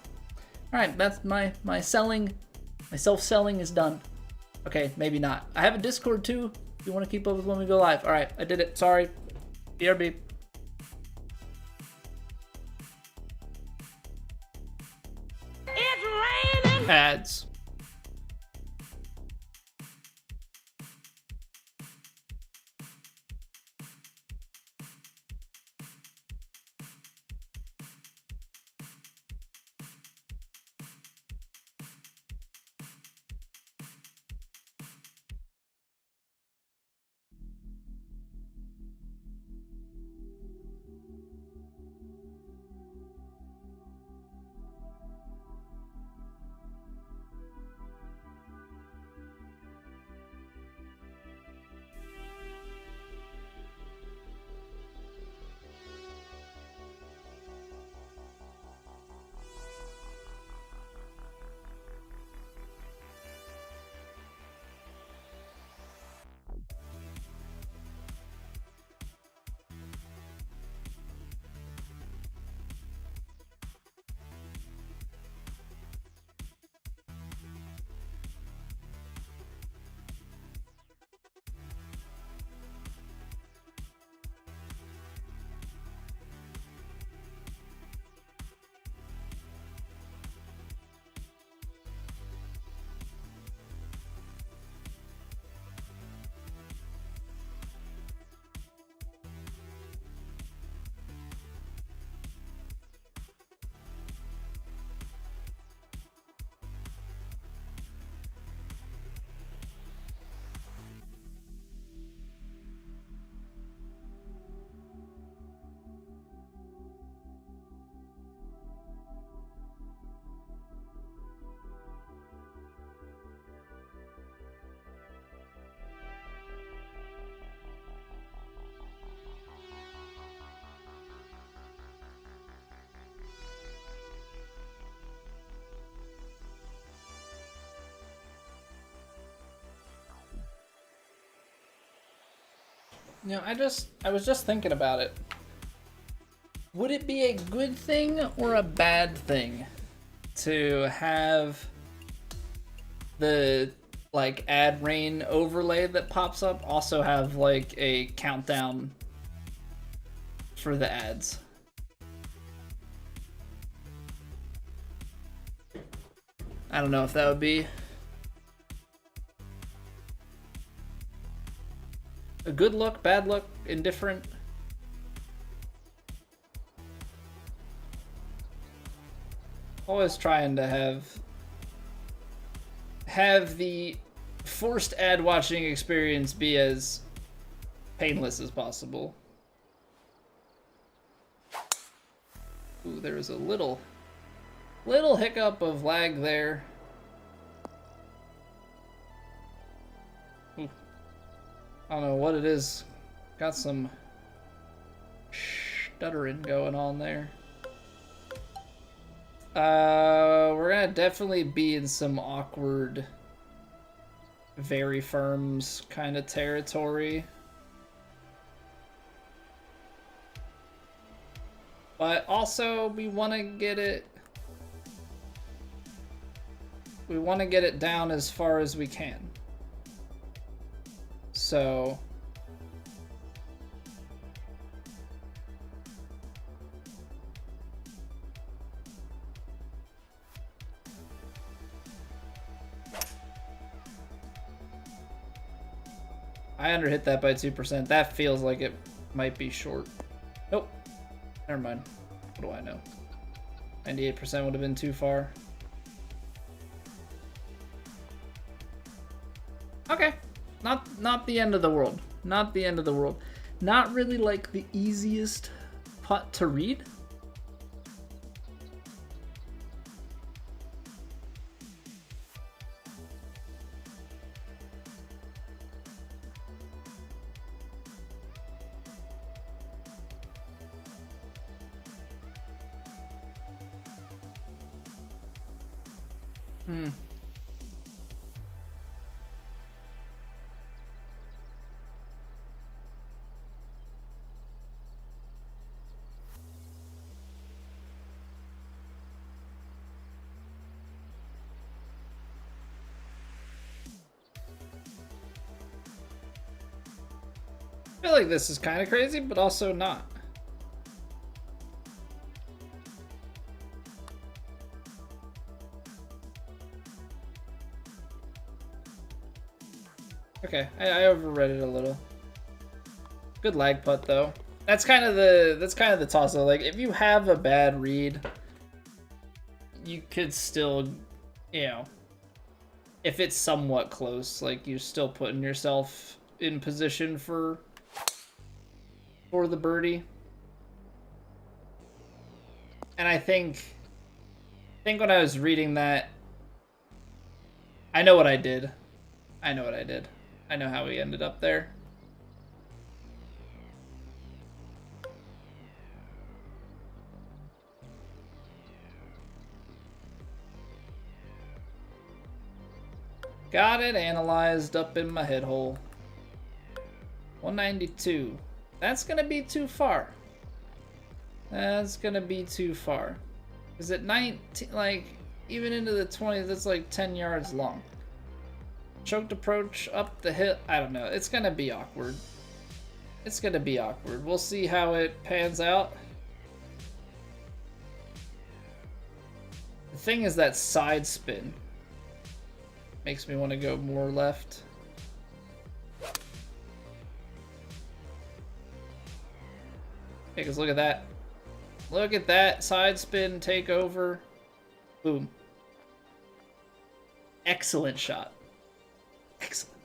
All right, that's my self-selling is done. Okay, maybe not. I have a Discord too, if you want to keep up with when we go live. All right, I did it, sorry. BRB. Ads. You know, I was just thinking about it. Would it be a good thing or a bad thing to have the like ad rain overlay that pops up also have like a countdown for the ads? I don't know if that would be a good look, bad look, indifferent. Always trying to have the forced ad watching experience be as painless as possible. Ooh, there was a little hiccup of lag there. Ooh. I don't know what it is. Got some stuttering going on there. We're gonna definitely be in some awkward, very firms kind of territory. But also, we want to get it down as far as we can. So I underhit that by 2%. That feels like it might be short. Nope. Never mind. What do I know? 98% would have been too far. Okay. Not the end of the world. Not the end of the world. Not really like the easiest putt to read. I feel like this is kind of crazy, but also not. Okay, I overread it a little. Good lag putt though. That's kind of the toss though. Like if you have a bad read, you could still, you know, if it's somewhat close, like you're still putting yourself in position for the birdie. And I think when I was reading that, I know what I did. I know what I did. I know how we ended up there. Got it analyzed up in my head hole. 192. That's gonna be too far. That's gonna be too far. Is it 19? Like, even into the 20s, that's like 10 yards long. Choked approach up the hill. I don't know. It's gonna be awkward. It's gonna be awkward. We'll see how it pans out. The thing is that side spin makes me want to go more left. Okay, because look at that. Look at that. Side spin, take over. Boom. Excellent shot. Excellent.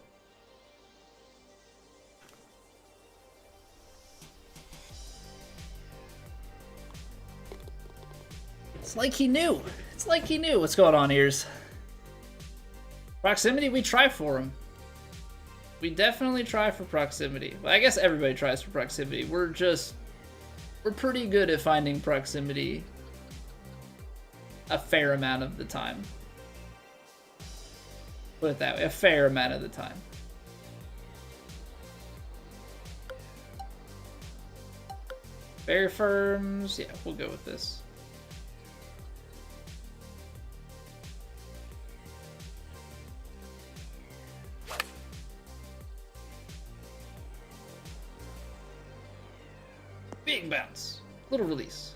It's like he knew. It's like he knew. What's going on, ears? Proximity, we try for him. We definitely try for proximity. Well, I guess everybody tries for proximity. We're pretty good at finding proximity a fair amount of the time. Put it that way, a fair amount of the time. Very firms, yeah, we'll go with this. Big bounce. Little release.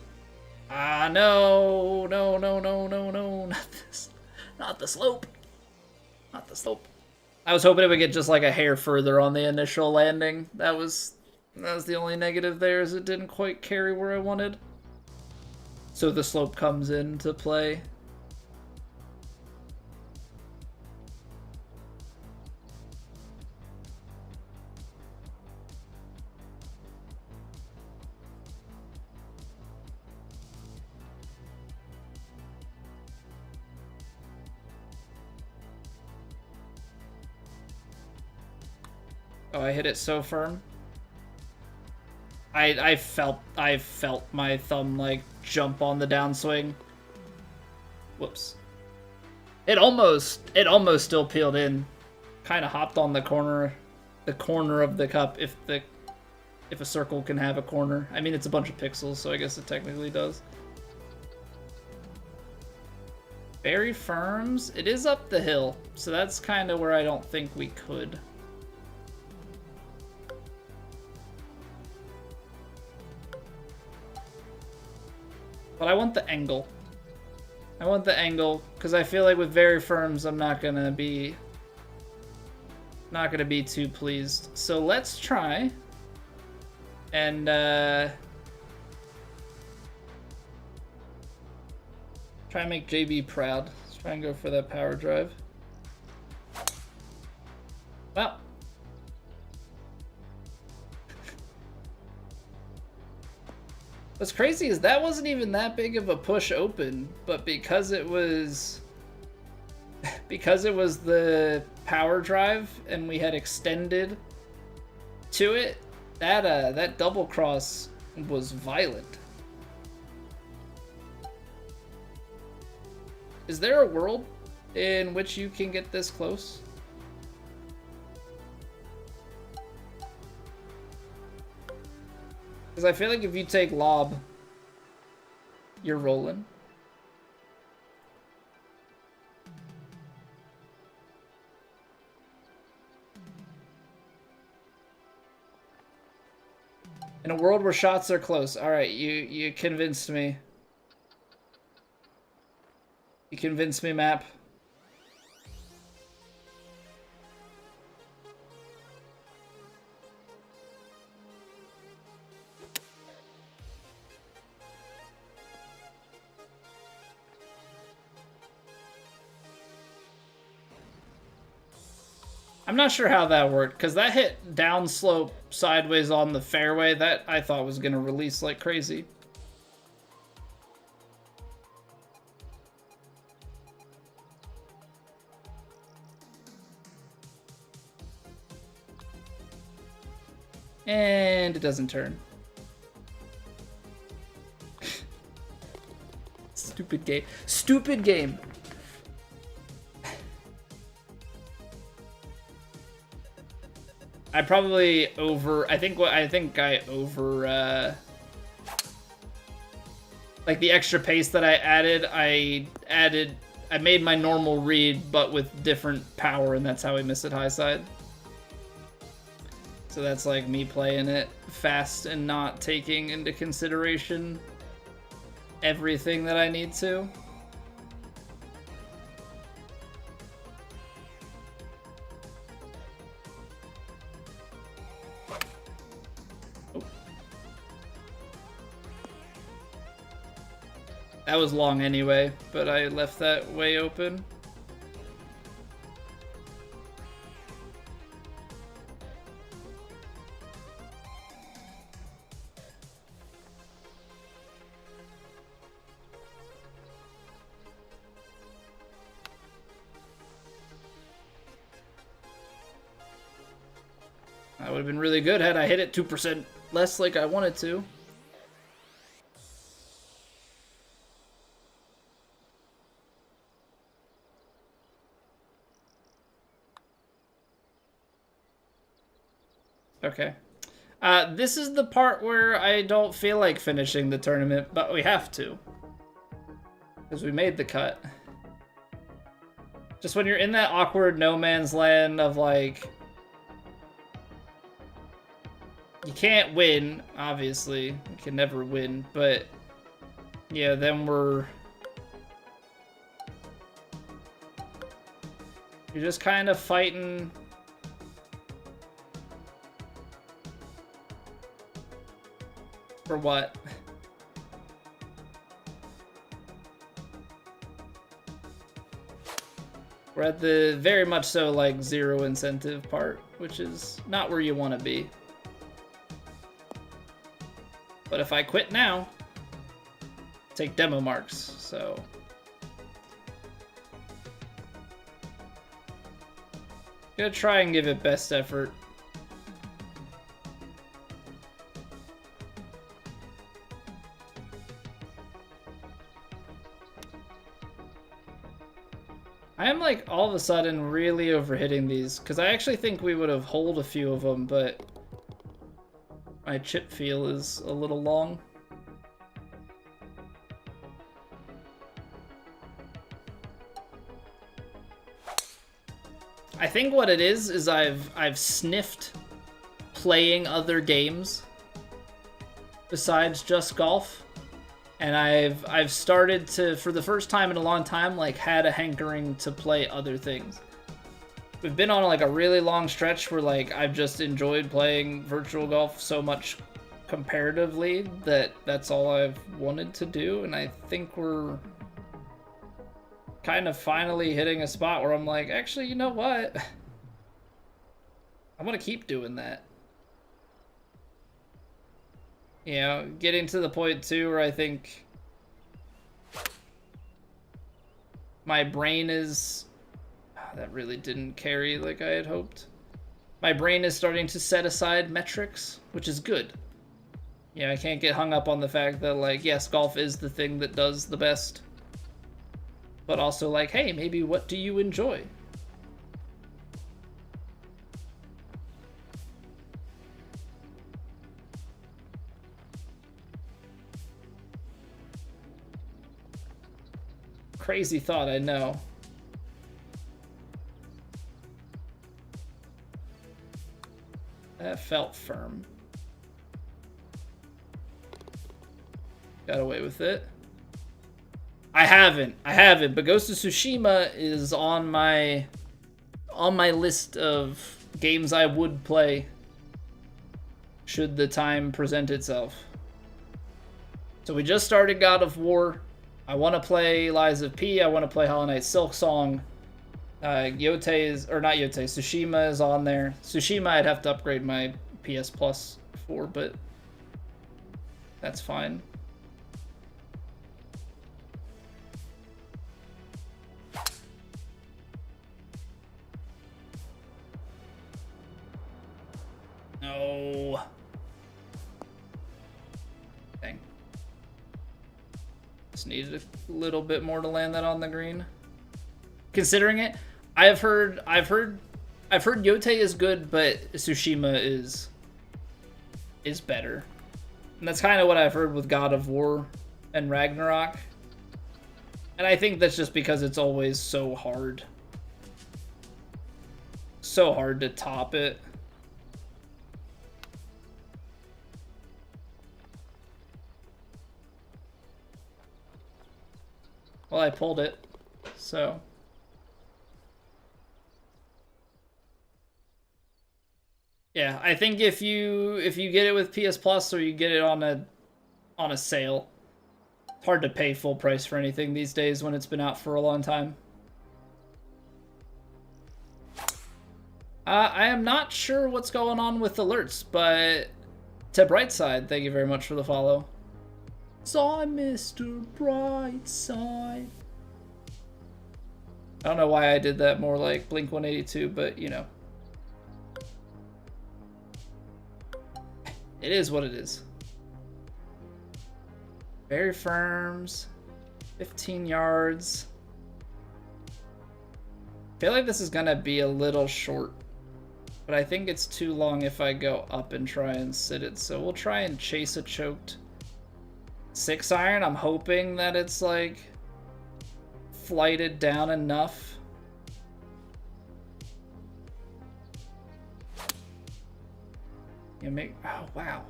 Ah, no. No, no, no, no, no. Not this. Not the slope. Not the slope. I was hoping it would get just like a hair further on the initial landing. That was the only negative there, is it didn't quite carry where I wanted. So the slope comes into play. Oh, I hit it so firm. I felt my thumb like jump on the downswing. Whoops. It almost still peeled in. Kind of hopped on the corner of the cup if a circle can have a corner. I mean, it's a bunch of pixels, so I guess it technically does. Very firms. It is up the hill, so that's kind of where I don't think we could. But I want the angle. I want the angle, because I feel like with very firms, I'm not gonna be too pleased. So let's try and try and make JB proud. Let's try and go for that power drive. Well. What's crazy is that wasn't even that big of a push open, but because it was the power drive and we had extended to it, that double cross was violent. Is there a world in which you can get this close? Because I feel like if you take lob, you're rolling. In a world where shots are close. Alright, you convinced me. You convinced me, map. I'm not sure how that worked, because that hit downslope sideways on the fairway. That I thought was going to release like crazy. And it doesn't turn. Stupid game. Stupid game. I probably I think I over like the extra pace that I made my normal read but with different power, and that's how I miss it high side. So that's like me playing it fast and not taking into consideration everything that I need to. Oh. That was long anyway, but I left that way open. That would have been really good had I hit it 2% less like I wanted to. Okay. This is the part where I don't feel like finishing the tournament, but we have to. Because we made the cut. Just when you're in that awkward no man's land of like... You can't win, obviously. You can never win, but... Yeah, then we're... You're just kind of fighting... For what? We're at the very much so like zero incentive part, which is not where you want to be. But if I quit now, take demo marks, so. Gonna try and give it best effort. I am like all of a sudden really overhitting these because I actually think we would have holed a few of them, but my chip feel is a little long. I think what it is I've sniffed playing other games besides just golf. And I've started to, for the first time in a long time, like had a hankering to play other things. We've been on like a really long stretch where like I've just enjoyed playing virtual golf so much comparatively that that's all I've wanted to do. And I think we're kind of finally hitting a spot where I'm like, actually, you know what? I want to keep doing that. You know, getting to the point, too, where I think my brain is... Oh, that really didn't carry like I had hoped. My brain is starting to set aside metrics, which is good. Yeah, I can't get hung up on the fact that, like, yes, golf is the thing that does the best. But also, like, hey, maybe what do you enjoy? Crazy thought, I know. That felt firm. Got away with it. I haven't, but Ghost of Tsushima is on my list of games I would play should the time present itself. So we just started God of War. I want to play Lies of P. I want to play Hollow Knight Silksong. Yote is, or not Yote, Tsushima is on there. Tsushima I'd have to upgrade my PS Plus for, but that's fine. No. Dang. Just needed a little bit more to land that on the green. Considering it, I've heard Yote is good, but Tsushima is better. And that's kind of what I've heard with God of War and Ragnarok. And I think that's just because it's always so hard. So hard to top it. Well, I pulled it, so. Yeah, I think if you get it with PS Plus or you get it on a sale, it's hard to pay full price for anything these days when it's been out for a long time. I am not sure what's going on with alerts, but to Brightside, thank you very much for the follow. Saw Mr. Brightside. I don't know why I did that more like Blink 182, but you know. It is what it is. Very firms. 15 yards. I feel like this is gonna be a little short, but I think it's too long if I go up and try and sit it. So we'll try and chase a choked 6-iron. I'm hoping that it's like flighted down enough. You make, oh wow.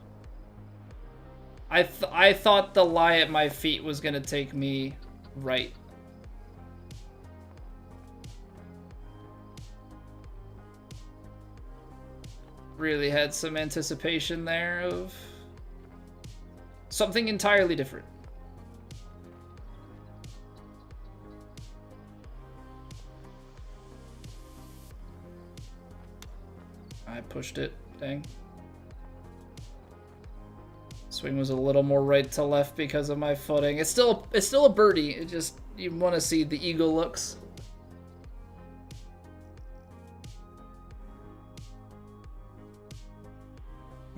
I thought the lie at my feet was gonna take me right. Really had some anticipation there of something entirely different. I pushed it, dang. Swing was a little more right to left because of my footing. It's still a birdie. It just, you want to see the eagle looks.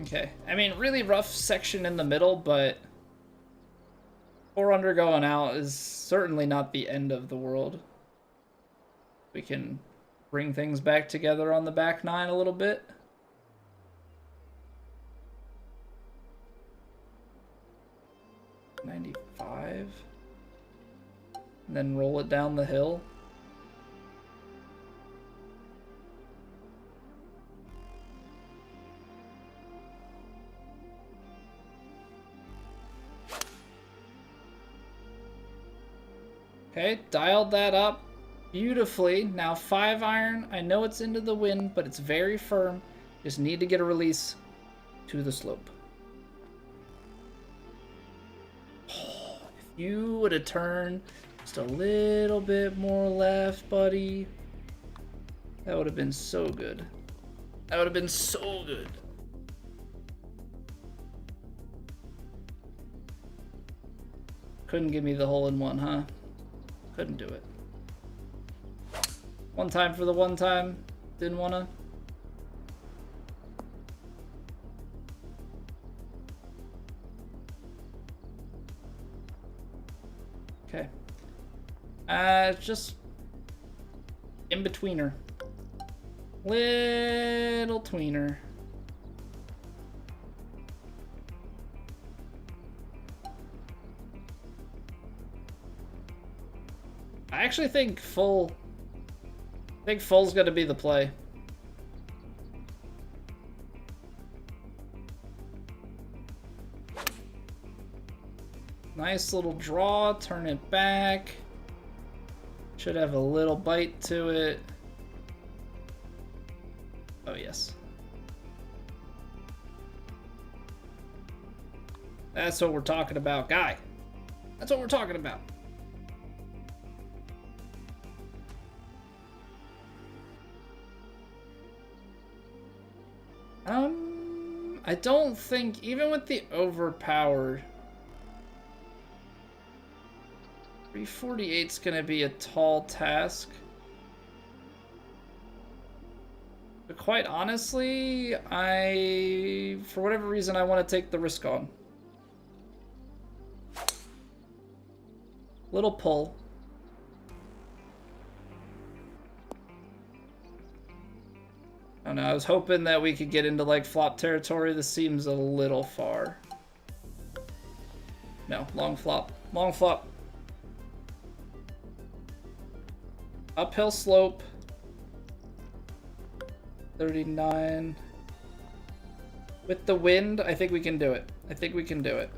Okay, I mean, really rough section in the middle, but 4 under going out is certainly not the end of the world. We can bring things back together on the back 9 a little bit. .95, and then roll it down the hill. Okay, dialed that up beautifully. Now 5-iron. I know it's into the wind, but it's very firm. Just need to get a release to the slope. Oh, if you would have turned just a little bit more left, buddy, that would have been so good. That would have been so good. Couldn't give me the hole-in-one, huh? Couldn't do it. One time for the one time. Didn't wanna. Okay. Just in betweener. Little tweener. I actually think full. I think full's gonna be the play. Nice little draw, turn it back. Should have a little bite to it. Oh yes. That's what we're talking about, guy. That's what we're talking about. I don't think, even with the overpowered, 348's gonna be a tall task. But quite honestly, for whatever reason, I want to take the risk on. Little pull. I don't know, I was hoping that we could get into like flop territory. This seems a little far. No, long flop. Long flop. Uphill slope. 39. With the wind, I think we can do it. I think we can do it.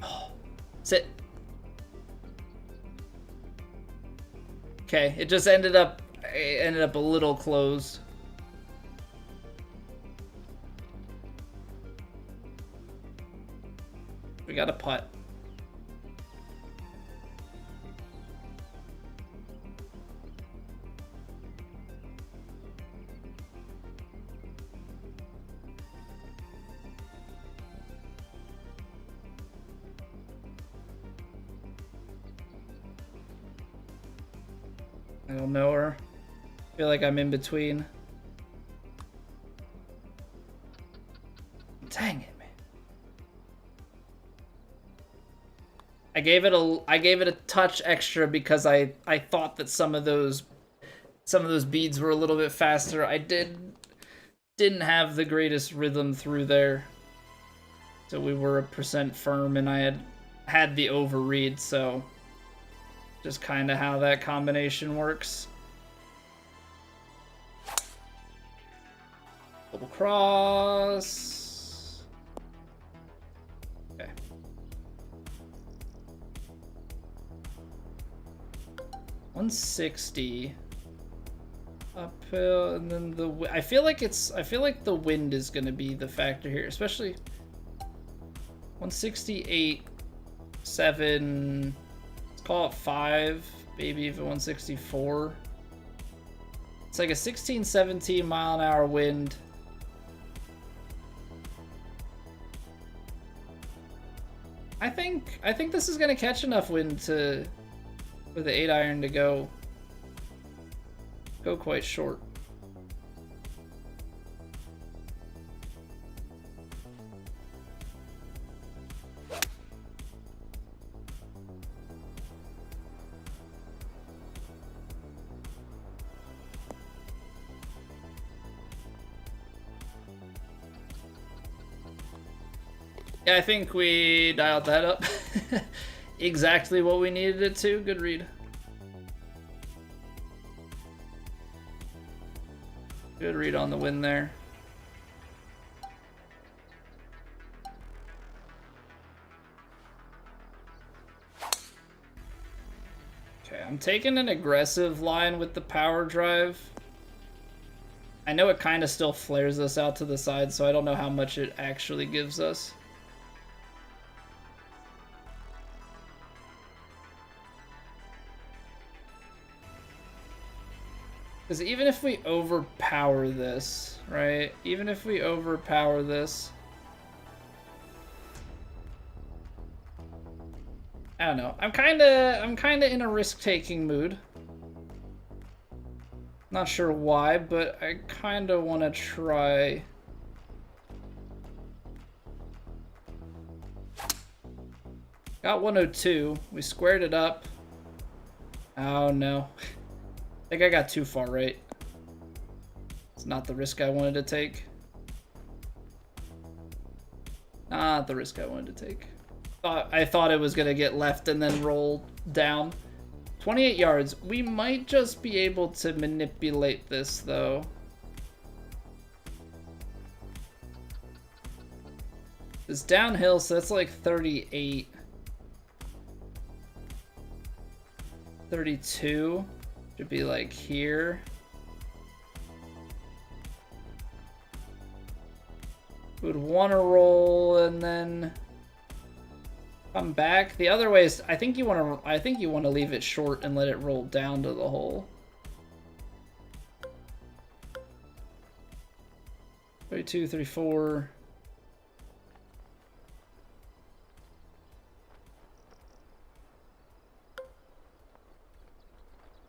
Oh, sit. Okay, it just ended up a little closed. We got a putt. I don't know her. I feel like I'm in between. Dang it, man. I gave it a touch extra because I thought that some of those beads were a little bit faster. I didn't have the greatest rhythm through there. So we were 1% firm and I had the overread, so just kind of how that combination works. Double cross. Okay. $160 uphill, and then I feel like the wind is gonna be the factor here, especially 168, 7. Call it 5, maybe even 164. It's like a 16, 17 mile an hour wind. I think this is gonna catch enough wind for the 8-iron to go quite short. Yeah, I think we dialed that up. Exactly what we needed it to. Good read. Good read on the win there. Okay, I'm taking an aggressive line with the power drive. I know it kind of still flares us out to the side, so I don't know how much it actually gives us. Because even if we overpower this, right? Even if we overpower this, I don't know. I'm kind of in a risk-taking mood. Not sure why, but I kind of want to try. Got 102. We squared it up. Oh no. I think I got too far right. It's not the risk I wanted to take. Not the risk I wanted to take. I thought it was going to get left and then roll down. 28 yards. We might just be able to manipulate this, though. It's downhill, so that's like 38. 32. Should be like here. Would want to roll and then Come back. The other way is, I think you want to leave it short and let it roll down to the hole. 32, 34. I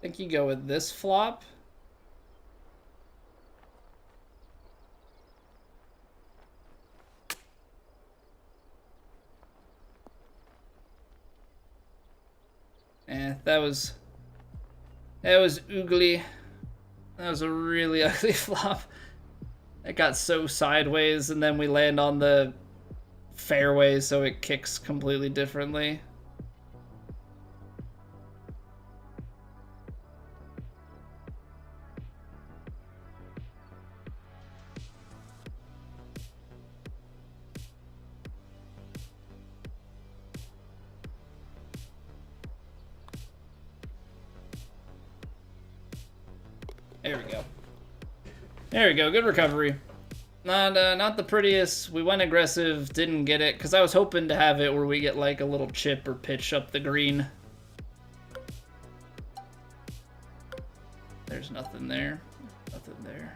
think you go with this flop. That was oogly. That was a really ugly flop. It got so sideways, and then we land on the fairway, so it kicks completely differently. There we go. There we go. Good recovery. Not the prettiest. We went aggressive, didn't get it, because I was hoping to have it where we get like a little chip or pitch up the green. There's nothing there. Nothing there.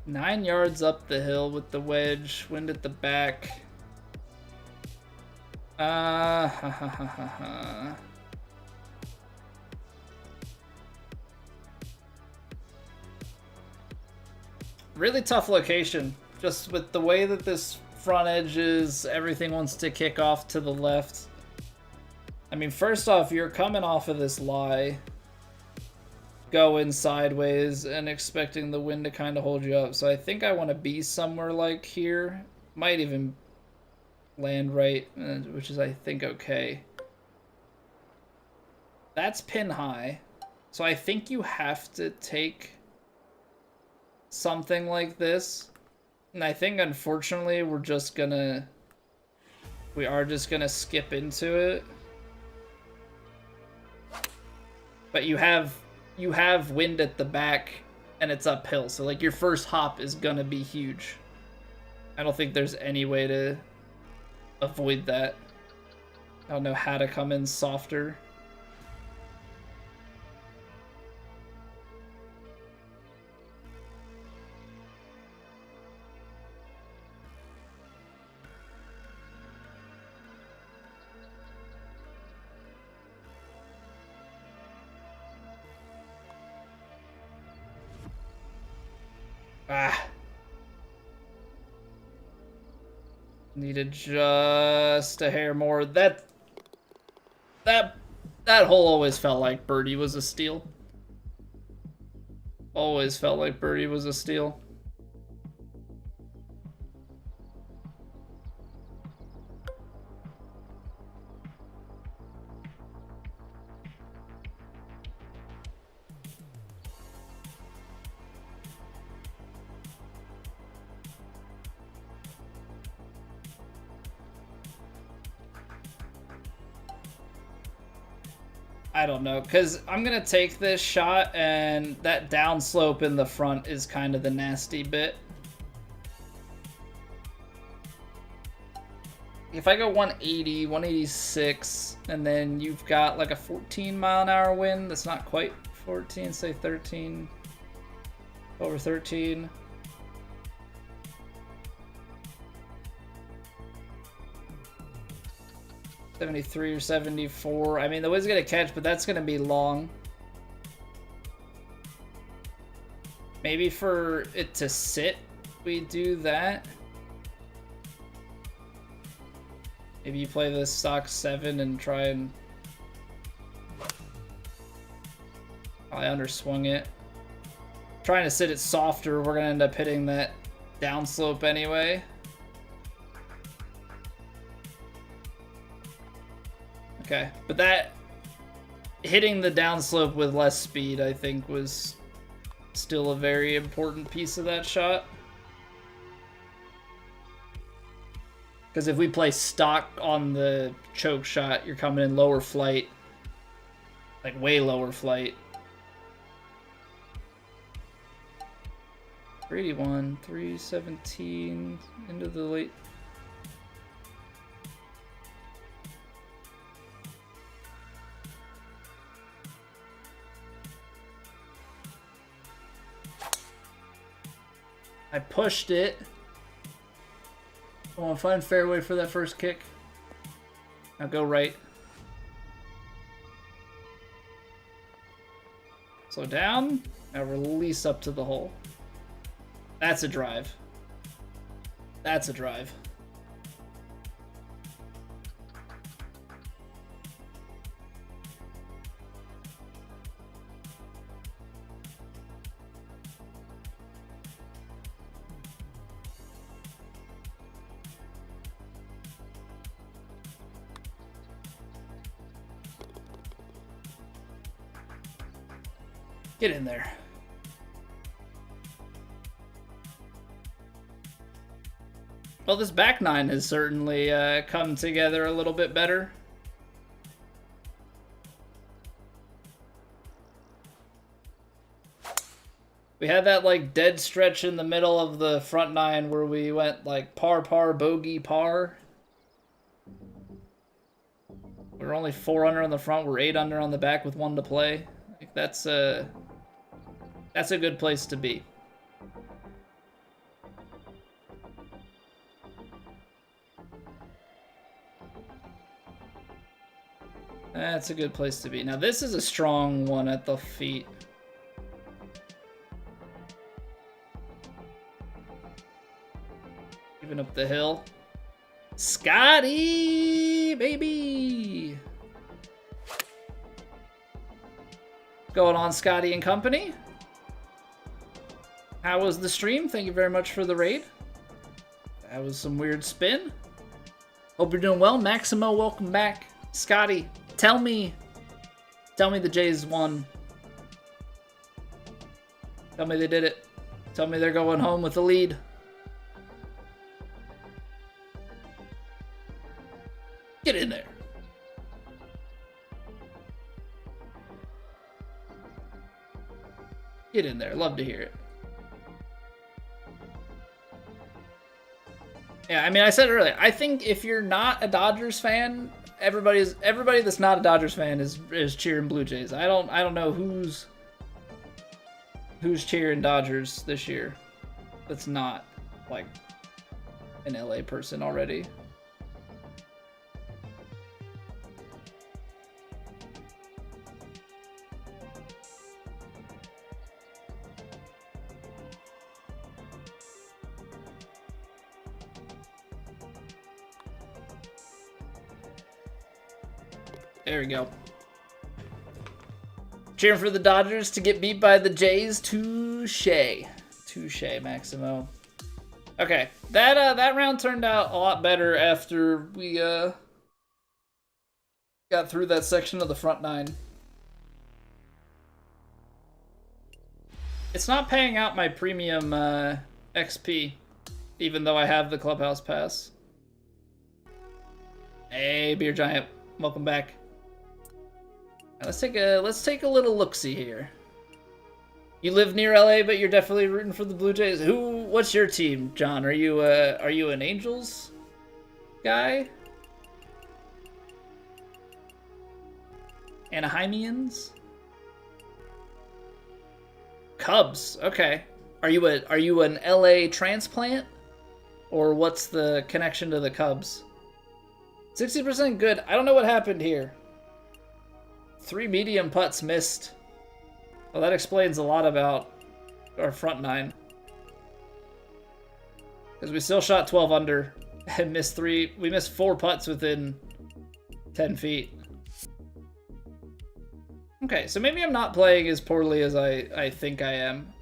Nine yards up the hill with the wedge, wind at the back. Really tough location. Just with the way that this front edge is, everything wants to kick off to the left. I mean, first off, you're coming off of this lie, going sideways and expecting the wind to kind of hold you up. So I think I want to be somewhere like here. Might even land right, which is, I think, okay. That's pin high. So I think you have to take something like this. And I think, unfortunately, we are just gonna skip into it. But you have wind at the back and it's uphill, so like your first hop is gonna be huge. I don't think there's any way to avoid that. I don't know how to come in softer. Needed just a hair more. That hole always felt like birdie was a steal. Always felt like birdie was a steal. I don't know, because I'm going to take this shot, and that downslope in the front is kind of the nasty bit. If I go 180, 186, and then you've got like a 14-mile-an-hour wind, that's not quite 14, say 13, over 13. $73 or $74. I mean, the wind's gonna catch, but that's gonna be long. Maybe for it to sit, we do that. Maybe you play the stock 7 and try and... I underswung it. Trying to sit it softer, we're gonna end up hitting that downslope anyway. Okay, but that hitting the downslope with less speed, I think, was still a very important piece of that shot. Because if we play stock on the choke shot, you're coming in lower flight. Like way lower flight. 381, 317 into the late. I pushed it. I want to find fairway for that first kick. Now go right. Slow down. Now release up to the hole. That's a drive. That's a drive. Get in there. Well, this back nine has certainly come together a little bit better. We had that like dead stretch in the middle of the front nine where we went like par, par, bogey, par. We were only 4 under on the front. We're 8 under on the back with 1 to play. Like that's a good place to be. That's a good place to be. Now this is a strong one at the feet. Even up the hill. Scotty, baby! What's going on, Scotty and company? How was the stream? Thank you very much for the raid. That was some weird spin. Hope you're doing well. Maximo, welcome back. Scotty, tell me the Jays won. Tell me they did it. Tell me they're going home with the lead. Get in there. Get in there. Love to hear it. Yeah, I mean, I said it earlier. I think if you're not a Dodgers fan, everybody that's not a Dodgers fan is cheering Blue Jays. I don't know who's cheering Dodgers this year. That's not like an LA person already. There we go. Cheering for the Dodgers to get beat by the Jays. Touche. Touche, Maximo. Okay, that round turned out a lot better after we got through that section of the front nine. It's not paying out my premium XP, even though I have the clubhouse pass. Hey, Beer Giant, welcome back. Let's take a little look-see here. You live near LA, but you're definitely rooting for the Blue Jays. What's your team, John? Are you an Angels guy? Anaheimians? Cubs. Okay. Are you an LA transplant? Or what's the connection to the Cubs? 60% good. I don't know what happened here. 3 medium putts missed. Well, that explains a lot about our front nine. Because we still shot 12 under and missed 3. We missed 4 putts within 10 feet. Okay, so maybe I'm not playing as poorly as I think I am.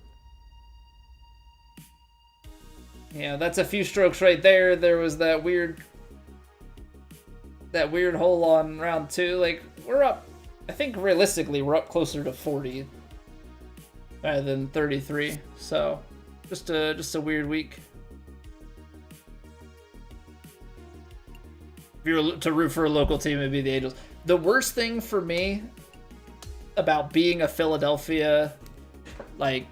Yeah, that's a few strokes right there. There was that weird hole on round 2. Like, we're up. I think realistically we're up closer to 40 rather than 33. So just a weird week. If you were to root for a local team, it'd be the Angels. The worst thing for me about being a Philadelphia, like,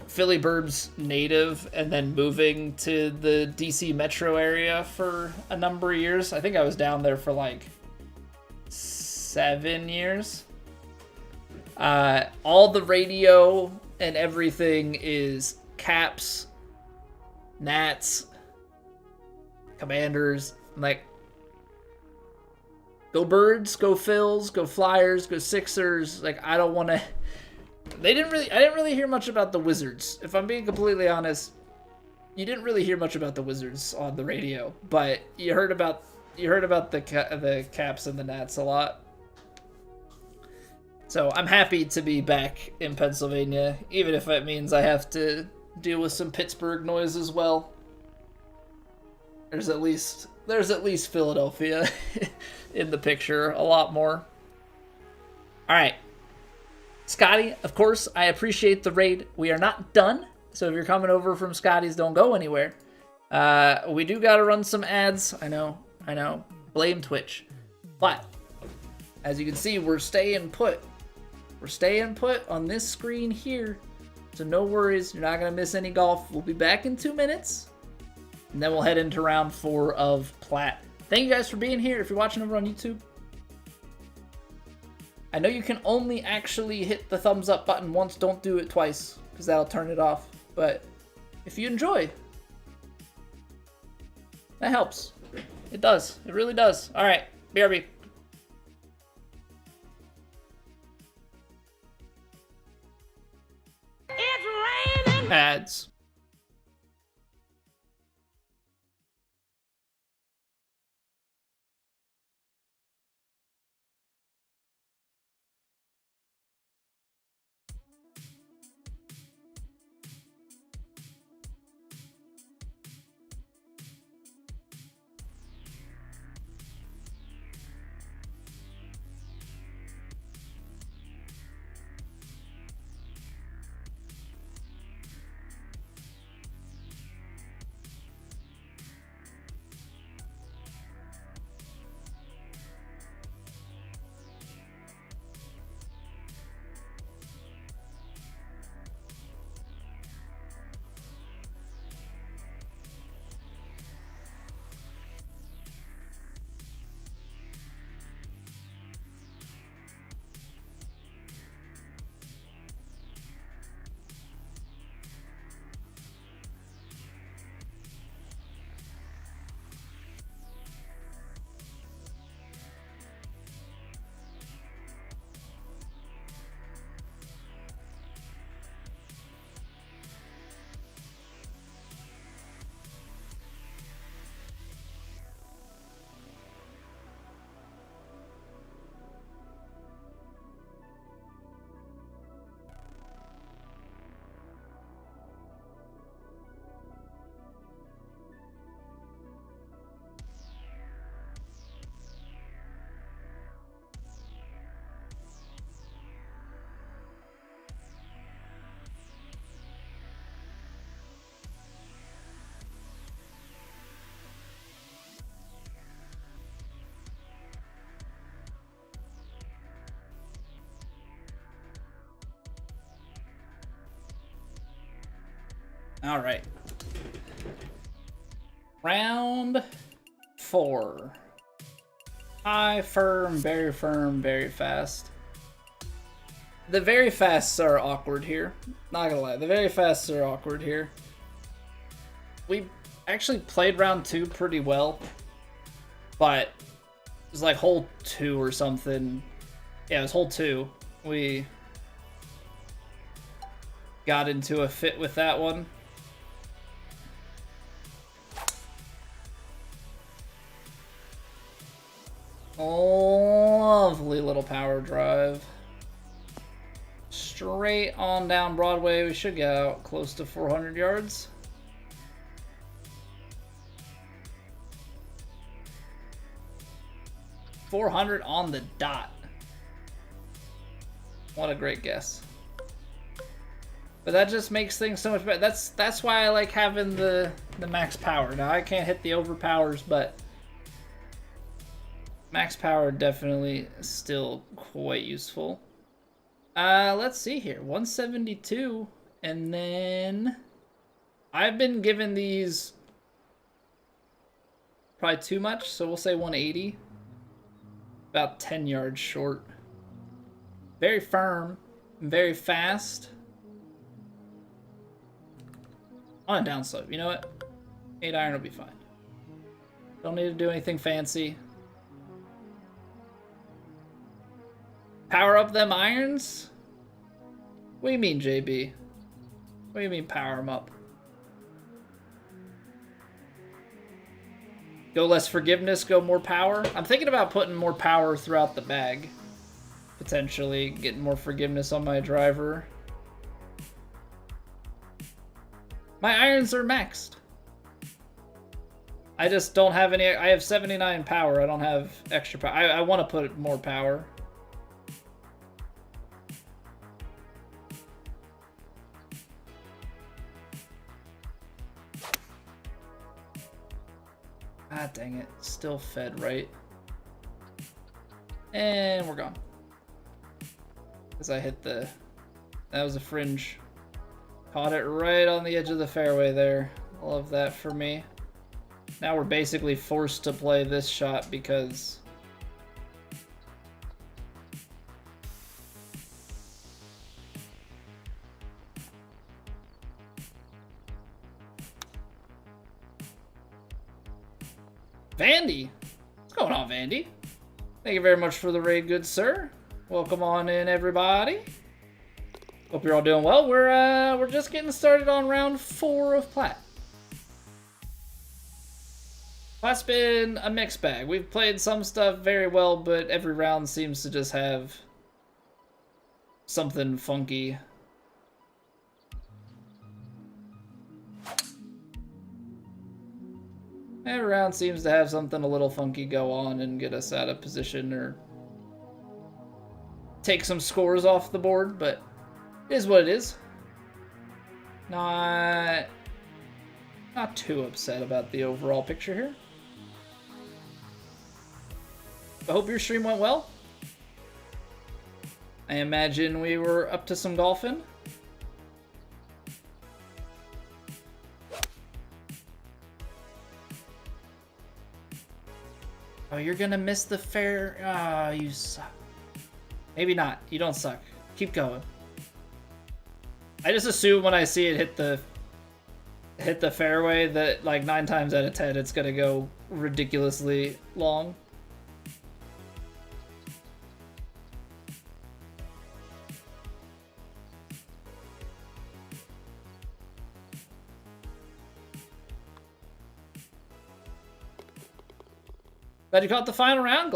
Philly Burbs native and then moving to the DC metro area for a number of years. I think I was down there for like 7 years. All the radio and everything is Caps, Nats, Commanders. Like, go Birds, go Phils, go Flyers, go Sixers. Like, I don't want to. I didn't really hear much about the Wizards. If I'm being completely honest, you didn't really hear much about the Wizards on the radio, but you heard about the Caps and the Nats a lot. So I'm happy to be back in Pennsylvania, even if it means I have to deal with some Pittsburgh noise as well. There's at least Philadelphia in the picture, a lot more. All right. Scotty, of course, I appreciate the raid. We are not done, so if you're coming over from Scotty's, don't go anywhere. We do got to run some ads. I know. Blame Twitch. But, as you can see, we're staying put. We're staying put on this screen here. So no worries, you're not going to miss any golf. We'll be back in 2 minutes, and then we'll head into round 4 of Plat. Thank you guys for being here. If you're watching over on YouTube, I know you can only actually hit the thumbs up button once. Don't do it twice, because that'll turn it off. But if you enjoy, that helps. It does. It really does. All right, BRB. It's raining. Ads. All right. Round 4. High, firm, very fast. The very fasts are awkward here. Not gonna lie, the very fasts are awkward here. We actually played round 2 pretty well, but it was like hole 2 or something. Yeah, it was hole 2. We got into a fit with that one. Lovely little power drive. Straight on down Broadway. We should get out close to 400 yards. .400 on the dot. What a great guess. But that just makes things so much better. That's why I like having the max power. Now I can't hit the overpowers, but max power definitely still quite useful. Let's see here. 172. And then I've been given these probably too much, so we'll say 180. About 10 yards short. Very firm, very fast. On a downslope, you know what? 8 iron will be fine. Don't need to do anything fancy. Power up them irons? What do you mean, JB? What do you mean power them up? Go less forgiveness, go more power? I'm thinking about putting more power throughout the bag. Potentially getting more forgiveness on my driver. My irons are maxed. I just don't have any. I have 79 power. I don't have extra power. I want to put more power. Ah, dang it. Still fed, right? And we're gone. Because I hit the... That was a fringe. Caught it right on the edge of the fairway there. Love that for me. Now we're basically forced to play this shot because... Vandy! What's going on, Vandy? Thank you very much for the raid, good sir. Welcome on in, everybody. Hope you're all doing well. We're just getting started on round 4 of Plat. Plat's been a mixed bag. We've played some stuff very well, but every round seems to just have something funky. Every round seems to have something a little funky go on and get us out of position or take some scores off the board, but it is what it is. Not too upset about the overall picture here. I hope your stream went well. I imagine we were up to some golfing. Oh, you're gonna miss the fair. Ah, you suck. Maybe not. You don't suck. Keep going. I just assume when I see it hit the fairway that like 9 times out of 10 it's gonna go ridiculously long. Glad you caught the final round.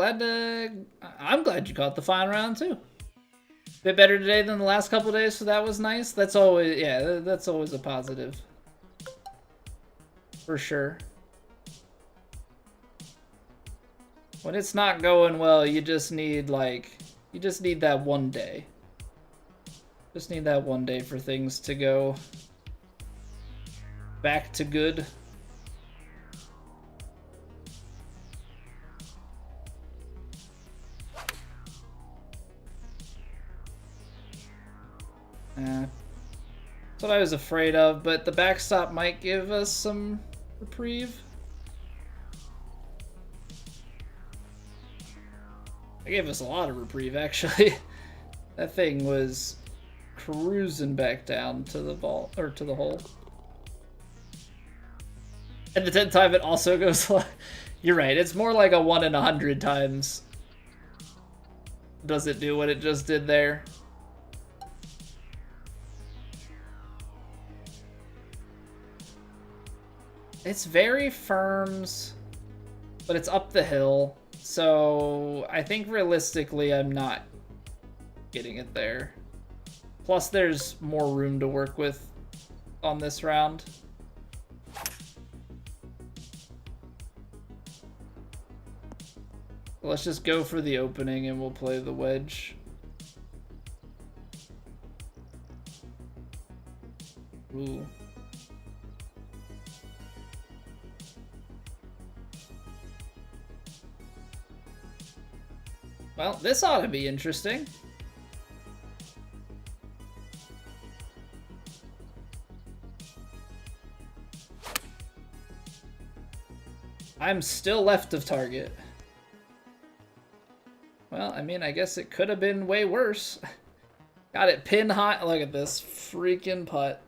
I'm glad you caught the final round too. Bit better today than the last couple of days, so that was nice. That's always, yeah, that's always a positive. For sure. When it's not going well, you just need that one day. Just need that one day for things to go back to good. That's what I was afraid of, but the backstop might give us some reprieve. It gave us a lot of reprieve, actually. That thing was cruising back down to the ball, or to the hole. And the 10th time it also goes. You're right. It's more like a 1 in 100 times. Does it do what it just did there? It's very firms, but it's up the hill. So I think realistically I'm not getting it there. Plus there's more room to work with on this round. Let's just go for the opening and we'll play the wedge. Ooh. Well, this ought to be interesting. I'm still left of target. Well, I mean, I guess it could have been way worse. Got it pin high. Look at this freaking putt.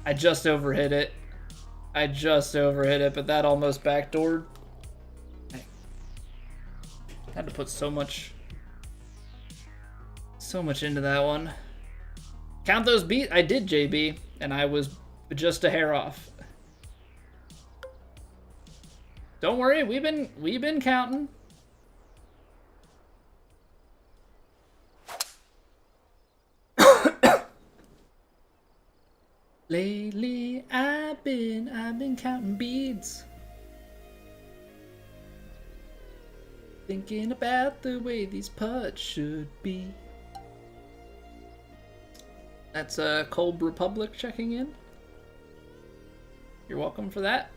I just overhit it. But that almost backdoored. I had to put so much into that one. Count those beats. I did, JB, and I was just a hair off. Don't worry, we've been counting. Lately, I've been counting beads. Thinking about the way these putts should be. That's Cold Republic checking in. You're welcome for that.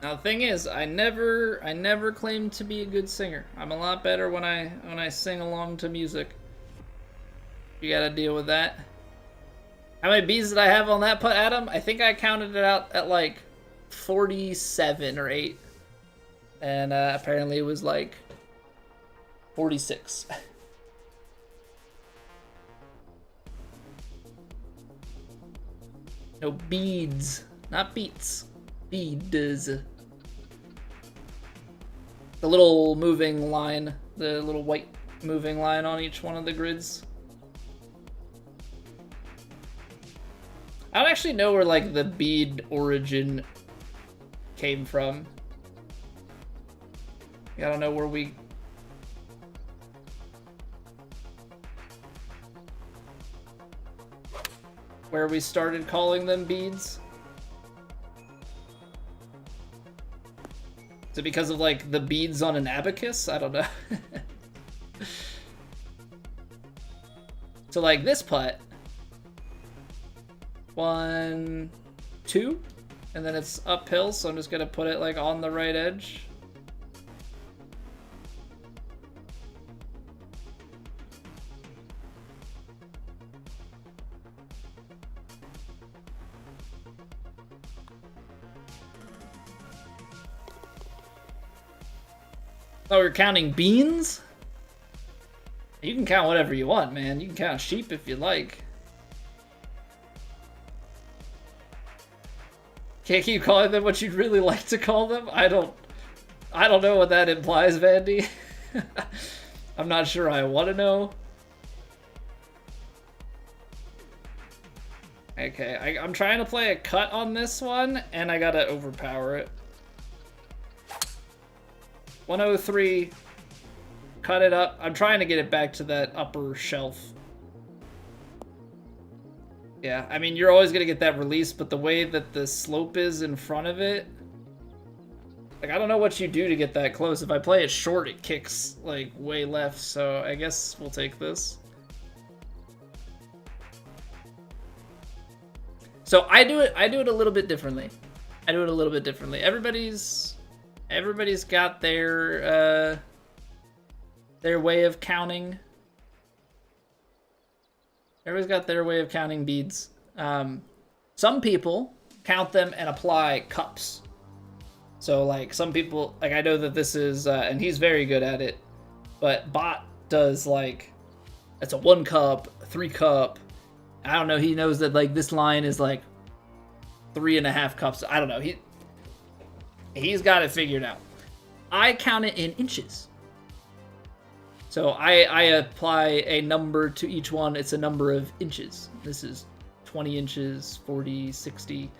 Now the thing is, I never claimed to be a good singer. I'm a lot better when I sing along to music. You gotta deal with that. How many bees did I have on that putt, Adam? I think I counted it out at like 47 or 8. And apparently it was like 46. No beads, not beats. Beads. The little moving line, the little white moving line on each one of the grids. I don't actually know where like the bead origin came from. I don't know where we started calling them beads. Is it because of like the beads on an abacus? I don't know. So like this putt, 1, 2, and then it's uphill, so I'm just gonna put it like on the right edge. Oh, you're counting beans? You can count whatever you want, man. You can count sheep if you like. Can't keep calling them what you'd really like to call them? I don't know what that implies, Vandy. I'm not sure I want to know. Okay, I'm trying to play a cut on this one, and I gotta overpower it. 103, cut it up. I'm trying to get it back to that upper shelf. Yeah, I mean, you're always gonna get that release, but the way that the slope is in front of it, like, I don't know what you do to get that close. If I play it short, it kicks, like, way left, so I guess we'll take this. So I do it a little bit differently. Everybody's got their way of counting. Everybody's got their way of counting beads. Some people count them and apply cups. So like some people, like I know that this is, and he's very good at it, but Bot does like, it's a 1 cup, 3 cup. I don't know. He knows that like this line is like 3.5 cups. I don't know. He's got it figured out. I count it in inches. So I apply a number to each one. It's a number of inches. This is 20 inches, 40, 60.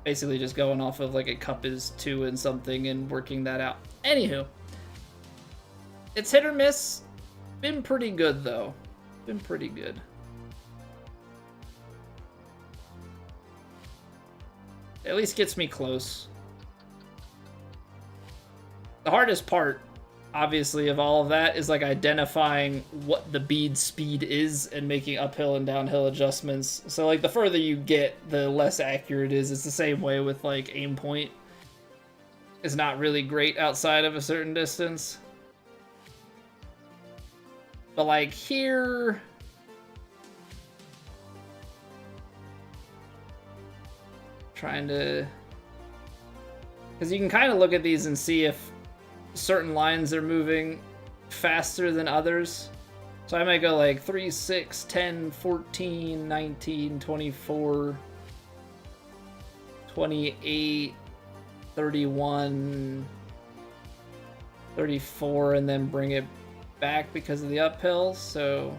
Basically just going off of like a cup is 2 and something and working that out. Anywho, it's hit or miss. Been pretty good though. Been pretty good. At least gets me close. The hardest part, obviously, of all of that is like identifying what the bead speed is and making uphill and downhill adjustments. So like the further you get, the less accurate it is. It's the same way with like aim point. It's not really great outside of a certain distance. But like here, trying to, because you can kind of look at these and see if certain lines are moving faster than others. So I might go like 3, 6, 10, 14, 19, 24, 28, 31, 34, and then bring it back because of the uphill. So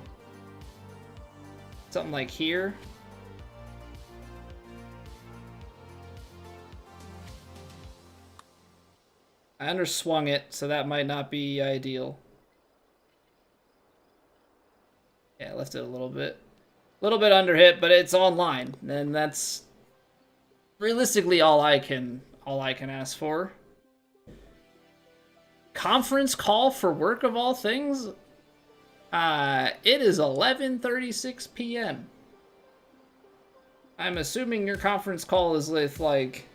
something like here. I underswung it, so that might not be ideal. Yeah, I left it a little bit under hit, but it's online, and that's realistically all I can ask for. Conference call for work of all things? It is 11:36 p.m. I'm assuming your conference call is with like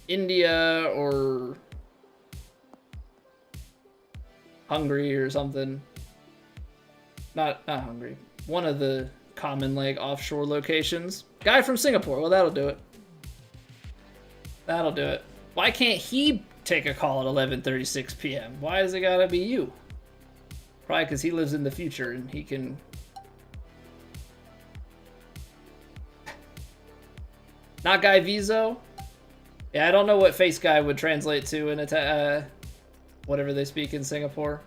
India or Hungary or something. Not Hungary. One of the common like offshore locations. Guy from Singapore. Well, that'll do it. That'll do it. Why can't he take a call at 11:36 p.m.? Why has it gotta be you? Probably because he lives in the future and he can. Not Guy Vizo? Yeah, I don't know what face guy would translate to in whatever they speak in Singapore.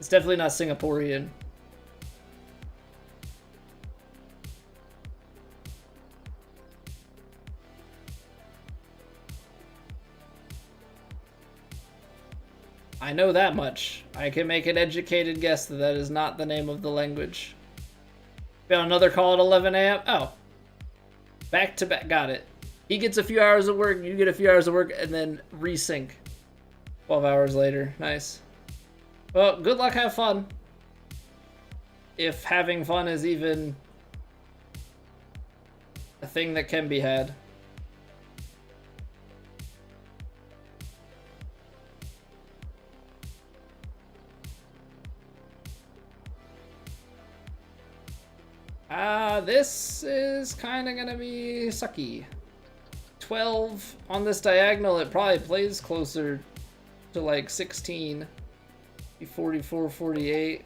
It's definitely not Singaporean. I know that much. I can make an educated guess that that is not the name of the language. Got another call at 11 a.m. Oh. Back to back. Got it. He gets a few hours of work, you get a few hours of work, and then resync. 12 hours later. Nice. Well, good luck, have fun. If having fun is even a thing that can be had. This is kind of gonna be sucky. 12 on this diagonal, it probably plays closer to like 16. 44, 48.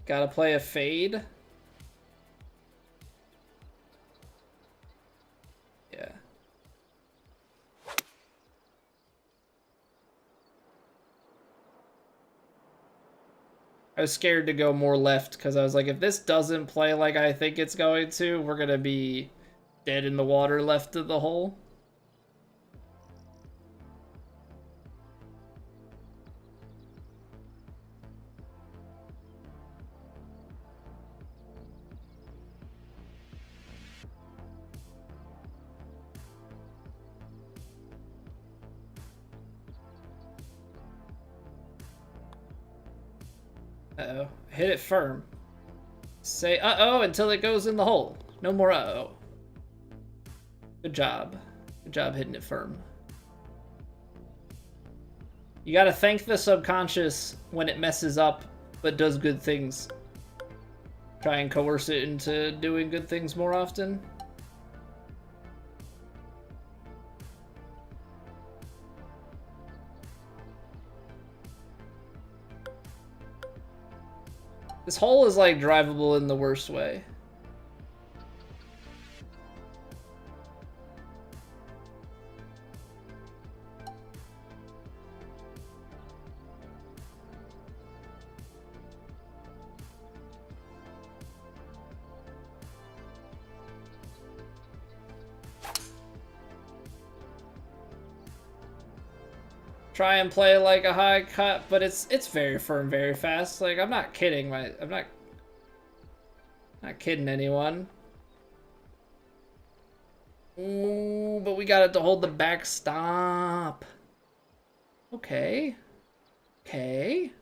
Gotta play a fade. Yeah. I was scared to go more left because I was like, if this doesn't play like I think it's going to, we're gonna be dead in the water left of the hole. Uh-oh. Hit it firm. Say uh-oh until it goes in the hole. No more uh-oh. Good job. Good job hitting it firm. You gotta thank the subconscious when it messes up, but does good things. Try and coerce it into doing good things more often. This hole is like drivable in the worst way. Try and play like a high cut, but it's very firm, very fast. Like, I'm not kidding. I'm not. kidding anyone. Ooh, but we got it to hold the backstop. Okay. Okay.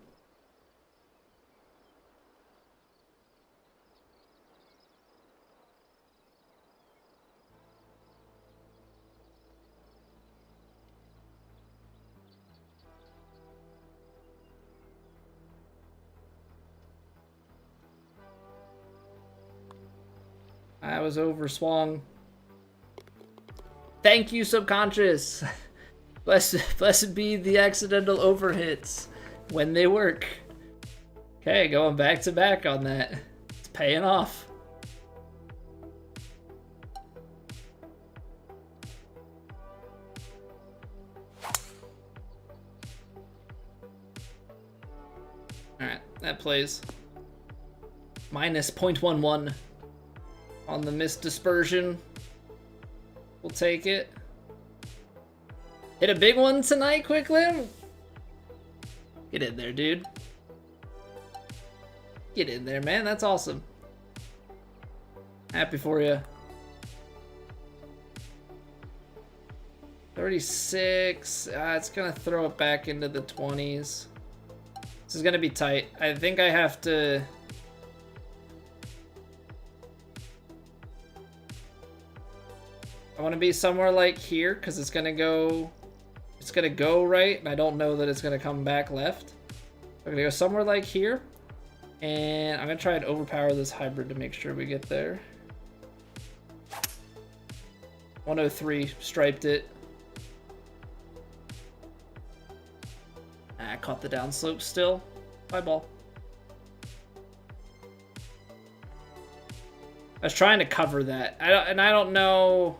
I was overswung. Thank you, Subconscious. Blessed be the accidental overhits when they work. Okay, going back to back on that. It's paying off. Alright, that plays. Minus 0.11 on the missed dispersion. We'll take it. Hit a big one tonight, quickly. Get in there, dude. Get in there, man. That's awesome. Happy for you. 36. It's gonna throw it back into the 20s. This is gonna be tight. I think I have to... I want to be somewhere like here because it's gonna go right, and I don't know that it's gonna come back left. I'm gonna go somewhere like here, and I'm gonna try and overpower this hybrid to make sure we get there. 103, striped it. I caught the downslope still. Bye ball. I was trying to cover that. I don't know.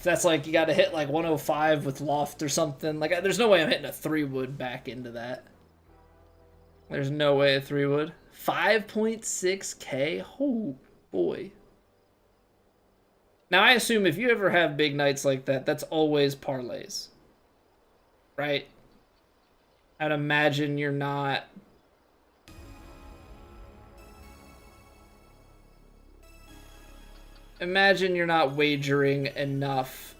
That's like you got to hit like 105 with loft or something. Like there's no way I'm hitting a 3-wood back into that. There's no way a 3-wood. 5.6k. Oh boy. Now I assume if you ever have big nights like that, that's always parlays, right? I'd imagine you're not. Imagine you're not wagering enough,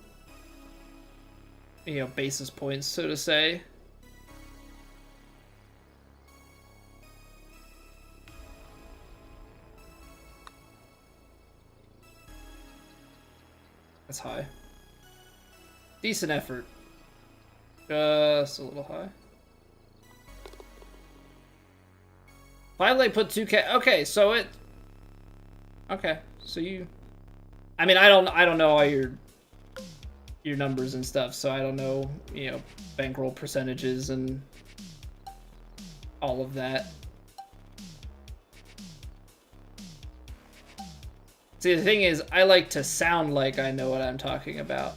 you know, basis points, so to say. That's high. Decent effort. Just a little high. Finally put 2k. Okay, so it... Okay, so you... I mean, I don't know all your numbers and stuff, so I don't know, you know, bankroll percentages and all of that. See, the thing is, I like to sound like I know what I'm talking about.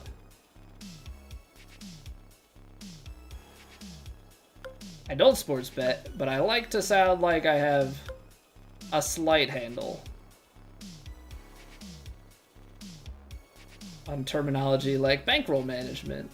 I don't sports bet, but I like to sound like I have a slight handle on terminology like bankroll management.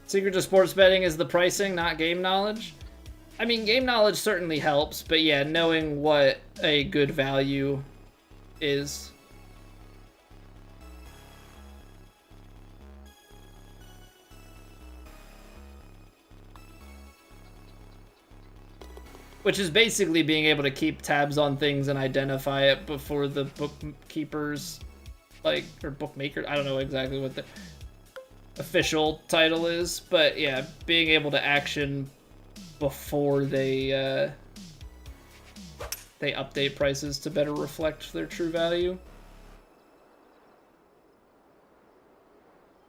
Secret to sports betting is the pricing, not game knowledge. I mean, game knowledge certainly helps, but yeah, knowing what a good value is. Which is basically being able to keep tabs on things and identify it before the bookkeepers, like, or bookmaker, I don't know exactly what the official title is, but yeah, being able to action before they update prices to better reflect their true value.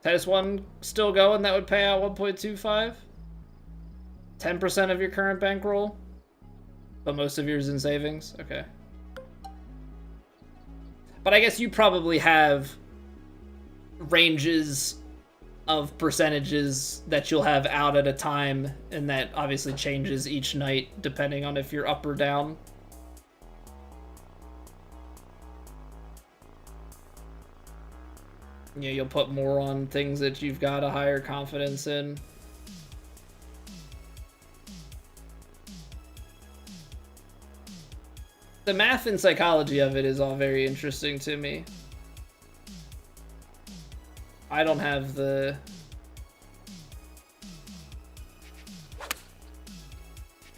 Tennis one still going, that would pay out 1.25. 10% of your current bankroll, but most of yours in savings. Okay. But I guess you probably have ranges of percentages that you'll have out at a time, and that obviously changes each night depending on if you're up or down. Yeah, you'll put more on things that you've got a higher confidence in. The math and psychology of it is all very interesting to me. I don't have the...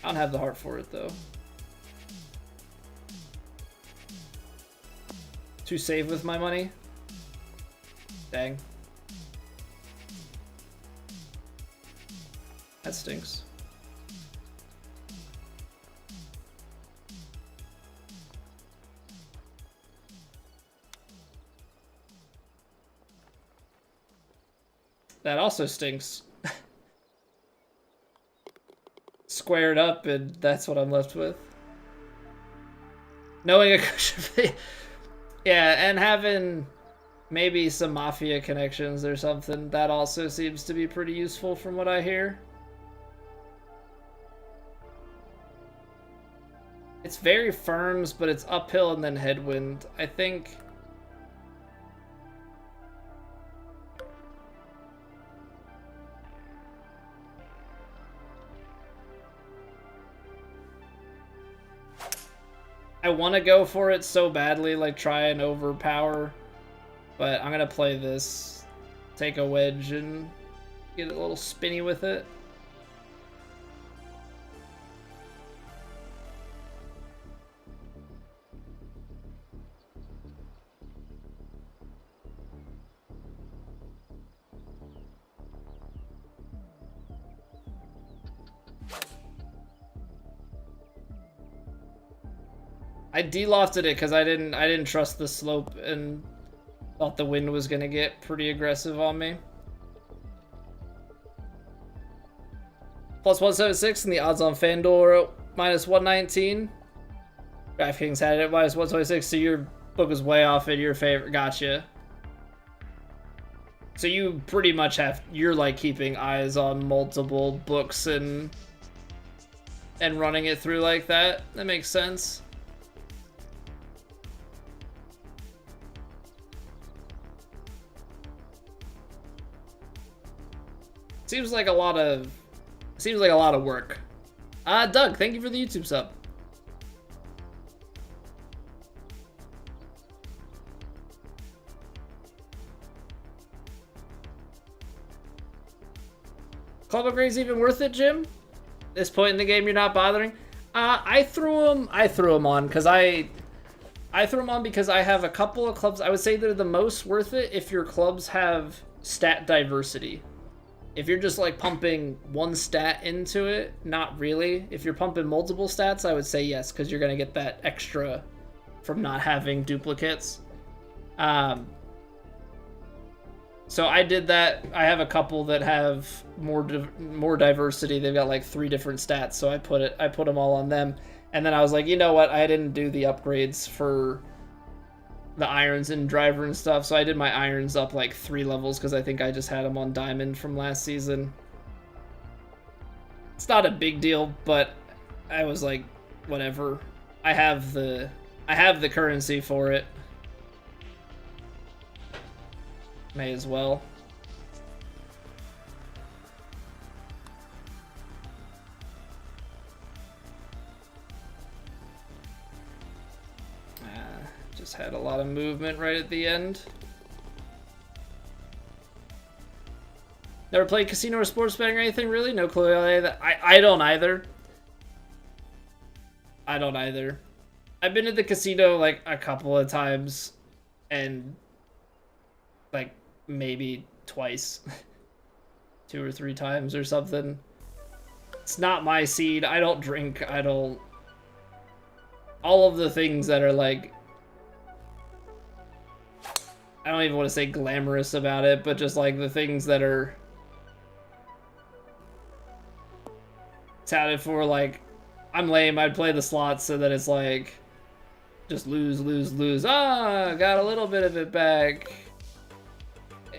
I don't have the heart for it, though. To save with my money? Dang. That stinks. That also stinks. Squared up, and that's what I'm left with. Knowing a cushion. Yeah, and having maybe some mafia connections or something, that also seems to be pretty useful from what I hear. It's very firms, but it's uphill and then headwind. I think... I want to go for it so badly, like try and overpower, but I'm going to play this, take a wedge, and get a little spinny with it. I de-lofted it because I didn't trust the slope and thought the wind was gonna get pretty aggressive on me. Plus 176 and the odds on FanDuel minus 119. DraftKings had it at minus 126, so your book was way off in your favor. Gotcha. So you pretty much you're like keeping eyes on multiple books and running it through like that. That makes sense. Seems like a lot of work. Doug, thank you for the YouTube sub. Club upgrades even worth it, Jim? This point in the game, you're not bothering. I threw them on because I threw them on because I have a couple of clubs. I would say they're the most worth it if your clubs have stat diversity. If you're just like pumping one stat into it, not really. If you're pumping multiple stats, I would say yes, because you're gonna get that extra from not having duplicates. So I did that. I have a couple that have more diversity. They've got like 3 different stats, so I put them all on them. And then I was like, you know what? I didn't do the upgrades for the irons and driver and stuff, so I did my irons up like 3 levels because I think I just had them on diamond from last season. It's not a big deal, but I was like, whatever. I have the currency for it. May as well. Just had a lot of movement right at the end. Never played casino or sports betting or anything, really? No clue. I don't either. I don't either. I've been to the casino like a couple of times, and like maybe twice. 2 or 3 times or something. It's not my scene. I don't drink. I don't... All of the things that are like... I don't even want to say glamorous about it, but just like the things that are touted for, like, I'm lame, I'd play the slots so that it's like, just lose, lose, lose. Ah, got a little bit of it back.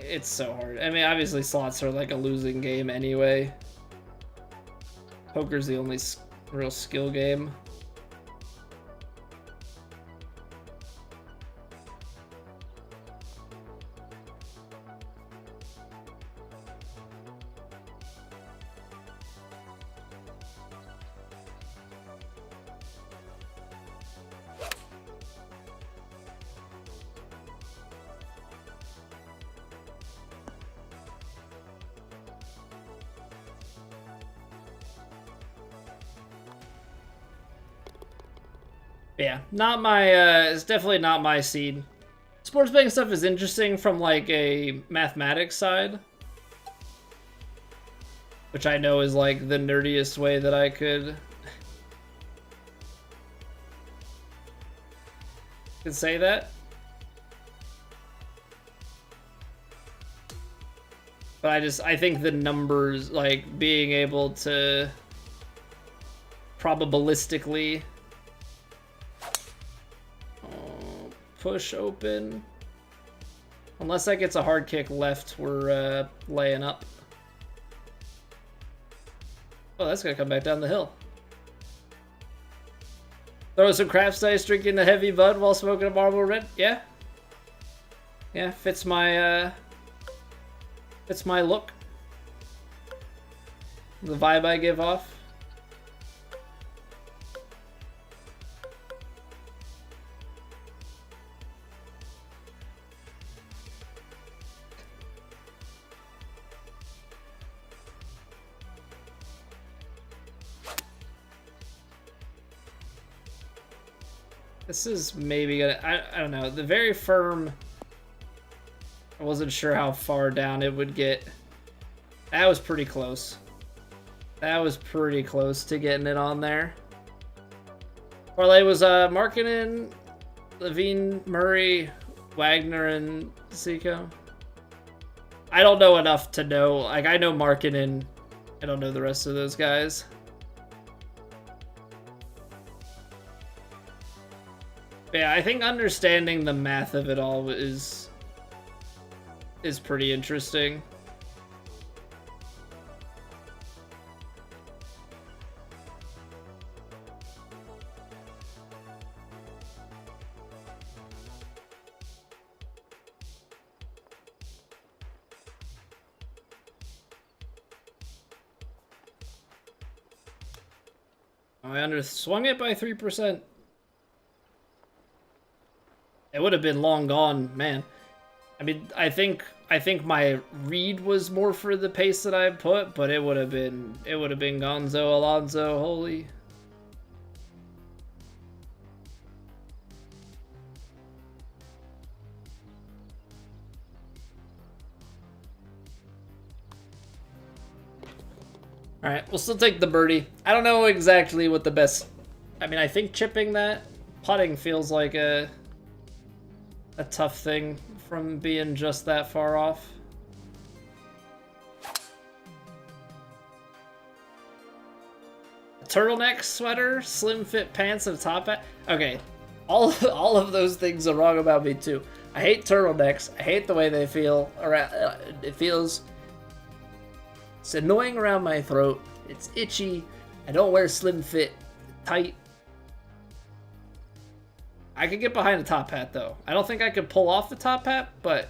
it's so hard. I mean, obviously slots are like a losing game anyway. Poker's the only real skill game. Yeah, not my, it's definitely not my seed. Sports betting stuff is interesting from, like, a mathematics side. Which I know is, like, the nerdiest way that I could say that. But I think the numbers, like, being able to probabilistically push open. Unless that gets a hard kick left, we're laying up. Oh, that's gonna come back down the hill. Throw some craps dice, drinking the heavy bud while smoking a Marlboro Red. Yeah. Yeah, fits my look. The vibe I give off. This is maybe gonna, I don't know, the very firm, I wasn't sure how far down it would get. That was pretty close. That was pretty close to getting it on there. Parlay was Markkinen, Levine, Murray, Wagner, and Zico. I don't know enough to know, like I know Markkinen, I don't know the rest of those guys. Yeah, I think understanding the math of it all is pretty interesting. Oh, I swung it by 3%. It would have been long gone, man. I mean, I think my read was more for the pace that I put, but it would have been Gonzo Alonso, holy. All right, we'll still take the birdie. I don't know exactly what the best. I mean, I think chipping that putting feels like a tough thing from being just that far off. Turtleneck sweater, slim fit pants, and a top hat. Okay, all of those things are wrong about me too. I hate turtlenecks. I hate the way they feel. It's annoying around my throat. It's itchy. I don't wear slim fit, tight. I could get behind a top hat, though. I don't think I could pull off the top hat, but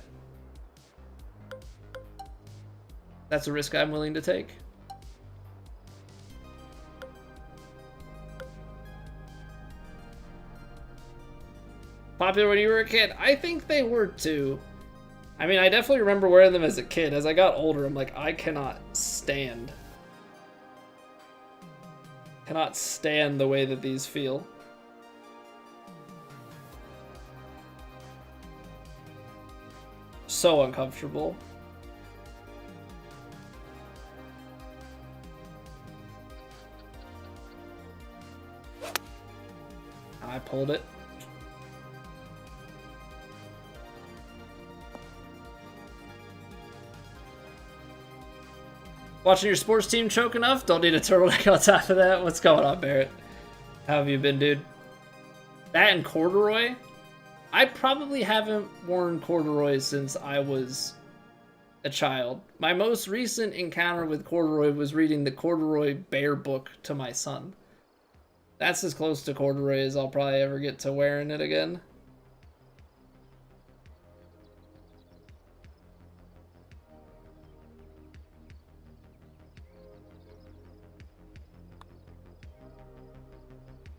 that's a risk I'm willing to take. Popular when you were a kid? I think they were, too. I mean, I definitely remember wearing them as a kid. As I got older, I'm like, I cannot stand the way that these feel. So uncomfortable. I pulled it. Watching your sports team choke enough? Don't need a turtleneck on top of that. What's going on, Barrett? How have you been, dude? That and corduroy? I probably haven't worn corduroy since I was a child. My most recent encounter with corduroy was reading the Corduroy Bear book to my son. That's as close to corduroy as I'll probably ever get to wearing it again.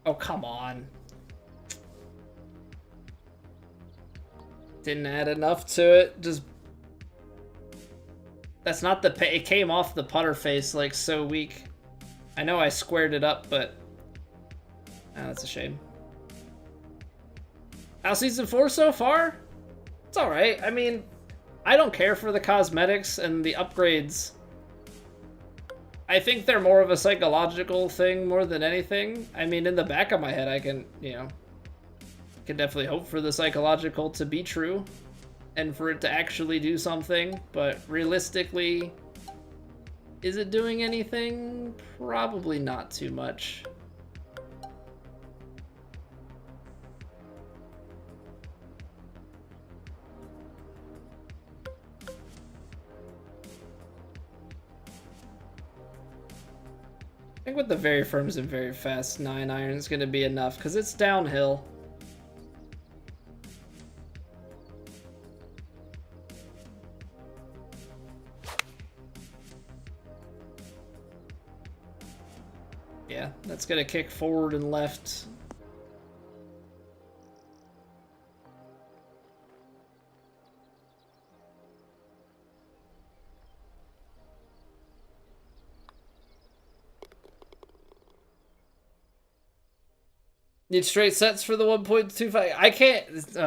Oh, come on. Didn't add enough to it. Just... That's not the... It came off the putter face, like, so weak. I know I squared it up, but... Ah, that's a shame. How season 4 so far? It's alright. I mean, I don't care for the cosmetics and the upgrades. I think they're more of a psychological thing more than anything. I mean, in the back of my head, I can, you know, can definitely hope for the psychological to be true and for it to actually do something. But realistically, is it doing anything? Probably not too much. I think with the very firms and very fast 9-iron is going to be enough because it's downhill. Yeah, that's going to kick forward and left. Need straight sets for the 1.25. I can't. See,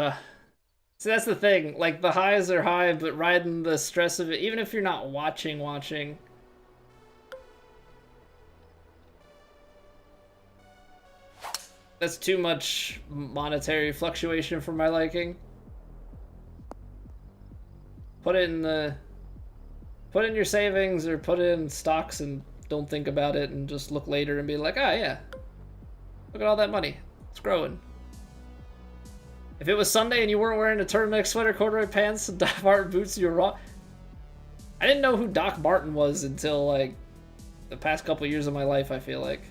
that's the thing. Like, the highs are high, but riding the stress of it, even if you're not watching. That's too much monetary fluctuation for my liking. Put in your savings or put in stocks and don't think about it and just look later and be like, ah, yeah. Look at all that money. It's growing. If it was Sunday and you weren't wearing a turtleneck sweater, corduroy pants, and Doc Martin boots, you were wrong. I didn't know who Doc Martin was until, like, the past couple years of my life, I feel like.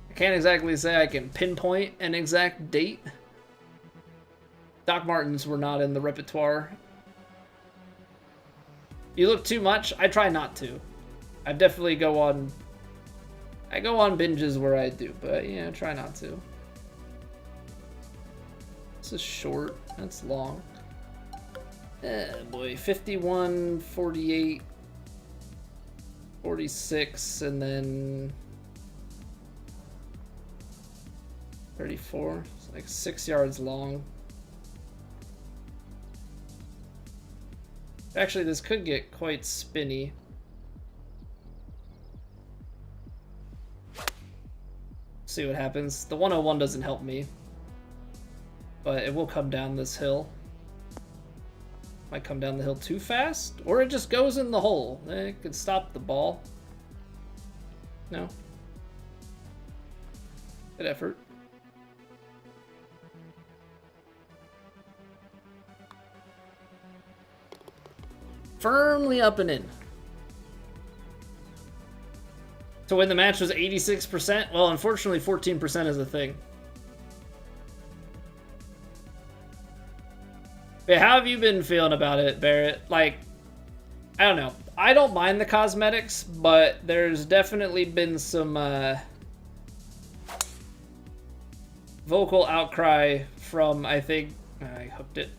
I can't exactly say I can pinpoint an exact date. Doc Martens were not in the repertoire. You look too much? I try not to. I definitely go on binges where I do, but yeah, try not to. This is short. That's long. Boy, 51, 48, 46, and then 34. It's like 6 yards long. Actually, this could get quite spinny. See what happens. The 101 doesn't help me, but it will come down this hill. Might come down the hill too fast, or it just goes in the hole. It could stop the ball. No. Good effort. Firmly up and in. To win the match was 86%. Well, unfortunately, 14% is a thing. But how have you been feeling about it, Barrett? Like, I don't know. I don't mind the cosmetics, but there's definitely been some vocal outcry from, I think, I hooked it,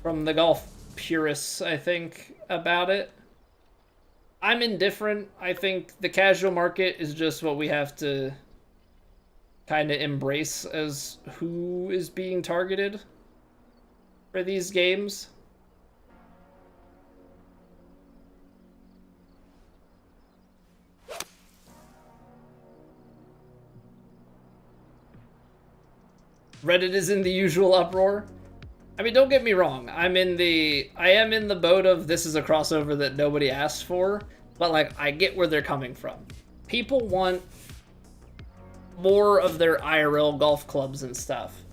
from the golf purists, I think, about it. I'm indifferent. I think the casual market is just what we have to kind of embrace as who is being targeted for these games. Reddit is in the usual uproar. I mean, don't get me wrong. I am in the boat of this is a crossover that nobody asked for, but like I get where they're coming from. People want more of their IRL golf clubs and stuff.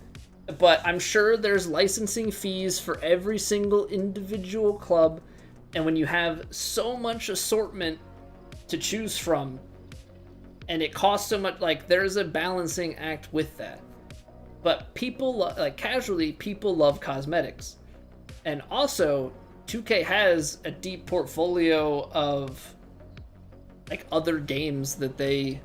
But I'm sure there's licensing fees for every single individual club, and when you have so much assortment to choose from, and it costs so much, like, there's a balancing act with that. But people, like, casually, people love cosmetics. And also, 2K has a deep portfolio of, like, other games that they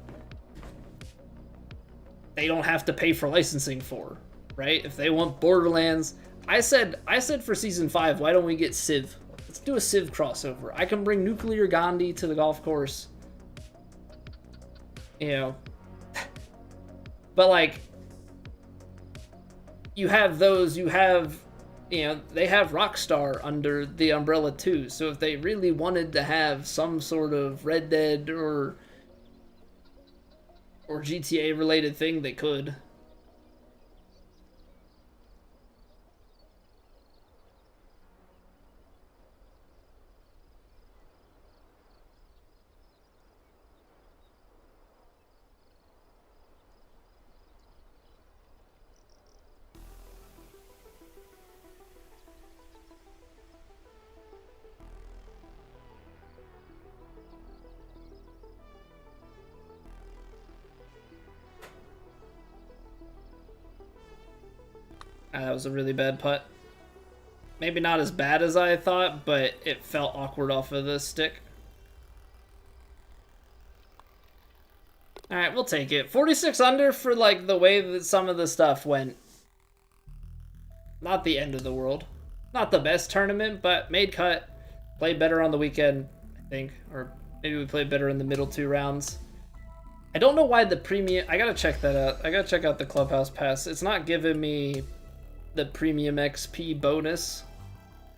don't have to pay for licensing for, right? If they want Borderlands, I said for Season 5, why don't we get Civ? Let's do a Civ crossover. I can bring Nuclear Gandhi to the golf course. You know. But, like, you have those, you have, you know, they have Rockstar under the umbrella too. So if they really wanted to have some sort of Red Dead or GTA related thing, they could. That was a really bad putt. Maybe not as bad as I thought, but it felt awkward off of the stick. Alright, we'll take it. 46 under for, like, the way that some of the stuff went. Not the end of the world. Not the best tournament, but made cut. Played better on the weekend, I think. Or maybe we played better in the middle 2 rounds. I don't know why the premium... I gotta check that out. I gotta check out the Clubhouse Pass. It's not giving me the premium XP bonus,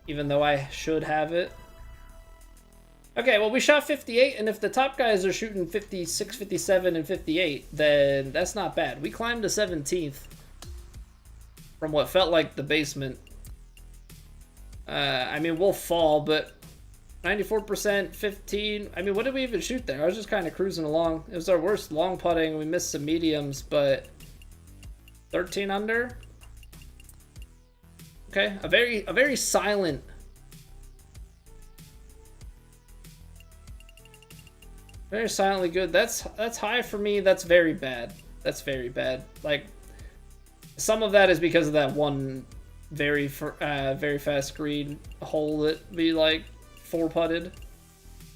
even though I should have it. Okay, well, we shot 58, and if the top guys are shooting 56, 57, and 58, then that's not bad. We climbed to 17th from what felt like the basement. I mean, we'll fall, but 94%, 15. I mean, what did we even shoot there? I was just kind of cruising along. It was our worst long putting. We missed some mediums, but 13 under. Okay, a very silent. Very silently good. That's high for me. That's very bad. That's very bad. Like, some of that is because of that one very fast green hole that we, like, 4-putted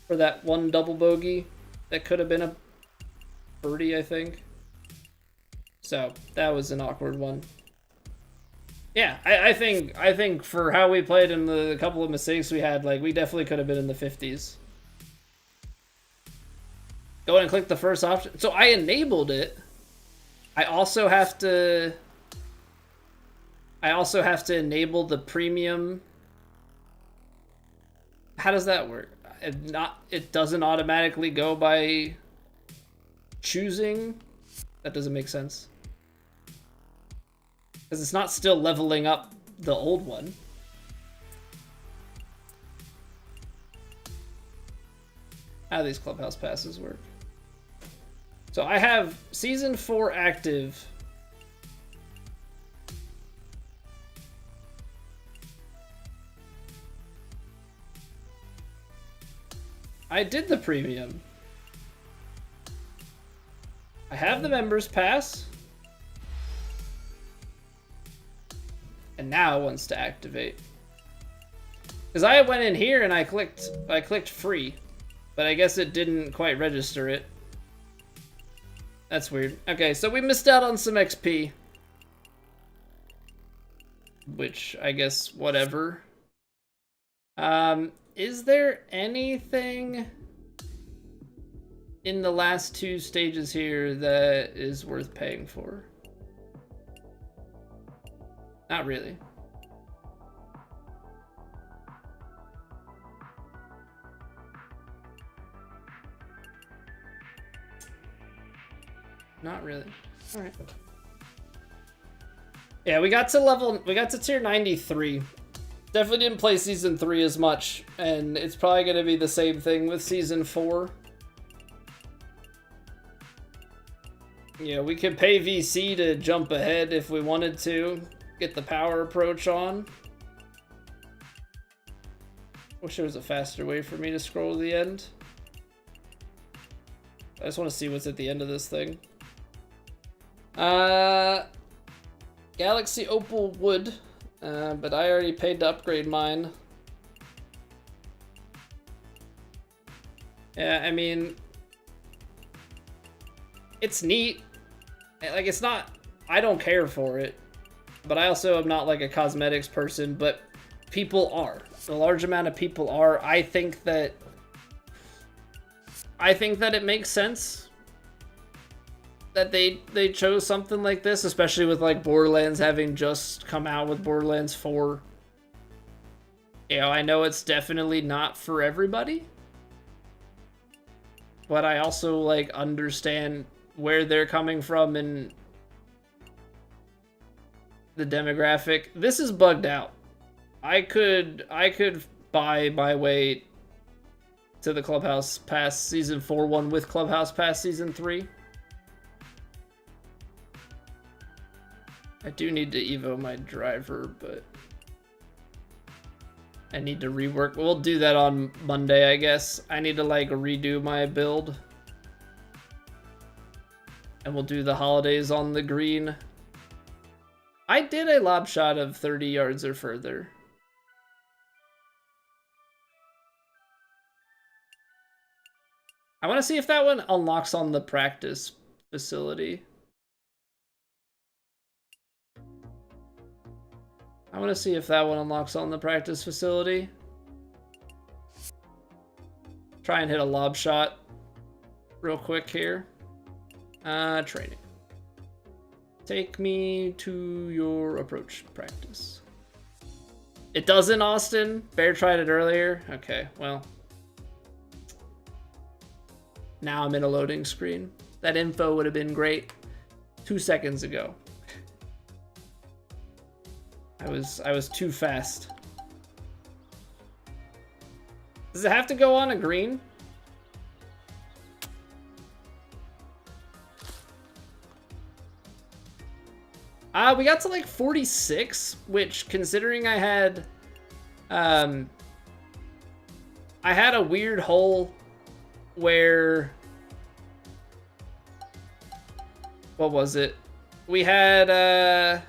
for that one double bogey that could have been a birdie, I think. So that was an awkward one. Yeah, I think for how we played and the couple of mistakes we had, like, we definitely could have been in the 50s. Go ahead and click the first option. So I enabled it. I also have to enable the premium. How does that work? It doesn't automatically go by choosing. That doesn't make sense. Because it's not still leveling up the old one. How do these Clubhouse passes work? So I have Season 4 active. I did the premium. I have the members pass. And now it wants to activate. Because I went in here and I clicked free. But I guess it didn't quite register it. That's weird. Okay, so we missed out on some XP. Which, I guess, whatever. Is there anything in the last 2 stages here that is worth paying for? Not really. Not really. All right. Yeah, we got to tier 93. Definitely didn't play Season 3 as much, and it's probably going to be the same thing with Season 4. Yeah, we could pay VC to jump ahead if we wanted to. Get the power approach on. Wish there was a faster way for me to scroll to the end. I just want to see what's at the end of this thing. Galaxy Opal Wood, but I already paid to upgrade mine. Yeah, I mean, it's neat. Like, it's not, I don't care for it, but I also am not like a cosmetics person, but people are. A large amount of people are. I think that it makes sense that they chose something like this, especially with like Borderlands having just come out with Borderlands 4. You know, I know it's definitely not for everybody, but I also like understand where they're coming from and the demographic. This is bugged out. I could buy my way to the Clubhouse Pass Season 4 one with Clubhouse Pass Season 3. I do need to evo my driver, but I need to rework. We'll do that on Monday, I guess. I need to like redo my build. And we'll do the holidays on the green. I did a lob shot of 30 yards or further. I want to see if that one unlocks on the practice facility. I want to see if that one unlocks on the practice facility. Try and hit a lob shot real quick here. Training. Take me to your approach practice. It doesn't, Austin. Bear tried it earlier. Okay, well. Now I'm in a loading screen. That info would have been great 2 seconds ago. I was too fast. Does it have to go on a green? We got to like 46, which considering I had a weird hole where, what was it? We had the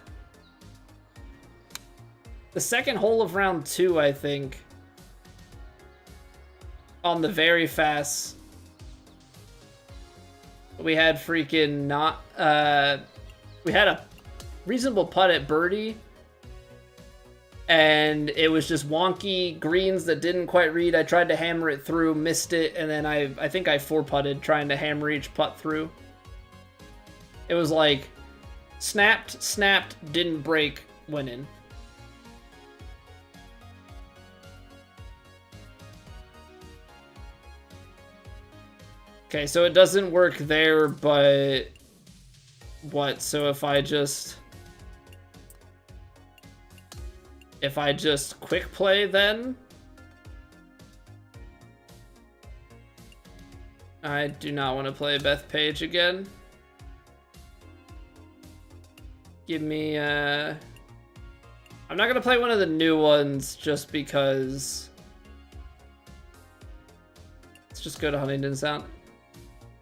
second hole of round 2, I think, on the very fast. We had freaking not, we had a reasonable putt at birdie, and it was just wonky greens that didn't quite read. I tried to hammer it through, missed it, and then I think I 4-putted trying to hammer each putt through. It was like snapped, didn't break, went in. Okay, so it doesn't work there, but what? So if I just quick play then? I do not want to play Beth Page again. Give me I'm not gonna play one of the new ones just because. Let's just go to Huntington Sound.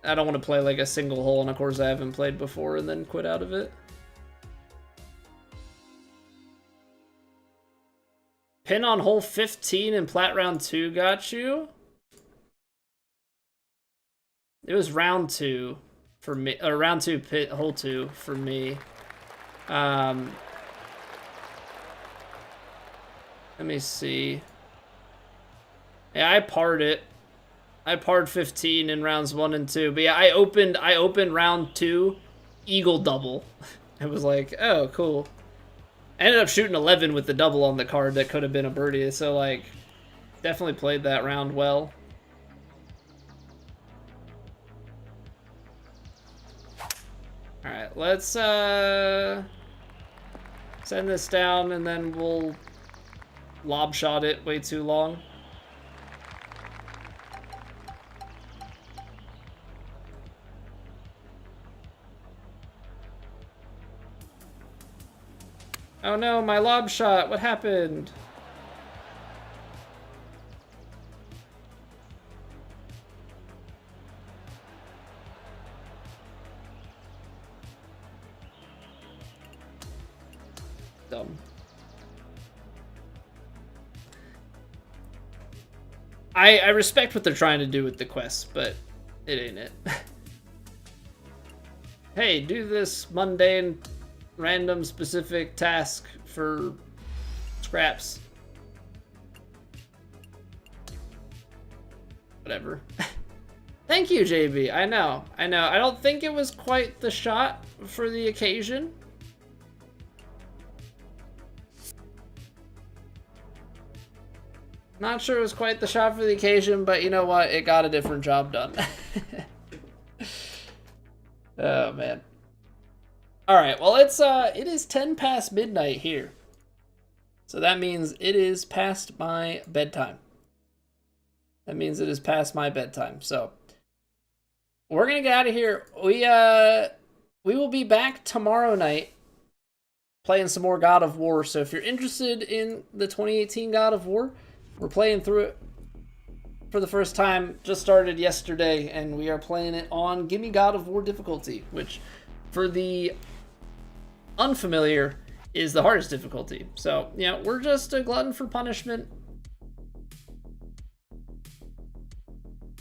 I don't want to play like a single hole on a course I haven't played before and then quit out of it. Pin on hole 15 in Plat round 2 got you? It was round 2 for me, or round 2 pit hole 2 for me. Let me see. Yeah, I parred it. I parred 15 in rounds 1 and 2. But yeah, I opened round 2 eagle double. It was like, oh, cool. I ended up shooting 11 with the double on the card that could have been a birdie. So like, definitely played that round well. All right, let's send this down and then we'll lob shot it way too long. Oh no, my lob shot. What happened? Dumb. I respect what they're trying to do with the quest, but it ain't it. Hey, do this mundane, random, specific task for scraps. Whatever. Thank you, JB. I know. I don't think it was quite the shot for the occasion. Not sure it was quite the shot for the occasion, but you know what? It got a different job done. Oh, man. All right, well, it is 10 past midnight here. So that means it is past my bedtime. That means it is past my bedtime. So we're going to get out of here. We will be back tomorrow night playing some more God of War. So if you're interested in the 2018 God of War, we're playing through it for the first time. Just started yesterday, and we are playing it on Gimme God of War difficulty, which for the unfamiliar is the hardest difficulty. So, you know, we're just a glutton for punishment.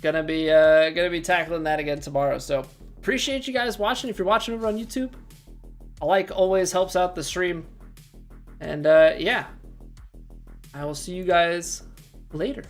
Gonna be tackling that again tomorrow. So appreciate you guys watching. If you're watching over on YouTube, a like always helps out the stream. And yeah, I will see you guys later.